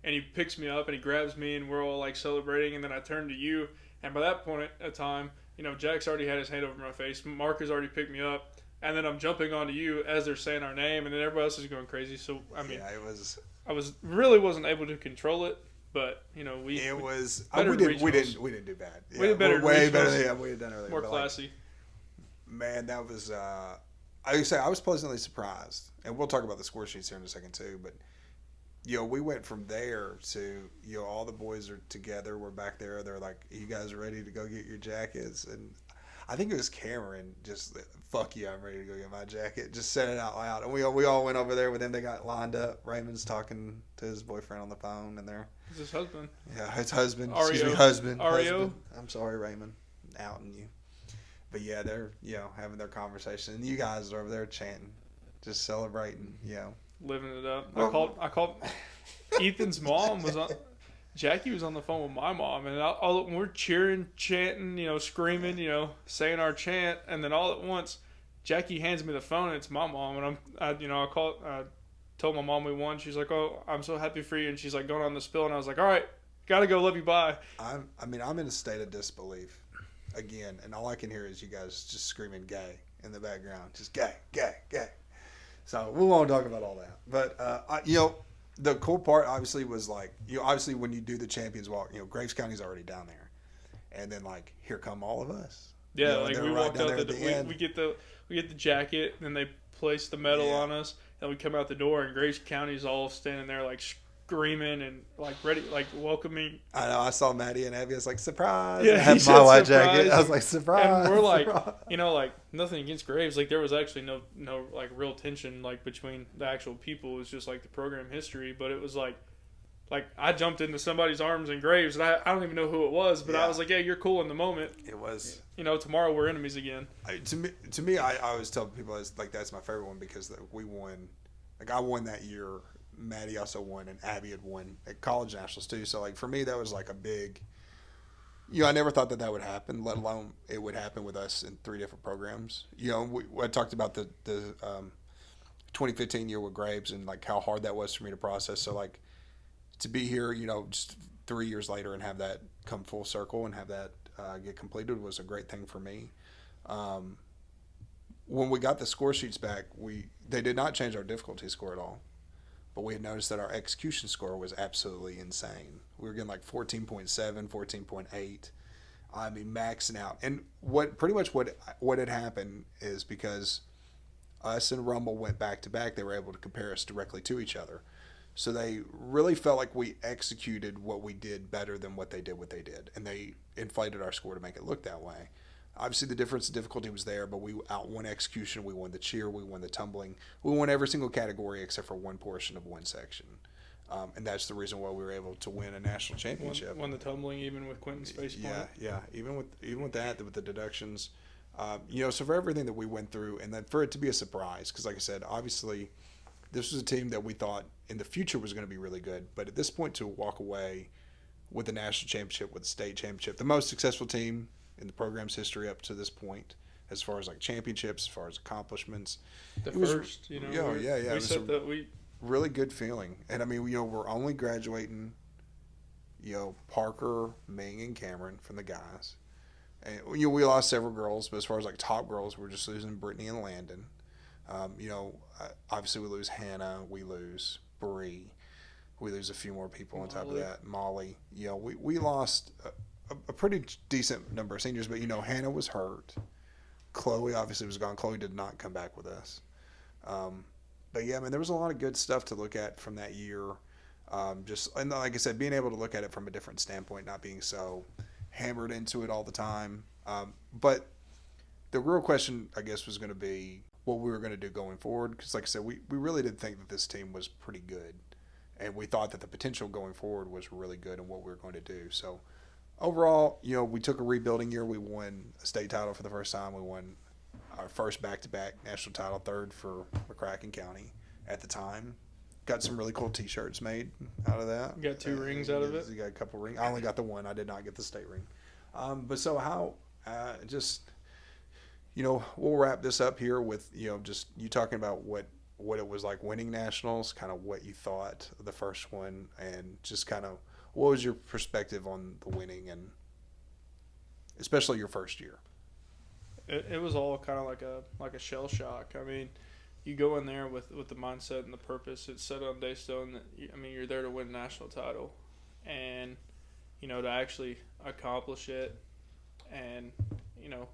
And he picks me up, and he grabs me, and we're all celebrating. And then I turn to you, and by that point in time, Jack's already had his hand over my face. Mark has already picked me up, and then I'm jumping onto you as they're saying our name, and then everybody else is going crazy. So it was. I wasn't able to control it. But we didn't do bad. Yeah, we did better. Way better than we had done earlier. More classy. Man, that was. I was pleasantly surprised, and we'll talk about the score sheets here in a second too. But we went from there to all the boys are together. We're back there. They're like, "You guys ready to go get your jackets?" And I think it was Cameron. Just fuck you, I'm ready to go get my jacket. Just said it out loud, and we all went over there with him. They got lined up. Raymond's talking to his boyfriend on the phone, and they're It's his husband. yeah, his husband. Ario. Excuse me, husband. Ario. Husband. I'm sorry, Raymond, outing you. But yeah, they're having their conversation, and you guys are over there chanting, just celebrating. Living it up. Well, I called. Ethan's mom was on. Jackie was on the phone with my mom, and we're cheering, chanting, screaming, saying our chant, and then all at once, Jackie hands me the phone, and it's my mom, and I told my mom we won. She's like, "Oh, I'm so happy for you," and she's like going on the spill, and I was like, "All right, gotta go, love you, bye." I'm in a state of disbelief again, and all I can hear is you guys just screaming "gay" in the background, just "gay, gay, gay." So we won't talk about all that, but the cool part obviously was like, obviously when you do the Champions Walk, Graves County's already down there, and then like here come all of us. Yeah, like we walked out we get the jacket, and then they place the medal on us, and we come out the door, and Graves County's all standing there like screaming and like ready, like welcoming. I know. I saw Maddie and Abby. I was like, surprise! Yeah, I had my white jacket. I was like, surprise! And we're like, surprise. like nothing against Graves. Like there was actually no like real tension like between the actual people. It was just like the program history. But it was like I jumped into somebody's arms in Graves, and I don't even know who it was. But I was like, yeah, you're cool in the moment. It was. Tomorrow we're enemies again. To me, I always tell people that's my favorite one because we won. Like I won that year. Maddie also won, and Abby had won at college nationals too. So like for me, that was like a big. I never thought that would happen, let alone it would happen with us in 3 different programs. I talked about the 2015 year with Graves and like how hard that was for me to process. So like to be here, just 3 years later and have that come full circle and have that get completed was a great thing for me. When we got the score sheets back, they did not change our difficulty score at all. But we had noticed that our execution score was absolutely insane. We were getting like 14.7, 14.8. I mean, maxing out. And what had happened is because us and Rumble went back to back, they were able to compare us directly to each other. So they really felt like we executed what we did better than what they did. And they inflated our score to make it look that way. Obviously, the difference in difficulty was there, but we outwon execution. We won the cheer. We won the tumbling. We won every single category except for one portion of one section. And that's the reason why we were able to win a national championship. Won the tumbling even with Quentin's face point. Yeah. Even with that, with the deductions. So for everything that we went through, and then for it to be a surprise, because like I said, obviously this was a team that we thought in the future was going to be really good. But at this point, to walk away with the national championship, with the state championship, the most successful team in the program's history up to this point, as far as like championships, as far as accomplishments. It was really good feeling. And I mean, we're only graduating, Parker, Ming, and Cameron from the guys. And we lost several girls, but as far as like top girls, we're just losing Brittany and Landon. Obviously we lose Hannah, we lose Bree, we lose a few more people on top of that. Molly, we lost a pretty decent number of seniors, but Hannah was hurt. Chloe obviously was gone. Chloe did not come back with us. But yeah, I mean, there was a lot of good stuff to look at from that year. And like I said, being able to look at it from a different standpoint, not being so hammered into it all the time. But the real question, I guess, was going to be what we were going to do going forward. Because like I said, we really did think that this team was pretty good. And we thought that the potential going forward was really good in what we were going to do. So overall, we took a rebuilding year. We won a state title for the first time. We won our first back-to-back national title, third for McCracken County at the time. Got some really cool T-shirts made out of that. You got 2 rings out of it? You got a couple rings. I only got the one. I did not get the state ring. But so how we'll wrap this up here with, just you talking about what it was like winning nationals, kind of what you thought of the first one, and just kind of what was your perspective on the winning, and especially your first year? It was all kind of like a shell shock. I mean, you go in there with the mindset and the purpose. It's set on day stone that you're there to win a national title, and to actually accomplish it, and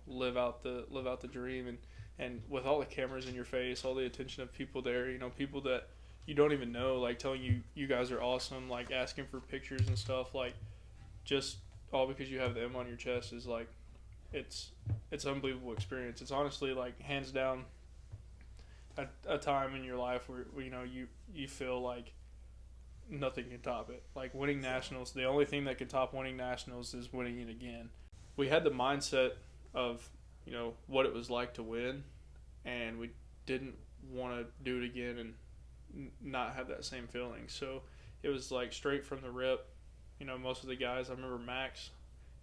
live out the dream, and with all the cameras in your face, all the attention of people there, people that you don't even know, like telling you guys are awesome, like asking for pictures and stuff, like just all because you have the M on your chest is like it's an unbelievable experience. It's honestly like hands down a time in your life where you feel like nothing can top it. Like winning nationals, the only thing that can top winning nationals is winning it again. We had the mindset of what it was like to win, and we didn't want to do it again and not have that same feeling. So it was like straight from the rip. Most of the guys, I remember Max,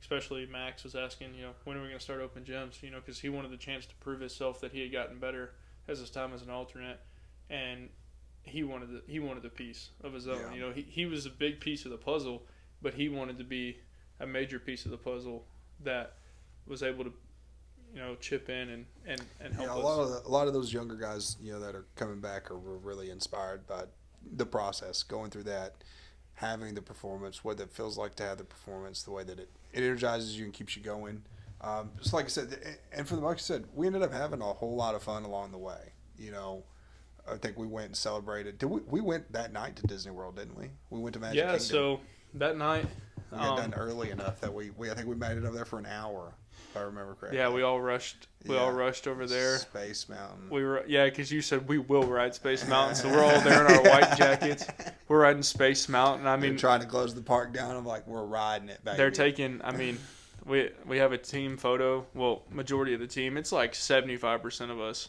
especially Max, was asking, when are we going to start open gyms? Because he wanted the chance to prove himself that he had gotten better as his time as an alternate, and he wanted the piece of his own. Yeah. He was a big piece of the puzzle, but he wanted to be a major piece of the puzzle that was able to chip in and help us. A lot of those younger guys that are coming back are really inspired by the process, going through that, having the performance, what it feels like to have the performance, the way that it energizes you and keeps you going. Just like I said, and for the Bucs, said we ended up having a whole lot of fun along the way. I think we went and celebrated. We went that night to Disney World, didn't we? We went to Magic Kingdom. So that night we got done early enough that I think we made it over there for an hour, if I remember correctly. Yeah, we all rushed. We all rushed over there. Space Mountain. Because you said we will ride Space Mountain, so we're all there in our white jackets. We're riding Space Mountain. I mean, they're trying to close the park down. I'm like, we're riding it back. They're taking. I mean, we have a team photo. Well, majority of the team. It's like 75% of us.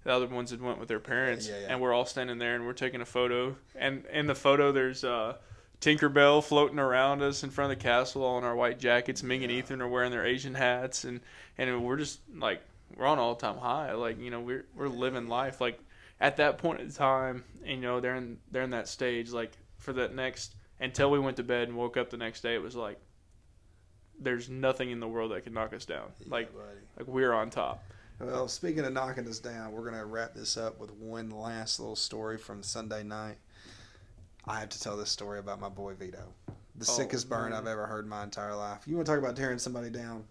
The other ones had went with their parents, and we're all standing there and we're taking a photo. And in the photo, there's Tinkerbell floating around us in front of the castle, all in our white jackets. Ming and Ethan are wearing their Asian hats, and we're just like we're on all time high. Like we're living life. Like at that point in time, and they're in that stage. Like for that next until we went to bed and woke up the next day, it was like there's nothing in the world that can knock us down. Like we're on top. Well, speaking of knocking us down, we're going to wrap this up with one last little story from Sunday night. I have to tell this story about my boy Vito. The sickest burn I've ever heard in my entire life. You want to talk about tearing somebody down?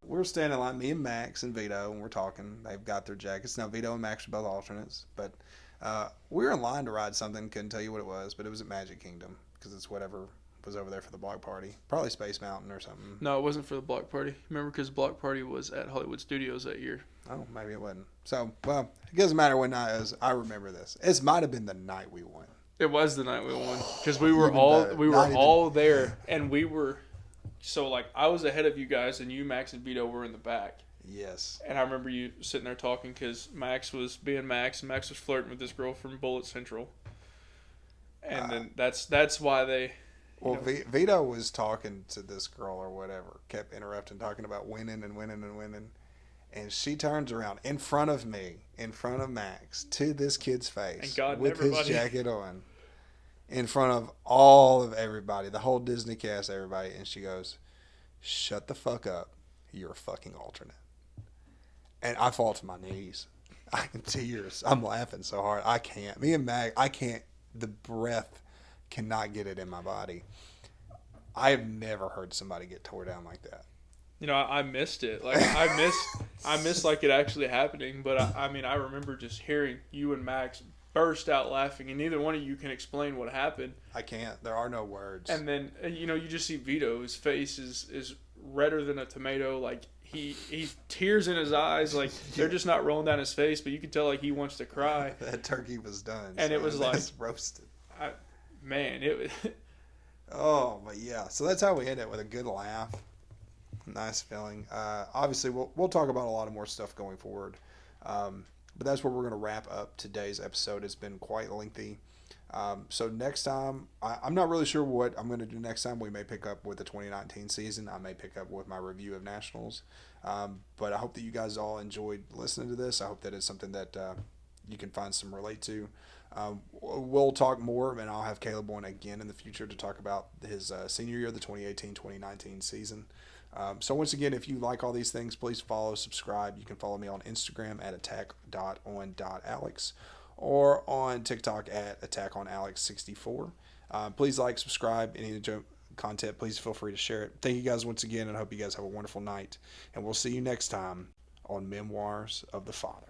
We're standing in line, me and Max and Vito, and we're talking. They've got their jackets. Now, Vito and Max are both alternates, but we were in line to ride something. Couldn't tell you what it was, but it was at Magic Kingdom because it's whatever was over there for the block party. Probably Space Mountain or something. No, it wasn't for the block party. Remember, because the block party was at Hollywood Studios that year. Oh, maybe it wasn't. So, well, it doesn't matter what night it was. I remember this. It might have been the night we won. It was the night we won because we were all there, and we were so like I was ahead of you guys, and you, Max, and Vito were in the back. Yes. And I remember you sitting there talking because Max was being Max, and Max was flirting with this girl from Bullet Central, and then that's why they. Well, Vito was talking to this girl or whatever, kept interrupting, talking about winning and winning and winning. And she turns around in front of me, in front of Max, to this kid's face with his jacket on, in front of all of everybody, the whole Disney cast, everybody. And she goes, "Shut the fuck up. You're a fucking alternate." And I fall to my knees. I'm in tears. I'm laughing so hard. I can't. Me and Max, I can't. The breath cannot get it in my body. I have never heard somebody get tore down like that. I missed it. Like I missed like it actually happening. But I mean, I remember just hearing you and Max burst out laughing, and neither one of you can explain what happened. I can't. There are no words. And then you just see Vito. His face is redder than a tomato. Like he tears in his eyes. Like they're just not rolling down his face, but you can tell like he wants to cry. That turkey was done, and it was like roasted. Oh, but yeah. So that's how we end it, with a good laugh. Nice feeling. Obviously, we'll talk about a lot of more stuff going forward. But that's where we're going to wrap up today's episode. It's been quite lengthy. So next time, I'm not really sure what I'm going to do next time. We may pick up with the 2019 season. I may pick up with my review of Nationals. But I hope that you guys all enjoyed listening to this. I hope that it's something that you can find some relate to. We'll talk more, and I'll have Kaleb on again in the future to talk about his senior year, the 2018-2019 season. So once again, if you like all these things, please follow, subscribe. You can follow me on Instagram at attack.on.alex or on TikTok at attackonalex64. Please like, subscribe, any content, please feel free to share it. Thank you guys once again, and I hope you guys have a wonderful night. And we'll see you next time on Memoirs of the Father.